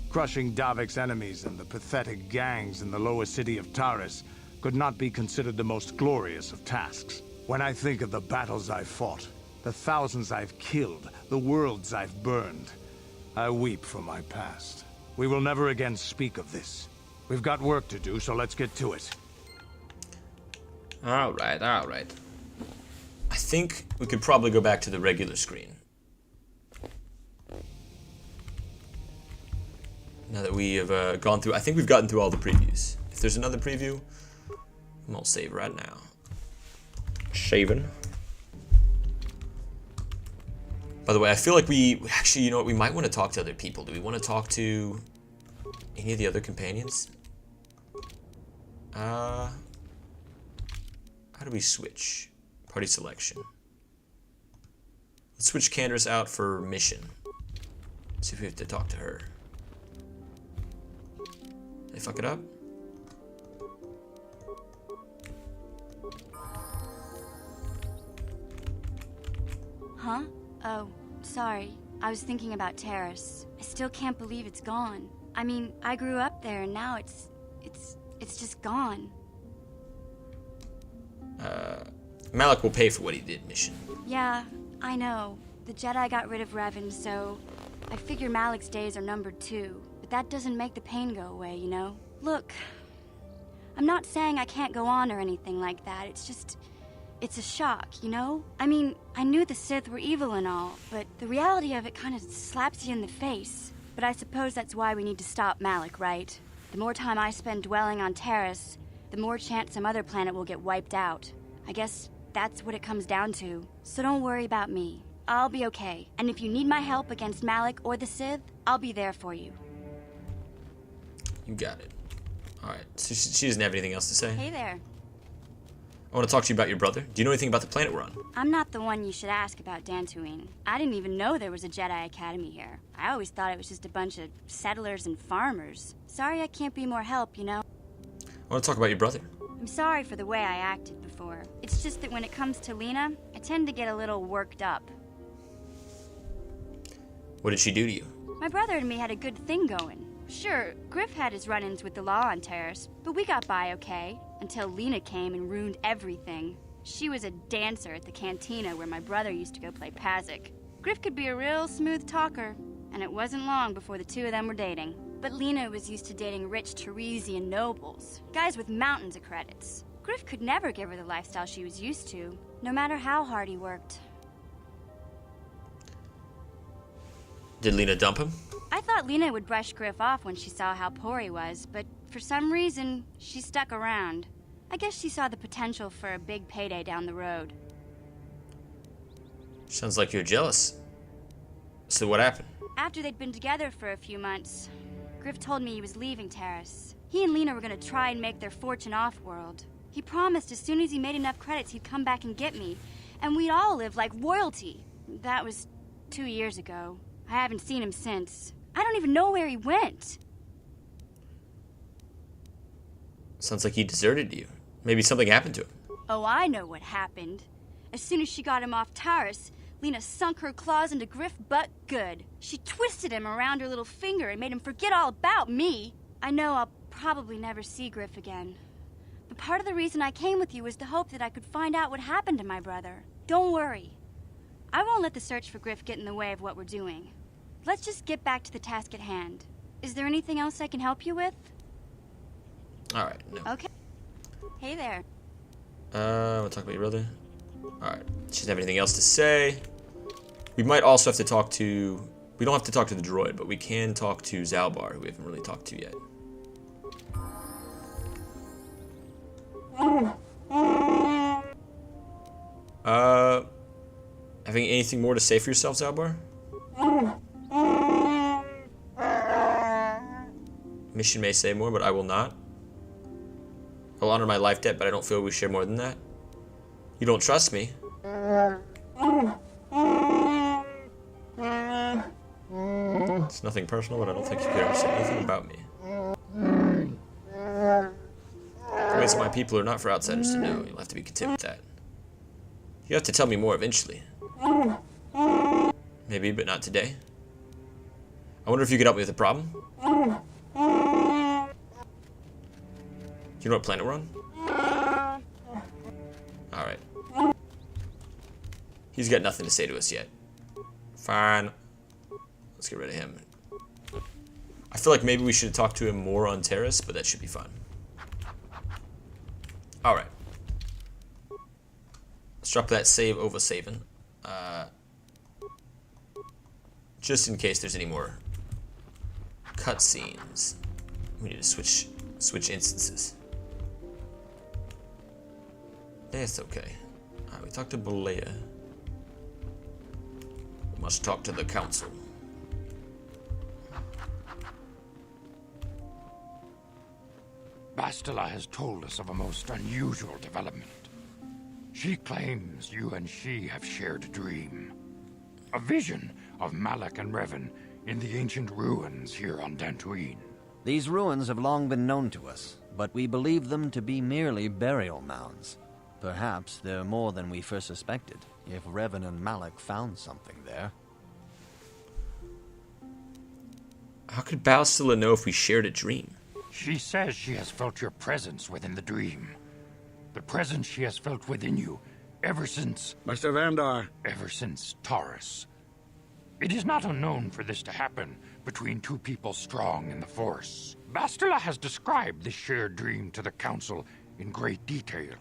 Crushing Davik's enemies and the pathetic gangs in the lower city of Taris could not be considered the most glorious of tasks. When I think of the battles I've fought, the thousands I've killed, the worlds I've burned, I weep for my past. We will never again speak of this. We've got work to do, so let's get to it. Alright, alright. I think we could probably go back to the regular screen. Now that we have gone through, I think we've gotten through all the previews. If there's another preview, I'm gonna save right now. Saving. By the way, I feel like actually, you know what, we might want to talk to other people. Do we want to talk to any of the other companions? How do we switch? Party selection. Let's switch Candace out for mission. Let's see if we have to talk to her. Did I fuck it up? Huh? Oh, sorry. I was thinking about Taris. I still can't believe it's gone. I mean, I grew up there and now it's just gone. Malak will pay for what he did, mission. Yeah, I know. The Jedi got rid of Revan, so I figure Malak's days are numbered too. But that doesn't make the pain go away, you know? Look, I'm not saying I can't go on or anything like that. It's just, it's a shock, you know? I mean, I knew the Sith were evil and all, but the reality of it kind of slaps you in the face. But I suppose that's why we need to stop Malak, right? The more time I spend dwelling on Taris, the more chance some other planet will get wiped out. I guess that's what it comes down to. So don't worry about me. I'll be okay. And if you need my help against Malak or the Sith, I'll be there for you. You got it. Alright, so she doesn't have anything else to say? Hey there. I want to talk to you about your brother. Do you know anything about the planet we're on? I'm not the one you should ask about Dantooine. I didn't even know there was a Jedi Academy here. I always thought it was just a bunch of settlers and farmers. Sorry I can't be more help, you know? I want to talk about your brother. I'm sorry for the way I acted before. It's just that when it comes to Lena, I tend to get a little worked up. What did she do to you? My brother and me had a good thing going. Sure, Griff had his run-ins with the law on Taris, but we got by okay, until Lena came and ruined everything. She was a dancer at the cantina where my brother used to go play Pazik. Griff could be a real smooth talker, and it wasn't long before the two of them were dating. But Lena was used to dating rich Tarisian nobles, guys with mountains of credits. Griff could never give her the lifestyle she was used to, no matter how hard he worked. Did Lena dump him? I thought Lena would brush Griff off when she saw how poor he was, but for some reason, she stuck around. I guess she saw the potential for a big payday down the road. Sounds like you're jealous. So what happened? After they'd been together for a few months, Griff told me he was leaving Taris. He and Lena were going to try and make their fortune off-world. He promised as soon as he made enough credits he'd come back and get me, and we'd all live like royalty. That was 2 years ago. I haven't seen him since. I don't even know where he went. Sounds like he deserted you. Maybe something happened to him. Oh, I know what happened. As soon as she got him off Taris, Lena sunk her claws into Griff butt good. She twisted him around her little finger and made him forget all about me. I know I'll probably never see Griff again. But part of the reason I came with you was the hope that I could find out what happened to my brother. Don't worry. I won't let the search for Griff get in the way of what we're doing. Let's just get back to the task at hand. Is there anything else I can help you with? Alright, no. Okay. Hey there. We'll talk about your brother. Alright. She doesn't have anything else to say. We might also have to talk to... We don't have to talk to the droid, but we can talk to Zalbar, who we haven't really talked to yet. Having anything more to say for yourself, Zalbar? Mission may say more, but I will not. I'll honor my life debt, but I don't feel we share more than that. You don't trust me. It's nothing personal, but I don't think you could ever say anything about me. The ways of my people are not for outsiders to know. You'll have to be content with that. You have to tell me more eventually. Maybe, but not today. I wonder if you could help me with the problem? You know what planet we're on? Alright. He's got nothing to say to us yet. Fine. Let's get rid of him. I feel like maybe we should talk to him more on Taris, but that should be fun. Alright. Let's drop that save over saving. Just in case there's any more cutscenes. We need to switch instances. That's okay. Alright, we talked to Balea. We must talk to the council. Bastila has told us of a most unusual development. She claims you and she have shared a dream. A vision of Malak and Revan in the ancient ruins here on Dantooine. These ruins have long been known to us, but we believe them to be merely burial mounds. Perhaps they're more than we first suspected, if Revan and Malak found something there. How could Bastila know if we shared a dream? She says she has felt your presence within the dream. The presence she has felt within you ever since... Master Vandar. Ever since Taris. It is not unknown for this to happen between two people strong in the Force. Bastila has described this shared dream to the Council in great detail.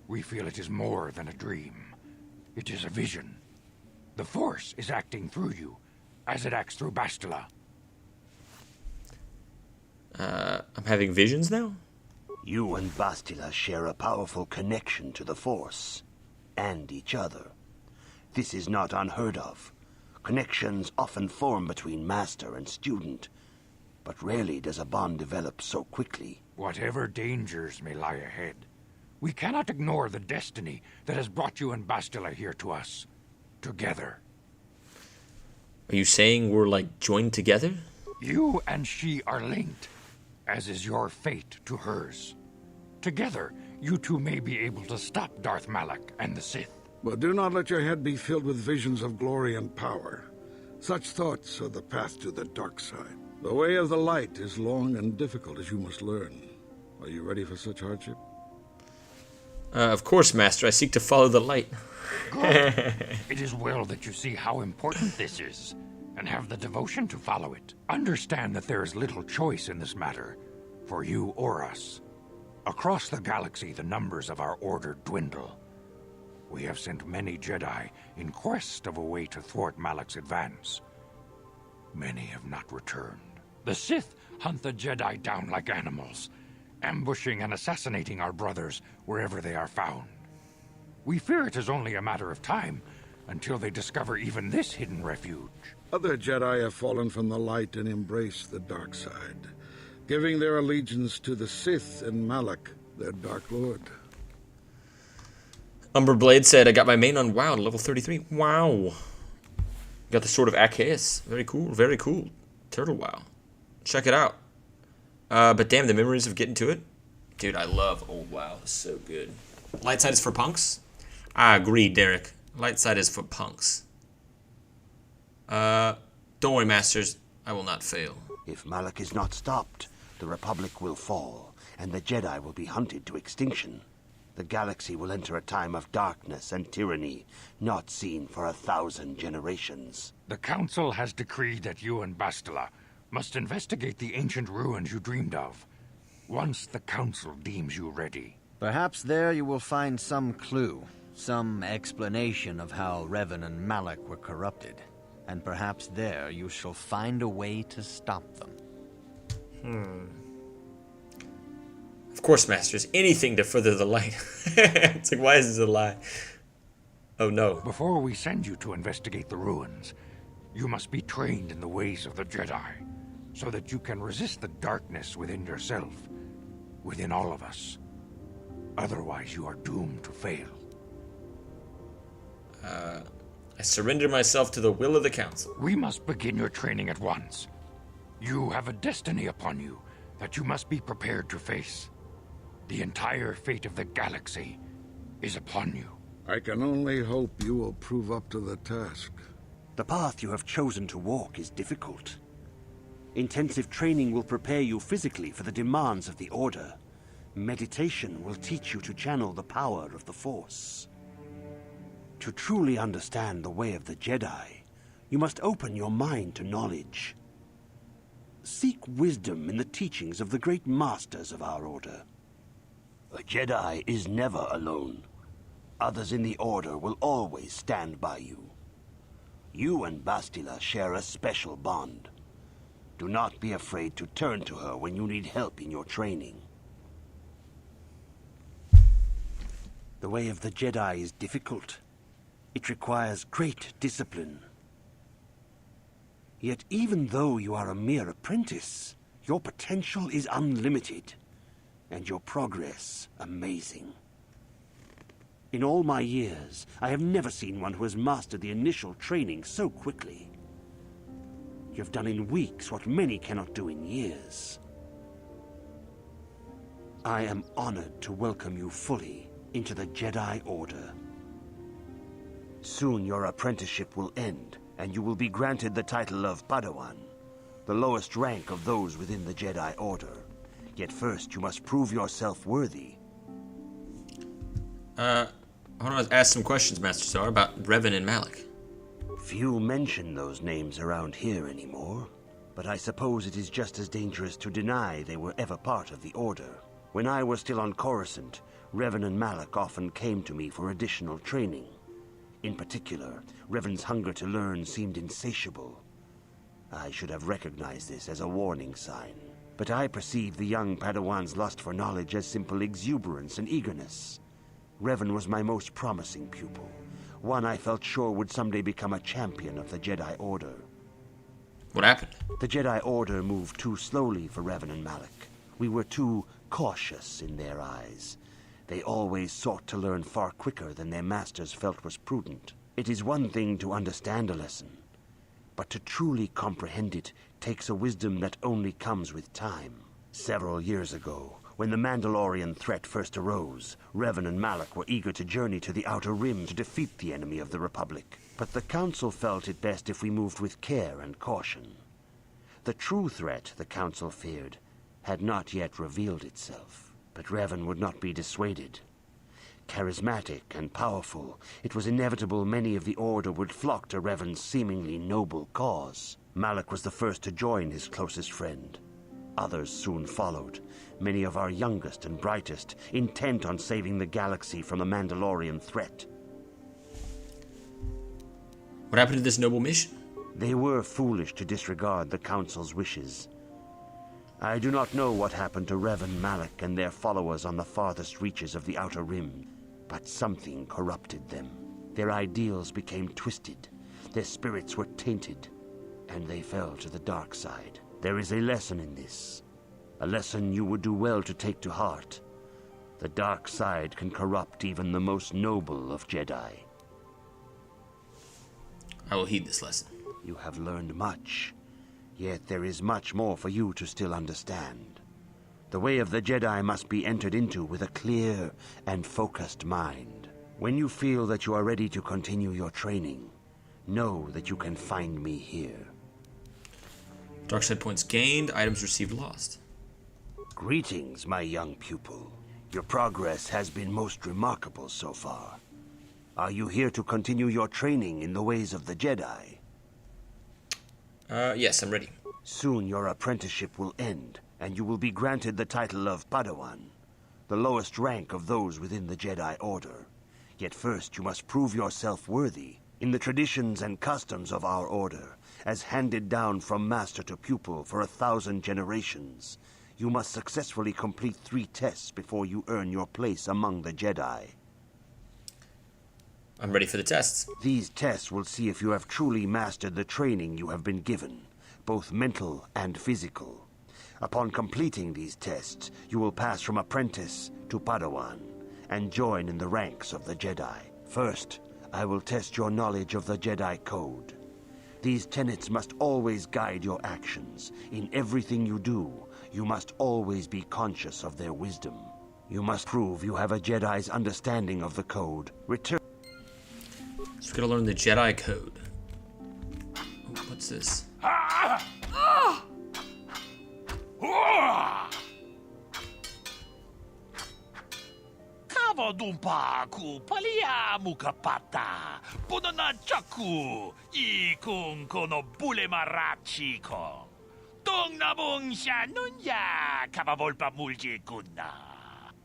We feel it is more than a dream. It is a vision. The Force is acting through you, as it acts through Bastila. I'm having visions now? You and Bastila share a powerful connection to the Force, and each other. This is not unheard of. Connections often form between master and student, but rarely does a bond develop so quickly. Whatever dangers may lie ahead, We cannot ignore the destiny that has brought you and Bastila here to us. Together. Are you saying we're, like, joined together? You and she are linked, as is your fate to hers. Together, you two may be able to stop Darth Malak and the Sith. But do not let your head be filled with visions of glory and power. Such thoughts are the path to the dark side. The way of the light is long and difficult, as you must learn. Are you ready for such hardship? Of course, Master. I seek to follow the light. Good. It is well that you see how important this is, and have the devotion to follow it. Understand that there is little choice in this matter, for you or us. Across the galaxy, the numbers of our order dwindle. We have sent many Jedi in quest of a way to thwart Malak's advance. Many have not returned. The Sith hunt the Jedi down like animals, ambushing and assassinating our brothers wherever they are found. We fear it is only a matter of time until they discover even this hidden refuge. Other Jedi have fallen from the light and embraced the dark side, giving their allegiance to the Sith and Malak, their Dark Lord. Umberblade said, I got my main on WoW to level 33. Wow. Got the Sword of Arceus. Very cool, very cool. Turtle WoW. Check it out. But damn, the memories of getting to it. Dude, I love old WoW. It's so good. Light side is for punks? I agree, Derek. Light side is for punks. Don't worry, Masters. I will not fail. If Malak is not stopped, the Republic will fall, and the Jedi will be hunted to extinction. The galaxy will enter a time of darkness and tyranny, not seen for 1,000 generations. The Council has decreed that you and Bastila must investigate the ancient ruins you dreamed of, once the Council deems you ready. Perhaps there you will find some clue, some explanation of how Revan and Malak were corrupted. And perhaps there you shall find a way to stop them. Of course, Masters. Anything to further the light. It's like, why is this a lie? Oh, no. Before we send you to investigate the ruins, you must be trained in the ways of the Jedi, so that you can resist the darkness within yourself, within all of us. Otherwise, you are doomed to fail. I surrender myself to the will of the Council. We must begin your training at once. You have a destiny upon you that you must be prepared to face. The entire fate of the galaxy is upon you. I can only hope you will prove up to the task. The path you have chosen to walk is difficult. Intensive training will prepare you physically for the demands of the Order. Meditation will teach you to channel the power of the Force. To truly understand the way of the Jedi, you must open your mind to knowledge. Seek wisdom in the teachings of the great masters of our Order. A Jedi is never alone. Others in the Order will always stand by you. You and Bastila share a special bond. Do not be afraid to turn to her when you need help in your training. The way of the Jedi is difficult. It requires great discipline. Yet even though you are a mere apprentice, your potential is unlimited, and your progress amazing. In all my years, I have never seen one who has mastered the initial training so quickly. You have done in weeks what many cannot do in years. I am honored to welcome you fully into the Jedi Order. Soon your apprenticeship will end, and you will be granted the title of Padawan, the lowest rank of those within the Jedi Order. Yet first you must prove yourself worthy. I want to ask some questions, Master Czar, about Revan and Malak. Few mention those names around here anymore, but I suppose it is just as dangerous to deny they were ever part of the Order. When I was still on Coruscant, Revan and Malak often came to me for additional training. In particular, Revan's hunger to learn seemed insatiable. I should have recognized this as a warning sign, but I perceived the young Padawan's lust for knowledge as simple exuberance and eagerness. Revan was my most promising pupil, one I felt sure would someday become a champion of the Jedi Order. What happened? The Jedi Order moved too slowly for Revan and Malak. We were too cautious in their eyes. They always sought to learn far quicker than their masters felt was prudent. It is one thing to understand a lesson, but to truly comprehend it takes a wisdom that only comes with time. Several years ago, when the Mandalorian threat first arose, Revan and Malak were eager to journey to the Outer Rim to defeat the enemy of the Republic. But the Council felt it best if we moved with care and caution. The true threat the Council feared had not yet revealed itself, but Revan would not be dissuaded. Charismatic and powerful, it was inevitable many of the Order would flock to Revan's seemingly noble cause. Malak was the first to join his closest friend. Others soon followed, many of our youngest and brightest, intent on saving the galaxy from the Mandalorian threat. What happened to this noble mission? They were foolish to disregard the Council's wishes. I do not know what happened to Revan, Malak, and their followers on the farthest reaches of the Outer Rim, but something corrupted them. Their ideals became twisted, their spirits were tainted, and they fell to the dark side. There is a lesson in this, a lesson you would do well to take to heart. The dark side can corrupt even the most noble of Jedi. I will heed this lesson. You have learned much, yet there is much more for you to still understand. The way of the Jedi must be entered into with a clear and focused mind. When you feel that you are ready to continue your training, know that you can find me here. Dark side points gained, items received lost. Greetings, my young pupil. Your progress has been most remarkable so far. Are you here to continue your training in the ways of the Jedi? Yes, I'm ready. Soon your apprenticeship will end, and you will be granted the title of Padawan, the lowest rank of those within the Jedi Order. Yet first you must prove yourself worthy. In the traditions and customs of our Order, as handed down from master to pupil for 1,000 generations, you must successfully complete 3 tests before you earn your place among the Jedi. I'm ready for the tests. These tests will see if you have truly mastered the training you have been given, both mental and physical. Upon completing these tests, you will pass from apprentice to Padawan and join in the ranks of the Jedi. First, I will test your knowledge of the Jedi Code. These tenets must always guide your actions. In everything you do, you must always be conscious of their wisdom. You must prove you have a Jedi's understanding of the Code. Return. So we gotta learn the Jedi Code. Oh, what's this? Kavadumpa ku palia mukapata, punana chaku, ikung kono bule marachi ko. Tong nabong siya nunya, kavavolpa mulje kunna.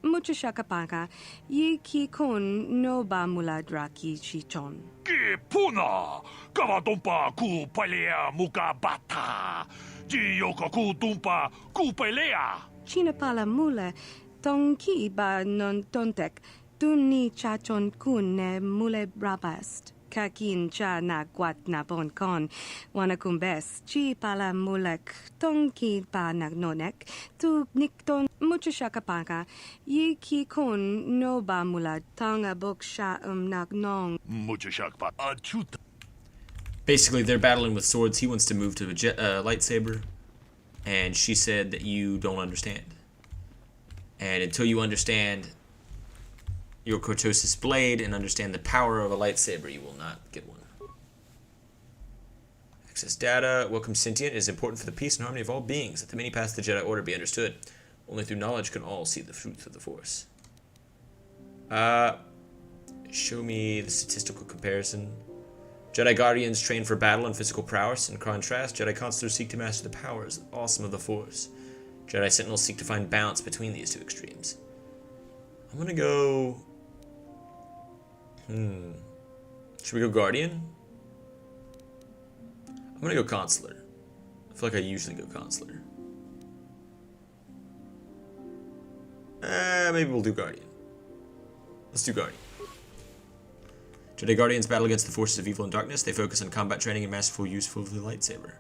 Mucho shakapaka, ye ki kon no ba mula draki chichon. Ki puna, kavadumpa ku palia mukabata, jiyoko ku dumpa ku pelea. China pala mula, tong ki ba non tontek, dun ni chachon kun ne mule brabast. Kakin cha na guat na bon kon, wana kumbes, chi pala mulek, tong ki pa nagnonek, tu nikton mucho shakapaka, ye ki kon no ba mula tanga bok sha nagnong. Mucho shakpa achuta. Basically, they're battling with swords. He wants to move to a lightsaber, and she said that you don't understand. And until you understand your Cortosis blade and understand the power of a lightsaber, you will not get one. Access data. Welcome sentient. It is important for the peace and harmony of all beings that the many paths of the Jedi Order be understood. Only through knowledge can all see the fruits of the Force. Show me the statistical comparison. Jedi Guardians train for battle and physical prowess. In contrast, Jedi Consulars seek to master the powers awesome of the Force. Jedi Sentinels seek to find balance between these two extremes. I'm gonna go... Should we go Guardian? I'm gonna go Consular. I feel like I usually go Consular. Maybe we'll do Guardian. Let's do Guardian. Jedi Guardians battle against the forces of evil and darkness. They focus on combat training and masterful use of the lightsaber.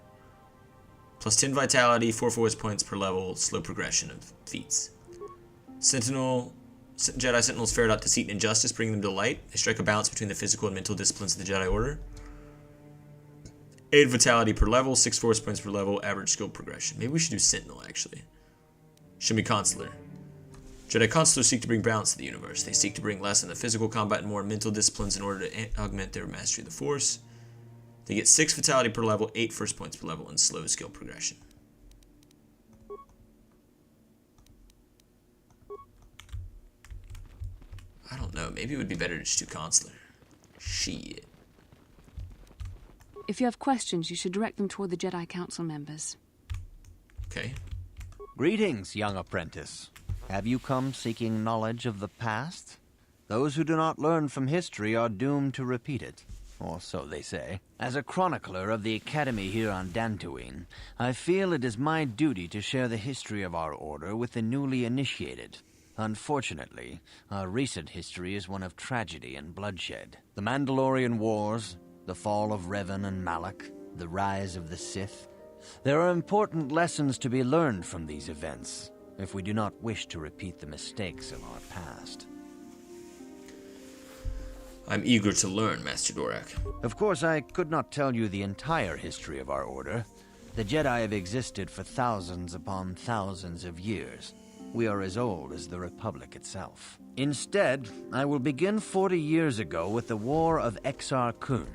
Plus 10 vitality, 4 force points per level, slow progression of feats. Sentinel Jedi Sentinels ferret out deceit and injustice, bringing them to light. They strike a balance between the physical and mental disciplines of the Jedi Order. 8 vitality per level, 6 force points per level, average skill progression. Maybe we should do Sentinel, actually. Shimmy Consular. Jedi Consulars seek to bring balance to the universe. They seek to bring less in the physical combat and more mental disciplines in order to augment their mastery of the Force. They get 6 vitality per level, 8 force points per level, and slow skill progression. I don't know. Maybe it would be better to just do Consular. Shit. If you have questions, you should direct them toward the Jedi Council members. Okay. Greetings, young apprentice. Have you come seeking knowledge of the past? Those who do not learn from history are doomed to repeat it, or so they say. As a chronicler of the Academy here on Dantooine, I feel it is my duty to share the history of our order with the newly initiated. Unfortunately, our recent history is one of tragedy and bloodshed. The Mandalorian Wars, the fall of Revan and Malak, the rise of the Sith. There are important lessons to be learned from these events, if we do not wish to repeat the mistakes of our past. I'm eager to learn, Master Dorak. Of course, I could not tell you the entire history of our order. The Jedi have existed for thousands upon thousands of years. We are as old as the Republic itself. Instead, I will begin 40 years ago with the War of Exar Kun.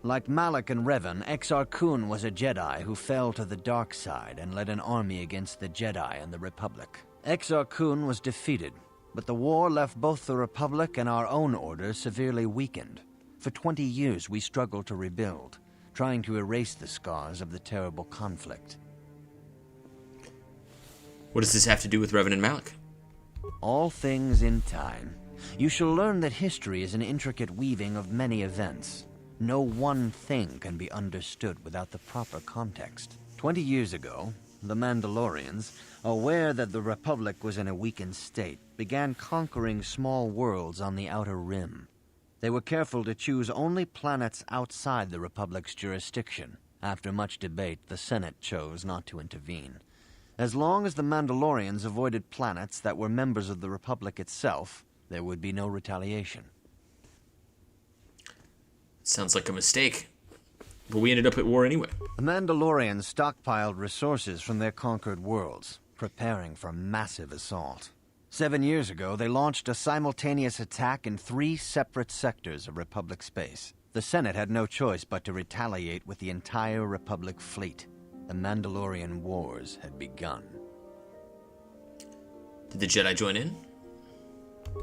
Like Malak and Revan, Exar Kun was a Jedi who fell to the dark side and led an army against the Jedi and the Republic. Exar Kun was defeated, but the war left both the Republic and our own order severely weakened. For 20 years we struggled to rebuild, trying to erase the scars of the terrible conflict. What does this have to do with Revan and Malak? All things in time. You shall learn that history is an intricate weaving of many events. No one thing can be understood without the proper context. 20 years ago, the Mandalorians, aware that the Republic was in a weakened state, began conquering small worlds on the Outer Rim. They were careful to choose only planets outside the Republic's jurisdiction. After much debate, the Senate chose not to intervene. As long as the Mandalorians avoided planets that were members of the Republic itself, there would be no retaliation. Sounds like a mistake. But we ended up at war anyway. The Mandalorians stockpiled resources from their conquered worlds, preparing for a massive assault. 7 years ago, they launched a simultaneous attack in 3 separate sectors of Republic space. The Senate had no choice but to retaliate with the entire Republic fleet. The Mandalorian Wars had begun. Did the Jedi join in?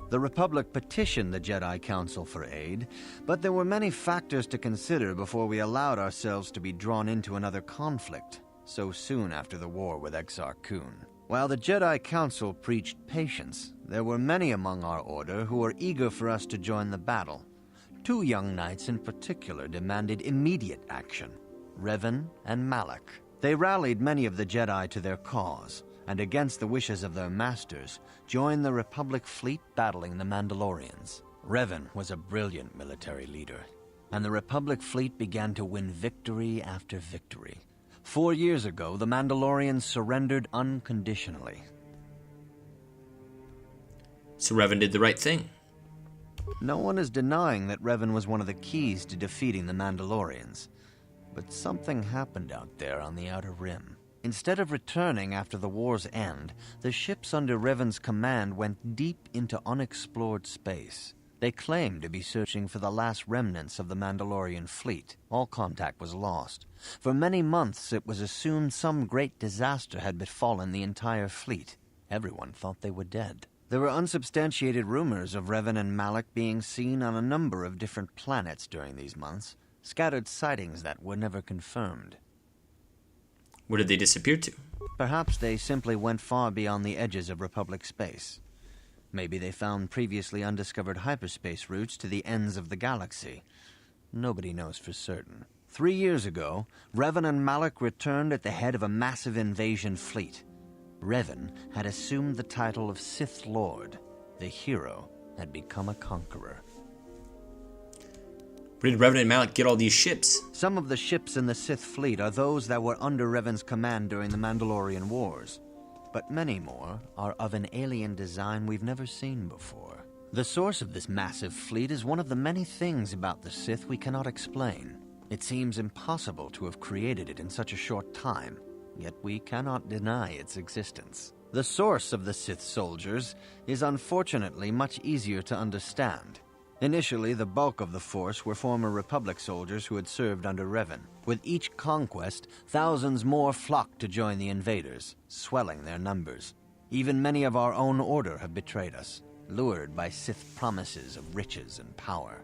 The Republic petitioned the Jedi Council for aid, but there were many factors to consider before we allowed ourselves to be drawn into another conflict, so soon after the war with Exar Kun. While the Jedi Council preached patience, there were many among our order who were eager for us to join the battle. 2 young knights in particular demanded immediate action, Revan and Malak. They rallied many of the Jedi to their cause, and against the wishes of their masters, joined the Republic fleet battling the Mandalorians. Revan was a brilliant military leader, and the Republic fleet began to win victory after victory. 4 years ago, the Mandalorians surrendered unconditionally. So Revan did the right thing. No one is denying that Revan was one of the keys to defeating the Mandalorians. But something happened out there on the Outer Rim. Instead of returning after the war's end, the ships under Revan's command went deep into unexplored space. They claimed to be searching for the last remnants of the Mandalorian fleet. All contact was lost. For many months, it was assumed some great disaster had befallen the entire fleet. Everyone thought they were dead. There were unsubstantiated rumors of Revan and Malak being seen on a number of different planets during these months. Scattered sightings that were never confirmed. Where did they disappear to? Perhaps they simply went far beyond the edges of Republic space. Maybe they found previously undiscovered hyperspace routes to the ends of the galaxy. Nobody knows for certain. 3 years ago, Revan and Malak returned at the head of a massive invasion fleet. Revan had assumed the title of Sith Lord. The hero had become a conqueror. Where did Revan and Malak get all these ships? Some of the ships in the Sith fleet are those that were under Revan's command during the Mandalorian Wars. but many more are of an alien design we've never seen before. The source of this massive fleet is one of the many things about the Sith we cannot explain. It seems impossible to have created it in such a short time, yet we cannot deny its existence. The source of the Sith soldiers is unfortunately much easier to understand. Initially, the bulk of the force were former Republic soldiers who had served under Revan. With each conquest, thousands more flocked to join the invaders, swelling their numbers. Even many of our own order have betrayed us, lured by Sith promises of riches and power.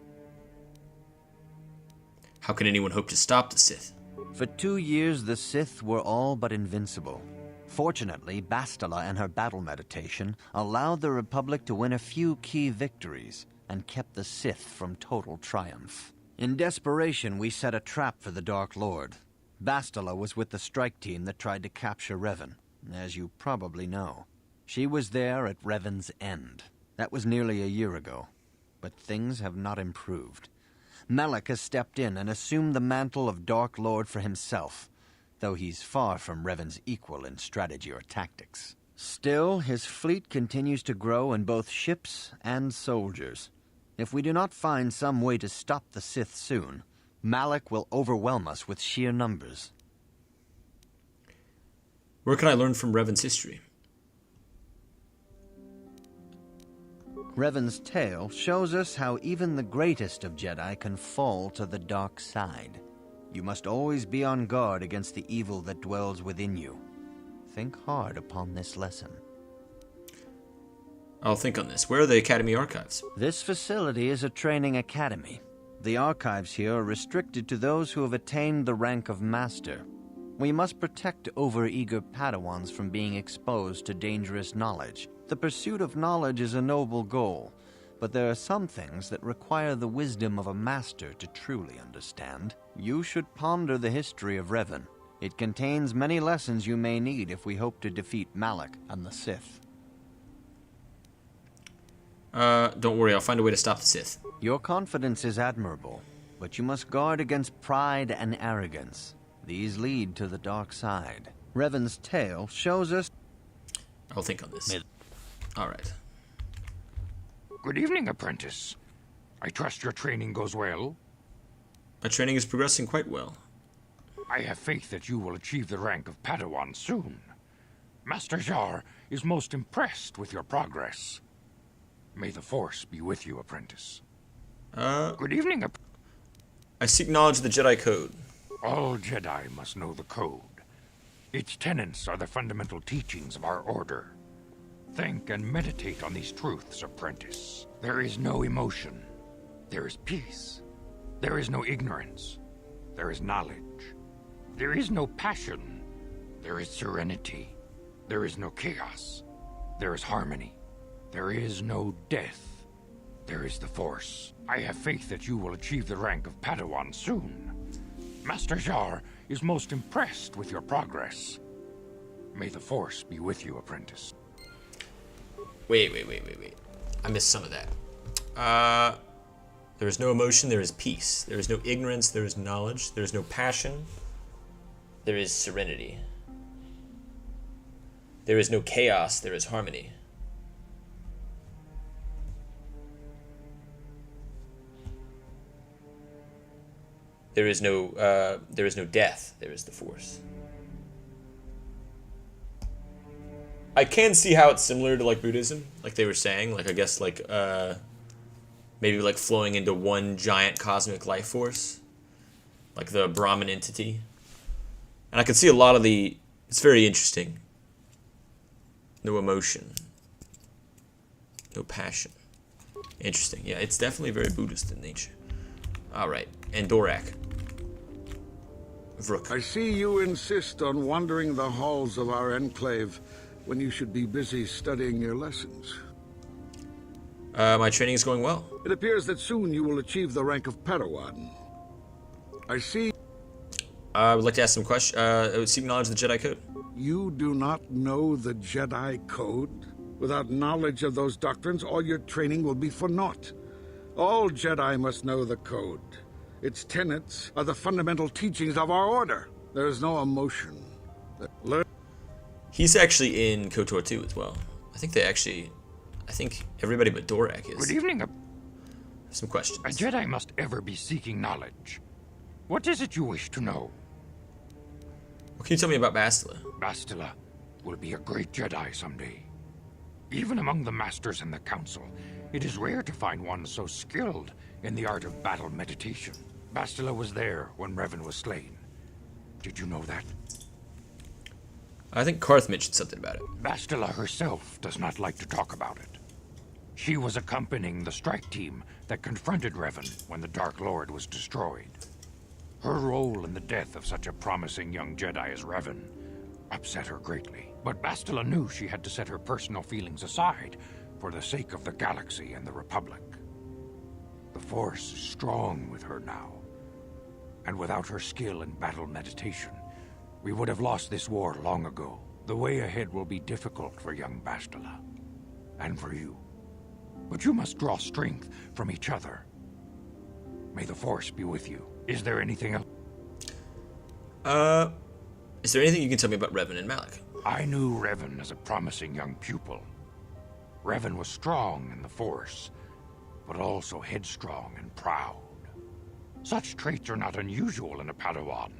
How can anyone hope to stop the Sith? For 2 years, the Sith were all but invincible. Fortunately, Bastila and her battle meditation allowed the Republic to win a few key victories and kept the Sith from total triumph. In desperation, we set a trap for the Dark Lord. Bastila was with the strike team that tried to capture Revan, as you probably know. She was there at Revan's end. That was nearly a year ago, but things have not improved. Malak has stepped in and assumed the mantle of Dark Lord for himself, though he's far from Revan's equal in strategy or tactics. Still, his fleet continues to grow in both ships and soldiers. If we do not find some way to stop the Sith soon, Malak will overwhelm us with sheer numbers. Where can I learn from Revan's history? Revan's tale shows us how even the greatest of Jedi can fall to the dark side. You must always be on guard against the evil that dwells within you. Think hard upon this lesson. I'll think on this. Where are the Academy archives? This facility is a training academy. The archives here are restricted to those who have attained the rank of Master. We must protect overeager Padawans from being exposed to dangerous knowledge. The pursuit of knowledge is a noble goal, but there are some things that require the wisdom of a master to truly understand. You should ponder the history of Revan. It contains many lessons you may need if we hope to defeat Malak and the Sith. Don't worry, I'll find a way to stop the Sith. Your confidence is admirable, but you must guard against pride and arrogance. These lead to the dark side. Revan's tale shows us... I'll think on this. Alright. Good evening, apprentice. I trust your training goes well. My training is progressing quite well. I have faith that you will achieve the rank of Padawan soon. Master Jar is most impressed with your progress. May the Force be with you, apprentice. Good evening, I seek knowledge of the Jedi Code. All Jedi must know the Code. Its tenets are the fundamental teachings of our order. Think and meditate on these truths, apprentice. There is no emotion. There is peace. There is no ignorance. There is knowledge. There is no passion. There is serenity. There is no chaos. There is harmony. There is no death. There is the Force. I have faith that you will achieve the rank of Padawan soon. Master Jar is most impressed with your progress. May the Force be with you, apprentice. Wait. I missed some of that. There is no emotion, there is peace. There is no ignorance, there is knowledge. There is no passion. There is serenity. There is no chaos, there is harmony. There is no death. There is the Force. I can see how it's similar to like Buddhism, like they were saying. Like I guess like maybe like flowing into one giant cosmic life force, like the Brahman entity. And I can see a lot of the. It's very interesting. No emotion. No passion. Interesting. Yeah, it's definitely very Buddhist in nature. All right, and Dorak. Vrook. I see you insist on wandering the halls of our enclave when you should be busy studying your lessons. My training is going well. It appears that soon you will achieve the rank of Padawan. I see... I would like to ask some questions. I would seek knowledge of the Jedi Code. You do not know the Jedi Code? Without knowledge of those doctrines, all your training will be for naught. All Jedi must know the Code. Its tenets are the fundamental teachings of our order. There is no emotion. He's actually in Kotor too as well. I think everybody but Dorak is. Good evening. Some questions. A Jedi must ever be seeking knowledge. What is it you wish to know? What can you tell me about Bastila? Bastila will be a great Jedi someday. Even among the Masters and the Council, it is rare to find one so skilled in the art of battle meditation. Bastila was there when Revan was slain. Did you know that? I think Karth mentioned something about it. Bastila herself does not like to talk about it. She was accompanying the strike team that confronted Revan when the Dark Lord was destroyed. Her role in the death of such a promising young Jedi as Revan upset her greatly. But Bastila knew she had to set her personal feelings aside for the sake of the galaxy and the Republic. The Force is strong with her now, and without her skill in battle meditation, we would have lost this war long ago. The way ahead will be difficult for young Bastila, and for you. But you must draw strength from each other. May the Force be with you. Is there anything else? Is there anything you can tell me about Revan and Malak? I knew Revan as a promising young pupil. Revan was strong in the Force, but also headstrong and proud. Such traits are not unusual in a Padawan.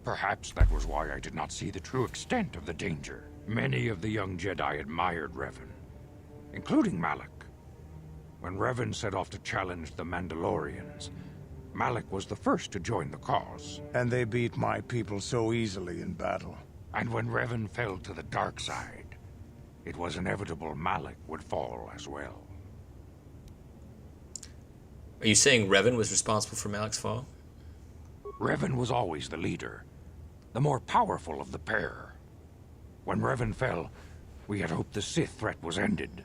Perhaps that was why I did not see the true extent of the danger. Many of the young Jedi admired Revan, including Malak. When Revan set off to challenge the Mandalorians, Malak was the first to join the cause. And they beat my people so easily in battle. And when Revan fell to the dark side, it was inevitable Malak would fall as well. Are you saying Revan was responsible for Malak's fall? Revan was always the leader, the more powerful of the pair. When Revan fell, we had hoped the Sith threat was ended.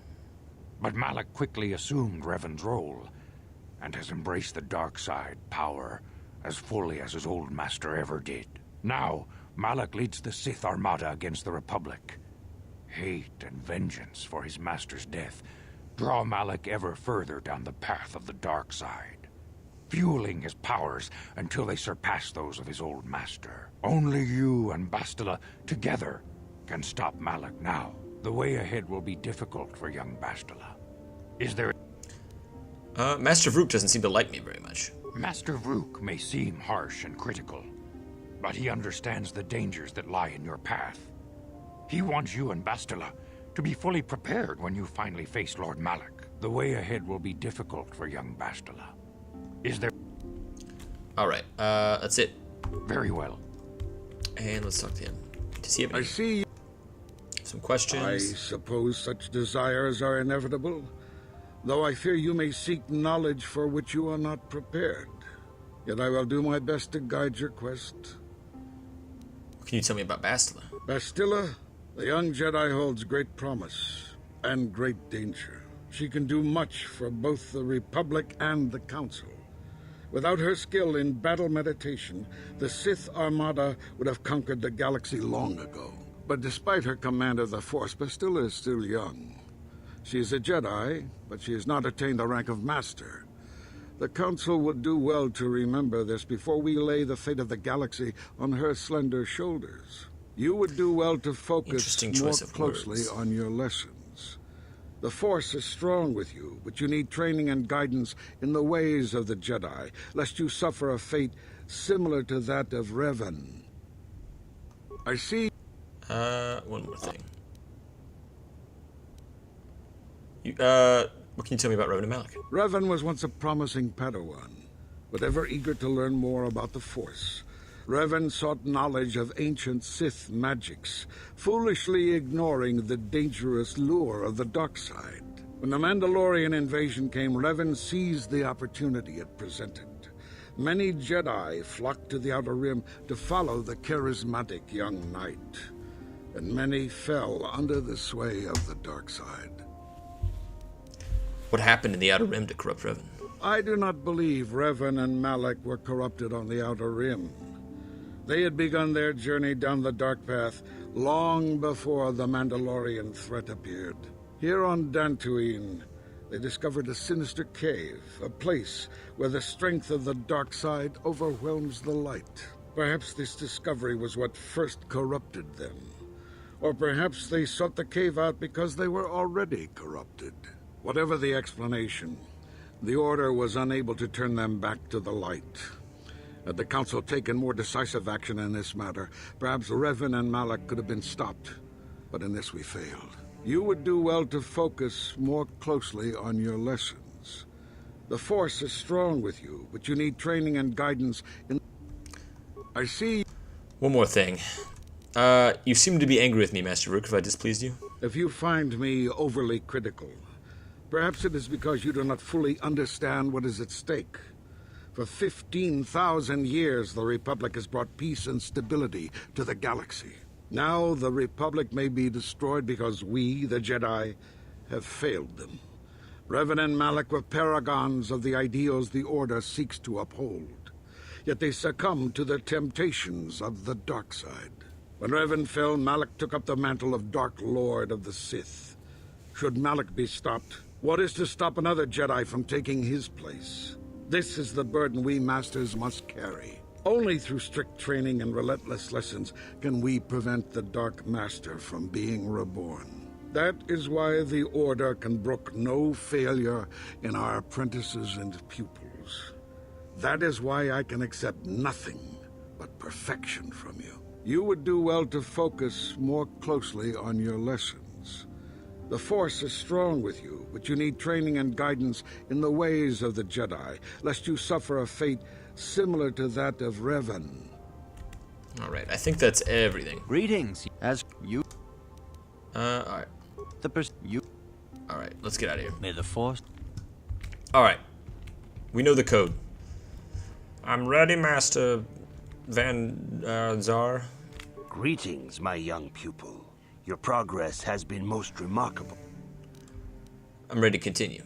But Malak quickly assumed Revan's role, and has embraced the dark side power as fully as his old master ever did. Now, Malak leads the Sith Armada against the Republic. Hate and vengeance for his master's death draw Malak ever further down the path of the dark side, fueling his powers until they surpass those of his old master. Only you and Bastila together can stop Malak now. The way ahead will be difficult for young Bastila. Is there... Master Vrook doesn't seem to like me very much. Master Vrook may seem harsh and critical, but he understands the dangers that lie in your path. He wants you and Bastila to be fully prepared when you finally face Lord Malak. The way ahead will be difficult for young Bastila. Is there... Alright, that's it. Very well. And let's talk to him. Does he have any... I see. Some questions? I suppose such desires are inevitable, though I fear you may seek knowledge for which you are not prepared. Yet I will do my best to guide your quest. What can you tell me about Bastila? Bastila, the young Jedi, holds great promise and great danger. She can do much for both the Republic and the Council. Without her skill in battle meditation, the Sith Armada would have conquered the galaxy long ago. But despite her command of the Force, Bastila is still young. She is a Jedi, but she has not attained the rank of Master. The Council would do well to remember this before we lay the fate of the galaxy on her slender shoulders. You would do well to focus more closely on your lessons. The Force is strong with you, but you need training and guidance in the ways of the Jedi, lest you suffer a fate similar to that of Revan. I see... one more thing. What can you tell me about Revan and Malak? Revan was once a promising Padawan, but ever eager to learn more about the Force. Revan sought knowledge of ancient Sith magics, foolishly ignoring the dangerous lure of the dark side. When the Mandalorian invasion came, Revan seized the opportunity it presented. Many Jedi flocked to the Outer Rim to follow the charismatic young knight, and many fell under the sway of the dark side. What happened in the Outer Rim to corrupt Revan? I do not believe Revan and Malak were corrupted on the Outer Rim. They had begun their journey down the dark path long before the Mandalorian threat appeared. Here on Dantooine, they discovered a sinister cave, a place where the strength of the dark side overwhelms the light. Perhaps this discovery was what first corrupted them. Or perhaps they sought the cave out because they were already corrupted. Whatever the explanation, the Order was unable to turn them back to the light. Had the Council taken more decisive action in this matter, perhaps Revan and Malak could have been stopped. But in this we failed. You would do well to focus more closely on your lessons. The Force is strong with you, but you need training and guidance in... I see... One more thing. You seem to be angry with me, Master Rook, if I displeased you. If you find me overly critical, perhaps it is because you do not fully understand what is at stake. For 15,000 years, the Republic has brought peace and stability to the galaxy. Now, the Republic may be destroyed because we, the Jedi, have failed them. Revan and Malak were paragons of the ideals the Order seeks to uphold. Yet they succumbed to the temptations of the dark side. When Revan fell, Malak took up the mantle of Dark Lord of the Sith. Should Malak be stopped, what is to stop another Jedi from taking his place? This is the burden we Masters must carry. Only through strict training and relentless lessons can we prevent the Dark Master from being reborn. That is why the Order can brook no failure in our apprentices and pupils. That is why I can accept nothing but perfection from you. You would do well to focus more closely on your lessons. The Force is strong with you, but you need training and guidance in the ways of the Jedi, lest you suffer a fate similar to that of Revan. Alright, I think that's everything. Greetings, as you... Alright. You... Alright, let's get out of here. May the Force... Alright. We know the code. I'm ready, Master Van Zar. Greetings, my young pupil. Your progress has been most remarkable. I'm ready to continue.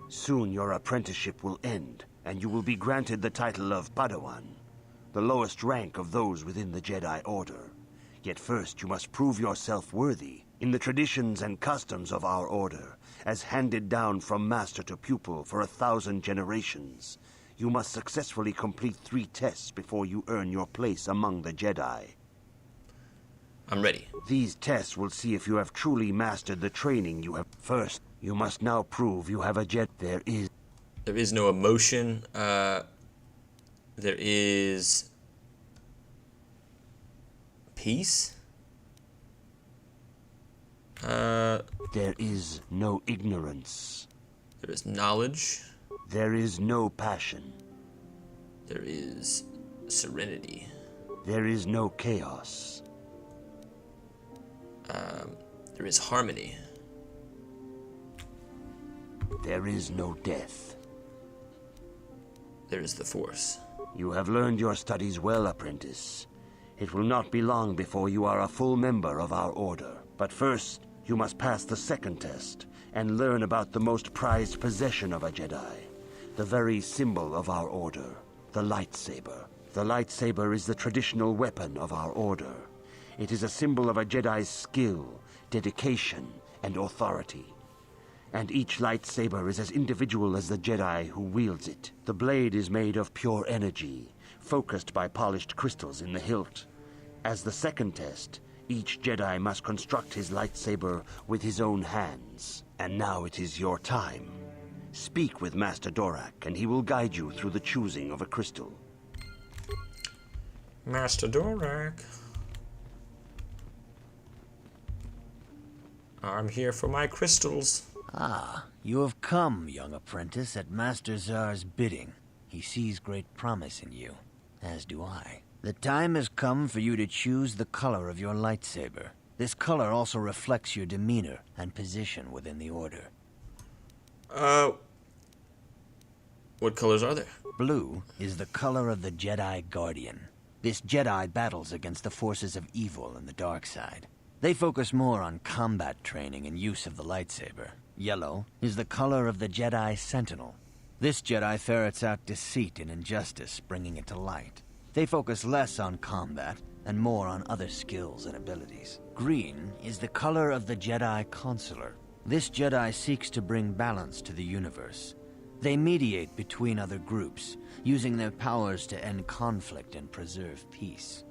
Soon your apprenticeship will end, and you will be granted the title of Padawan, the lowest rank of those within the Jedi Order. Yet first you must prove yourself worthy in the traditions and customs of our Order, as handed down from master to pupil for 1,000 generations. You must successfully complete 3 tests before you earn your place among the Jedi. I'm ready. These tests will see if you have truly mastered the training you have. First, you must now prove you have a Jedi. There is no emotion. There is peace. There is no ignorance. There is knowledge. There is no passion. There is serenity. There is no chaos. There is harmony. There is no death. There is the Force. You have learned your studies well, apprentice. It will not be long before you are a full member of our Order. But first, you must pass the second test and learn about the most prized possession of a Jedi, the very symbol of our Order, the lightsaber. The lightsaber is the traditional weapon of our Order. It is a symbol of a Jedi's skill, dedication, and authority. And each lightsaber is as individual as the Jedi who wields it. The blade is made of pure energy, focused by polished crystals in the hilt. As the second test, each Jedi must construct his lightsaber with his own hands. And now it is your time. Speak with Master Dorak, and he will guide you through the choosing of a crystal. Master Dorak. I'm here for my crystals. Ah, you have come, young apprentice, at Master Zar's bidding. He sees great promise in you, as do I. The time has come for you to choose the color of your lightsaber. This color also reflects your demeanor and position within the Order. What colors are there? Blue is the color of the Jedi Guardian. This Jedi battles against the forces of evil and the dark side. They focus more on combat training and use of the lightsaber. Yellow is the color of the Jedi Sentinel. This Jedi ferrets out deceit and injustice, bringing it to light. They focus less on combat and more on other skills and abilities. Green is the color of the Jedi Consular. This Jedi seeks to bring balance to the universe. They mediate between other groups, using their powers to end conflict and preserve peace.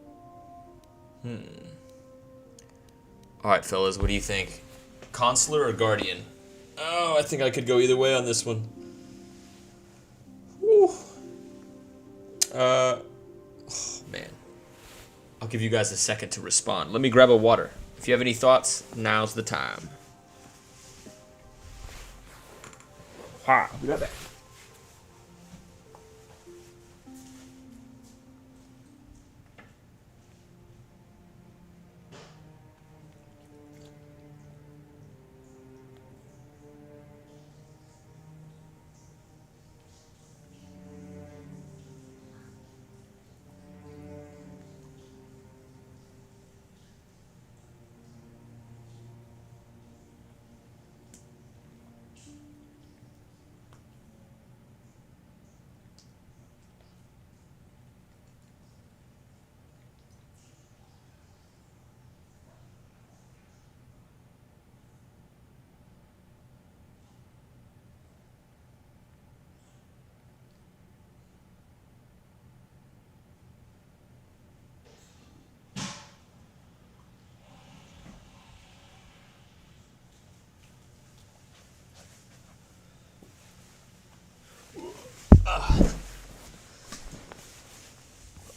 Alright, fellas, what do you think? Consular or Guardian? Oh, I think I could go either way on this one. Whew. Oh, man. I'll give you guys a second to respond. Let me grab a water. If you have any thoughts, now's the time. Ha, we got that.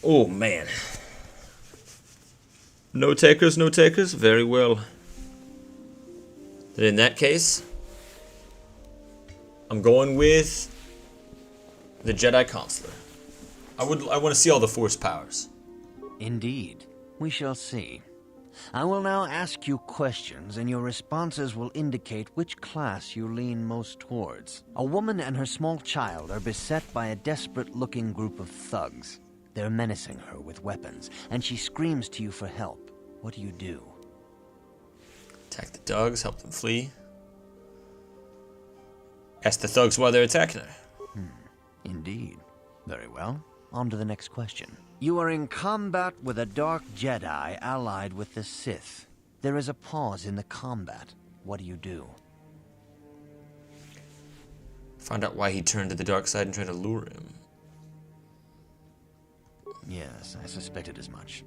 Oh, man. No takers, no takers? Very well. Then in that case, I'm going with the Jedi Consular. I want to see all the Force powers. Indeed. We shall see. I will now ask you questions, and your responses will indicate which class you lean most towards. A woman and her small child are beset by a desperate-looking group of thugs. They're menacing her with weapons, and she screams to you for help. What do you do? Attack the thugs, help them flee. Ask the thugs why they're attacking her. Indeed. Very well. On to the next question. You are in combat with a dark Jedi allied with the Sith. There is a pause in the combat. What do you do? Find out why he turned to the dark side and tried to lure him. Yes, I suspected as much.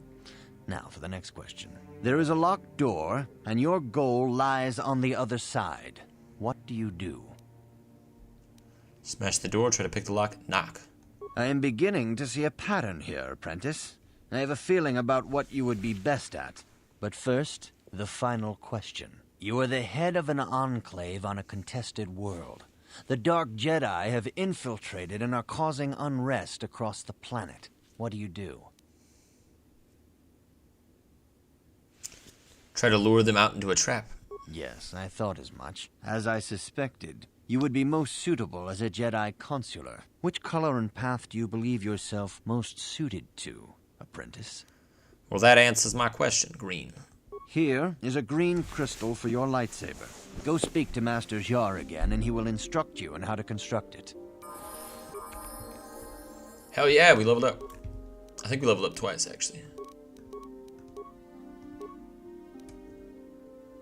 Now for the next question. There is a locked door, and your goal lies on the other side. What do you do? Smash the door, try to pick the lock, knock. I am beginning to see a pattern here, apprentice. I have a feeling about what you would be best at. But first, the final question. You are the head of an enclave on a contested world. The Dark Jedi have infiltrated and are causing unrest across the planet. What do you do? Try to lure them out into a trap. Yes, I thought as much. As I suspected, you would be most suitable as a Jedi Consular. Which color and path do you believe yourself most suited to, apprentice? Well, that answers my question. Green. Here is a green crystal for your lightsaber. Go speak to Master Jar again, and he will instruct you on how to construct it. Hell yeah, we leveled up. I think we leveled up twice, actually.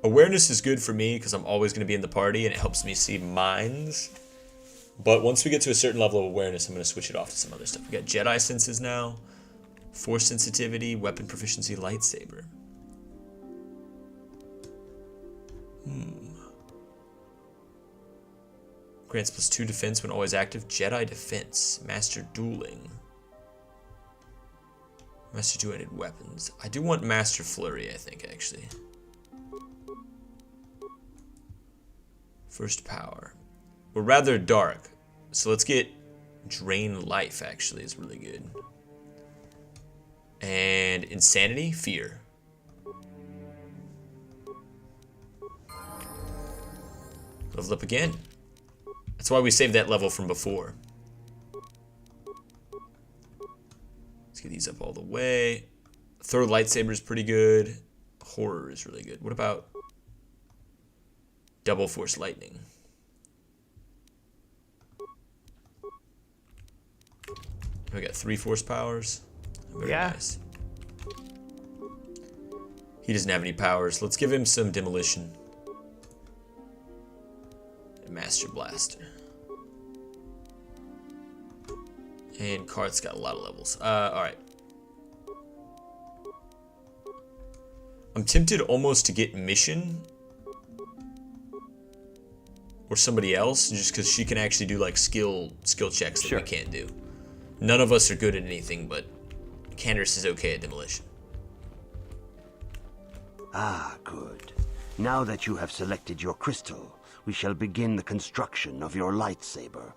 Awareness is good for me because I'm always going to be in the party and it helps me see minds. But once we get to a certain level of awareness, I'm going to switch it off to some other stuff. We got Jedi senses now, Force sensitivity, weapon proficiency, lightsaber. Grants +2 defense when always active. Jedi defense, master dueling. Master two-handed weapons. I do want master flurry, I think, actually. First power. We're rather dark, so let's get drain life, actually, is really good. And insanity, fear. Leveled up again. That's why we saved that level from before. Let's get these up all the way. Throw lightsaber is pretty good. Horror is really good. What about double force lightning? We got 3 force powers. Very nice. He doesn't have any powers. Let's give him some demolition. And master blaster. And Karth's got a lot of levels. Alright. I'm tempted almost to get Mission or somebody else, just because she can actually do like skill checks that we can't do. None of us are good at anything, but Candace is okay at demolition. Ah, good. Now that you have selected your crystal, we shall begin the construction of your lightsaber.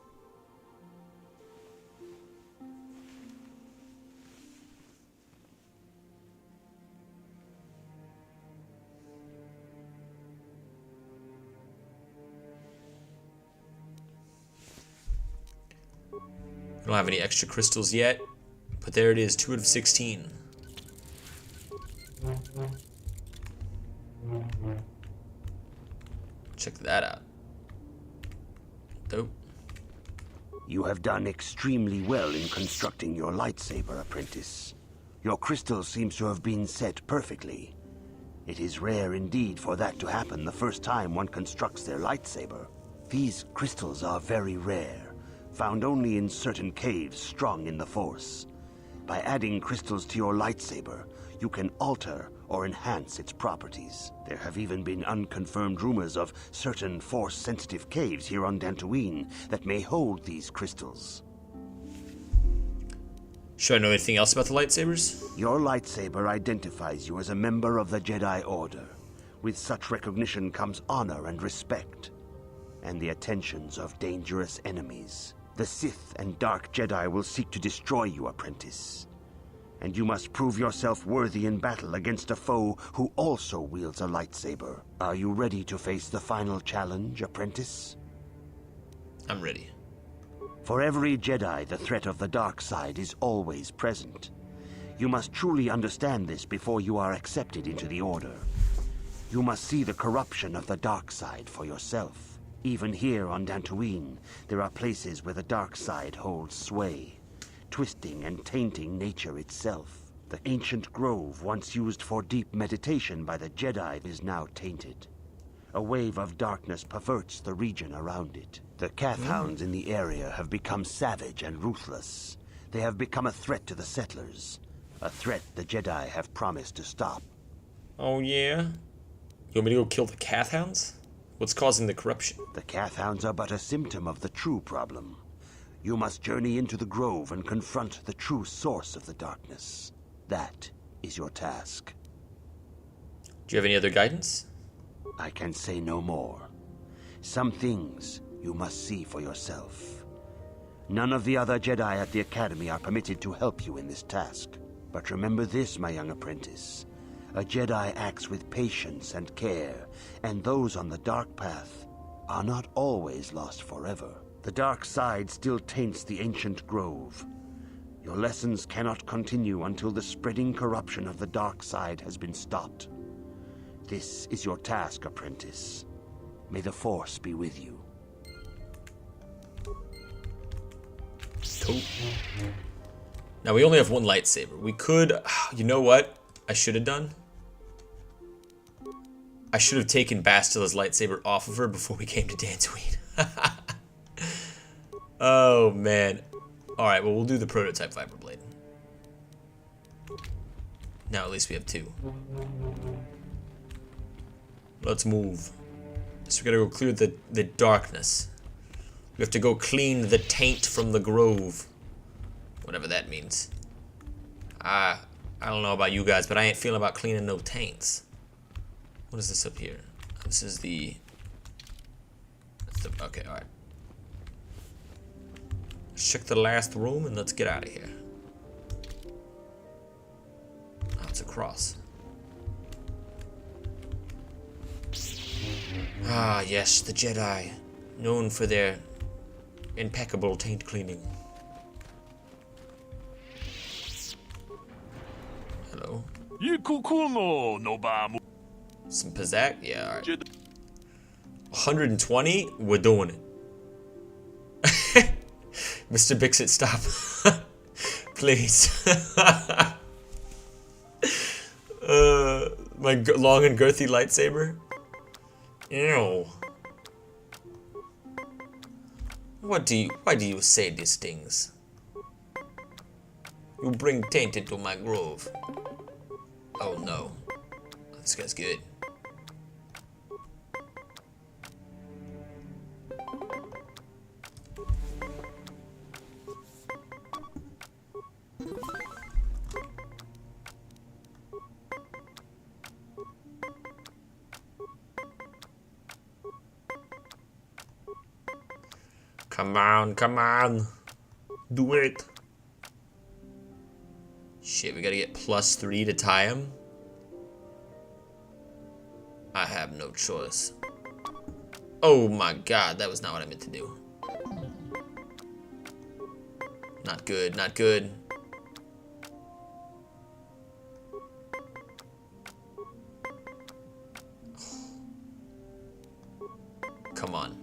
I don't have any extra crystals yet, but there it is, 2 out of 16. Check that out. Dope. You have done extremely well in constructing your lightsaber, apprentice. Your crystal seems to have been set perfectly. It is rare indeed for that to happen the first time one constructs their lightsaber. These crystals are very rare, found only in certain caves strong in the Force. By adding crystals to your lightsaber, you can alter or enhance its properties. There have even been unconfirmed rumors of certain Force-sensitive caves here on Dantooine that may hold these crystals. Should I know anything else about the lightsabers? Your lightsaber identifies you as a member of the Jedi Order. With such recognition comes honor and respect, and the attentions of dangerous enemies. The Sith and Dark Jedi will seek to destroy you, apprentice. And you must prove yourself worthy in battle against a foe who also wields a lightsaber. Are you ready to face the final challenge, apprentice? I'm ready. For every Jedi, the threat of the dark side is always present. You must truly understand this before you are accepted into the Order. You must see the corruption of the dark side for yourself. Even here on Dantooine, there are places where the dark side holds sway, twisting and tainting nature itself. The ancient grove once used for deep meditation by the Jedi is now tainted. A wave of darkness perverts the region around it. The Kathhounds in the area have become savage and ruthless. They have become a threat to the settlers, a threat the Jedi have promised to stop. Oh yeah? You want me to go kill the Kathhounds? What's causing the corruption? The Kathhounds are but a symptom of the true problem. You must journey into the grove and confront the true source of the darkness. That is your task. Do you have any other guidance? I can say no more. Some things you must see for yourself. None of the other Jedi at the Academy are permitted to help you in this task. But remember this, my young apprentice. A Jedi acts with patience and care, and those on the dark path are not always lost forever. The dark side still taints the ancient grove. Your lessons cannot continue until the spreading corruption of the dark side has been stopped. This is your task, apprentice. May the Force be with you. Cool. Now we only have one lightsaber. We could, you know what I should have done? I should have taken Bastila's lightsaber off of her before we came to Dantooine. Oh, man. Alright, well, we'll do the prototype Viperblade. Now at least we have 2. Let's move. So we gotta go clear the darkness. We have to go clean the taint from the grove. Whatever that means. I don't know about you guys, but I ain't feeling about cleaning no taints. What is this up here? This is the... okay, alright. Let's check the last room and let's get out of here. Oh, it's a cross. Ah, yes, the Jedi. Known for their impeccable taint cleaning. Hello. Some pizzazz? Yeah, alright. 120? We're doing it. Mr. Bixit, stop. Please. My long and girthy lightsaber? Ew. Why do you say these things? You bring taint into my grove. Oh no. This guy's good. Come on, come on. Do it. Shit, we gotta get +3 to tie him. I have no choice. Oh my god, that was not what I meant to do. Not good, not good. Come on.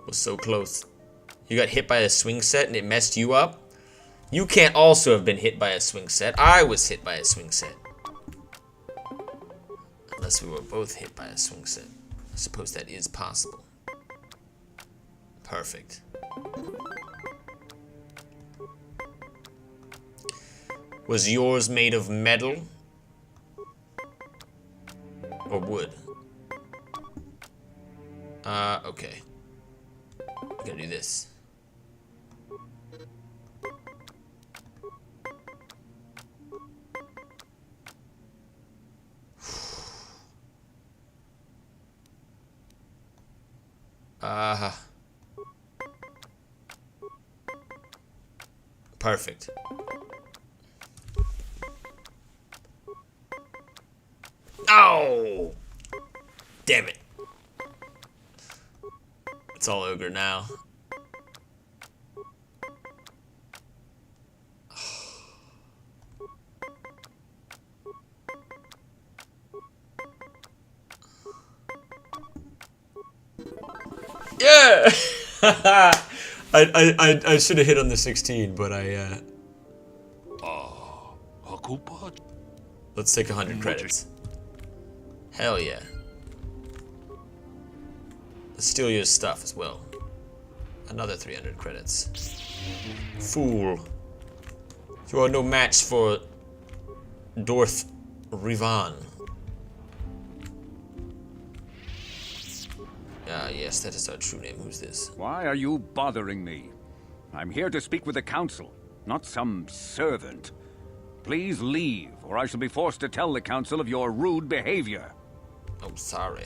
Was so close. You got hit by a swing set and it messed you up? You can't also have been hit by a swing set. I was hit by a swing set. Unless we were both hit by a swing set. I suppose that is possible. Perfect. Was yours made of metal? Or wood? Okay. I'm gonna do this. Perfect. Oh! Damn it. It's all ogre now. Yeah! I should have hit on the 16, but let's take 100 credits. Hell yeah. Let's steal your stuff as well. Another 300 credits. Fool. You are no match for Dorth Rivan. Ah, yes, that is our true name. Who's this? Why are you bothering me? I'm here to speak with the council, not some servant. Please leave, or I shall be forced to tell the council of your rude behavior. Oh, sorry.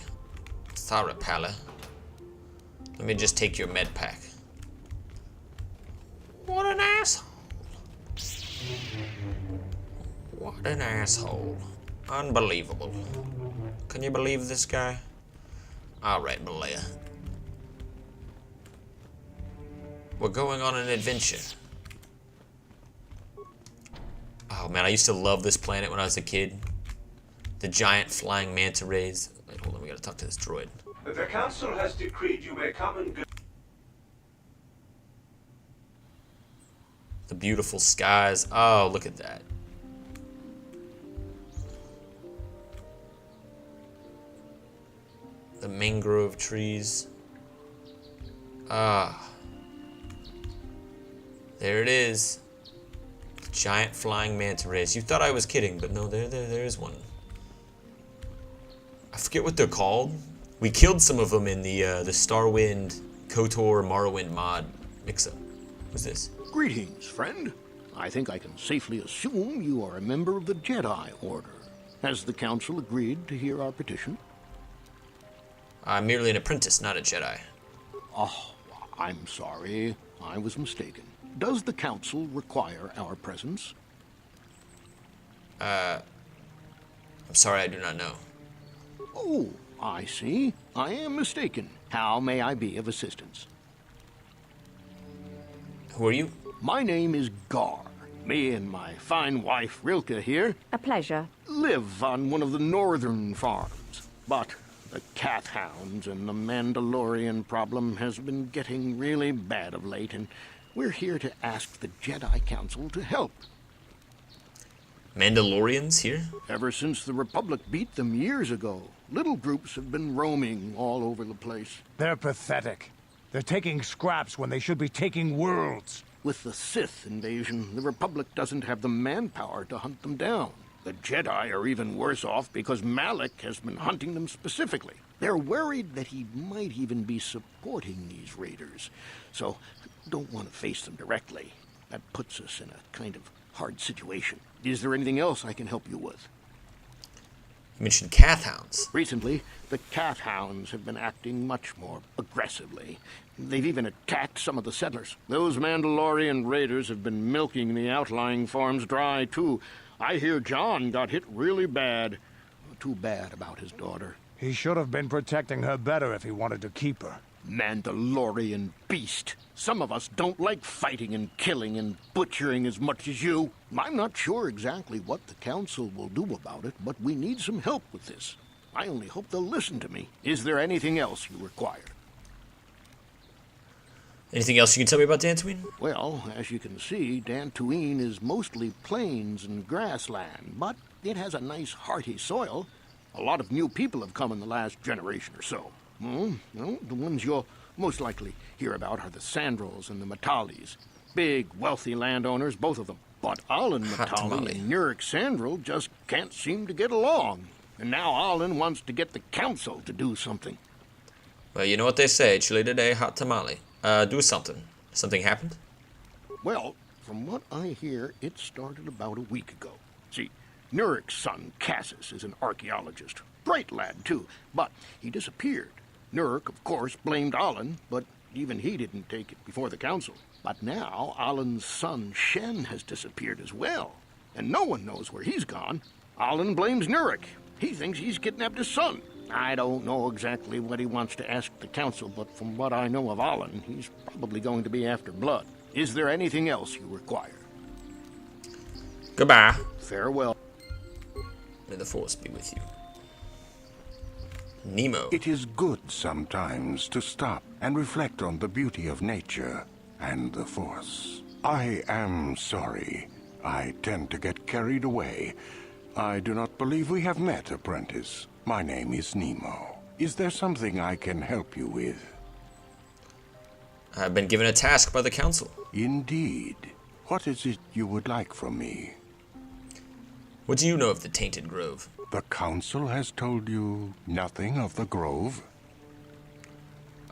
Sorry, Pala. Let me just take your med pack. What an asshole. What an asshole. Unbelievable. Can you believe this guy? Alright, Malaya. We're going on an adventure. Oh man, I used to love this planet when I was a kid. The giant flying manta rays. Wait, hold on, we gotta talk to this droid. The council has decreed you may come and go. The beautiful skies. Oh, look at that. The mangrove trees. Ah. There it is. The giant flying manta rays. You thought I was kidding, but no, there is one. I forget what they're called. We killed some of them in the Starwind, Kotor, Morrowind mod mix-up. Who's this? Greetings, friend. I think I can safely assume you are a member of the Jedi Order. Has the council agreed to hear our petition? I'm merely an apprentice, not a Jedi. Oh, I'm sorry. I was mistaken. Does the council require our presence? I'm sorry, I do not know. Oh, I see. I am mistaken. How may I be of assistance? Who are you? My name is Gar. Me and my fine wife, Rilke, here. A pleasure. Live on one of the northern farms. But the Kath Hounds and the Mandalorian problem has been getting really bad of late, and we're here to ask the Jedi Council to help. Mandalorians here? Ever since the Republic beat them years ago, little groups have been roaming all over the place. They're pathetic. They're taking scraps when they should be taking worlds. With the Sith invasion, the Republic doesn't have the manpower to hunt them down. The Jedi are even worse off because Malik has been hunting them specifically. They're worried that he might even be supporting these raiders, so don't want to face them directly. That puts us in a kind of hard situation. Is there anything else I can help you with? You mentioned Kathhounds. Recently, the Kathhounds have been acting much more aggressively. They've even attacked some of the settlers. Those Mandalorian raiders have been milking the outlying farms dry, too. I hear John got hit really bad. Too bad about his daughter. He should have been protecting her better if he wanted to keep her. Mandalorian beast. Some of us don't like fighting and killing and butchering as much as you. I'm not sure exactly what the Council will do about it, but we need some help with this. I only hope they'll listen to me. Is there anything else you require? Anything else you can tell me about Dantooine? Well, as you can see, Dantooine is mostly plains and grassland, but it has a nice hearty soil. A lot of new people have come in the last generation or so. Well, the ones you'll most likely hear about are the Sandrels and the Matalis. Big, wealthy landowners, both of them. But Alan Matali and Nurik Sandrel just can't seem to get along. And now Alan wants to get the Council to do something. Well, you know what they say, chili today, hot tamale. Do something. Something happened? Well, from what I hear, it started about a week ago. See, Nurik's son, Cassis, is an archaeologist. Bright lad, too, but he disappeared. Nurik, of course, blamed Alan, but even he didn't take it before the Council. But now, Alan's son, Shen, has disappeared as well. And no one knows where he's gone. Alan blames Nurik. He thinks he's kidnapped his son. I don't know exactly what he wants to ask the Council, but from what I know of Alan, he's probably going to be after blood. Is there anything else you require? Goodbye. Farewell. May the Force be with you. Nemo. It is good sometimes to stop and reflect on the beauty of nature and the Force. I am sorry. I tend to get carried away. I do not believe we have met, apprentice. My name is Nemo. Is there something I can help you with? I've been given a task by the Council. Indeed. What is it you would like from me? What do you know of the Tainted Grove? The Council has told you nothing of the Grove?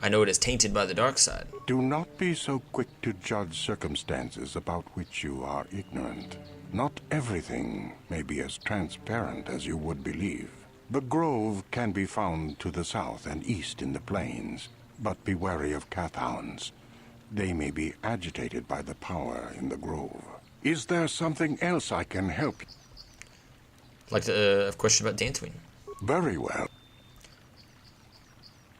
I know it is tainted by the dark side. Do not be so quick to judge circumstances about which you are ignorant. Not everything may be as transparent as you would believe. The Grove can be found to the south and east in the plains, but be wary of Kathhounds. They may be agitated by the power in the Grove. Is there something else I can help you? I'd like to have a question about Dantooine. Very well.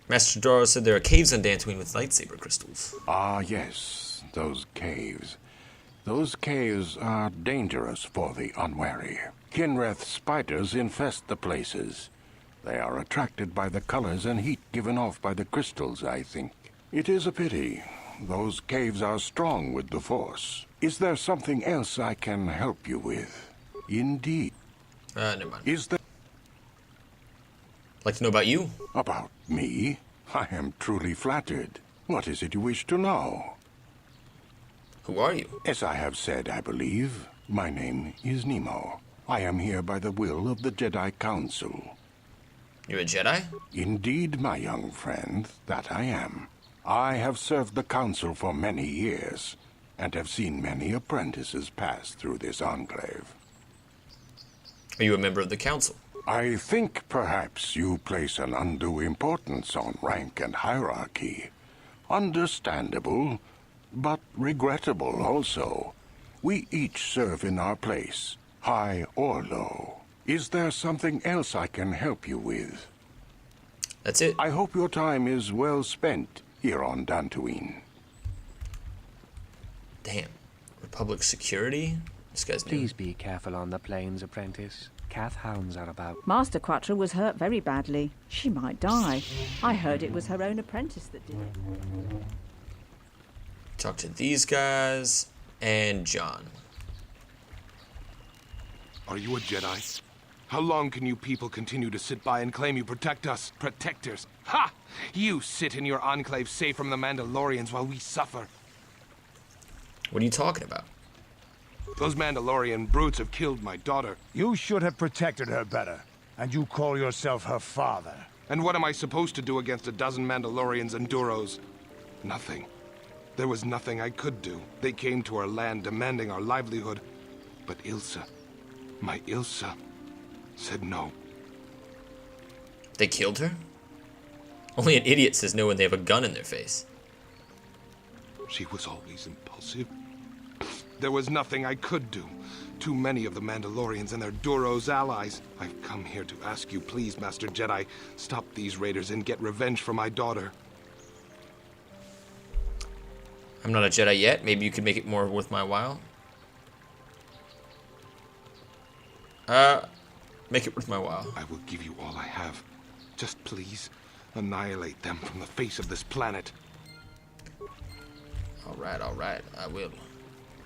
Master Dora said there are caves on Dantooine with lightsaber crystals. Ah, yes, those caves. Those caves are dangerous for the unwary. Kinreth spiders infest the places. They are attracted by the colors and heat given off by the crystals, I think. It is a pity. Those caves are strong with the Force. Is there something else I can help you with? Indeed. Never mind. Is there... I'd like to know about you. About me? I am truly flattered. What is it you wish to know? Who are you? As I have said, I believe, my name is Nemo. I am here by the will of the Jedi Council. You're a Jedi? Indeed, my young friend, that I am. I have served the Council for many years, and have seen many apprentices pass through this enclave. Are you a member of the Council? I think perhaps you place an undue importance on rank and hierarchy. Understandable, but regrettable also. We each serve in our place, high or low. Is there something else I can help you with? That's it. I hope your time is well spent here on Dantooine. Damn. Republic security? This guy's new. Please be careful on the plains, apprentice. Kathhounds are about. Master Quattro was hurt very badly. She might die. I heard it was her own apprentice that did it. Talk to these guys and John. Are you a Jedi? How long can you people continue to sit by and claim you protect us, protectors? Ha! You sit in your enclave safe from the Mandalorians while we suffer. What are you talking about? Those Mandalorian brutes have killed my daughter. You should have protected her better. And you call yourself her father. And what am I supposed to do against a dozen Mandalorians and Duros? Nothing. There was nothing I could do. They came to our land demanding our livelihood. But Ilsa, my Ilsa, said no. They killed her? Only an idiot says no when they have a gun in their face. She was always impulsive. There was nothing I could do. Too many of the Mandalorians and their Duros allies. I've come here to ask you, please, Master Jedi, stop these raiders and get revenge for my daughter. I'm not a Jedi yet. Maybe you could make it more worth my while. Make it worth my while. I will give you all I have. Just please, annihilate them from the face of this planet. Alright, I will.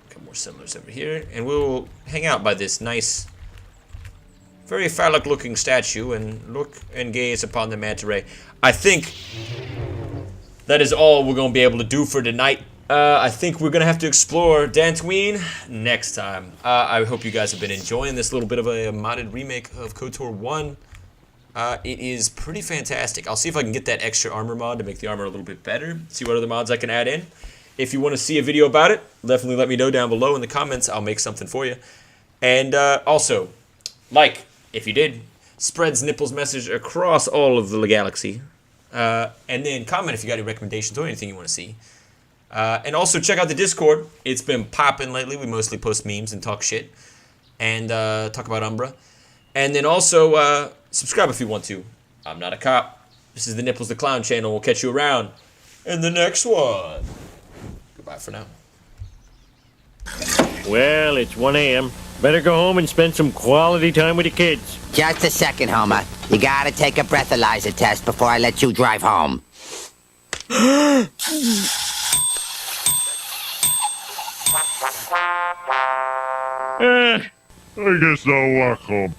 Got more settlers over here. And we'll hang out by this nice, very phallic looking statue and look and gaze upon the manta ray. I think that is all we're going to be able to do for tonight. I think we're going to have to explore Dantooine next time. I hope you guys have been enjoying this little bit of a modded remake of KOTOR 1. It is pretty fantastic. I'll see if I can get that extra armor mod to make the armor a little bit better. See what other mods I can add in. If you want to see a video about it, definitely let me know down below in the comments. I'll make something for you. And also, like, if you did, spreads Nipple's message across all of the galaxy. And then comment if you got any recommendations or anything you want to see. And also check out the Discord. It's been popping lately. We mostly post memes and talk shit. And talk about Umbra. And then also, subscribe if you want to. I'm not a cop. This is the Nipples the Clown channel. We'll catch you around in the next one. Goodbye for now. Well, it's 1 a.m. Better go home and spend some quality time with the kids. Just a second, Homer. You gotta take a breathalyzer test before I let you drive home. I guess I'll walk home.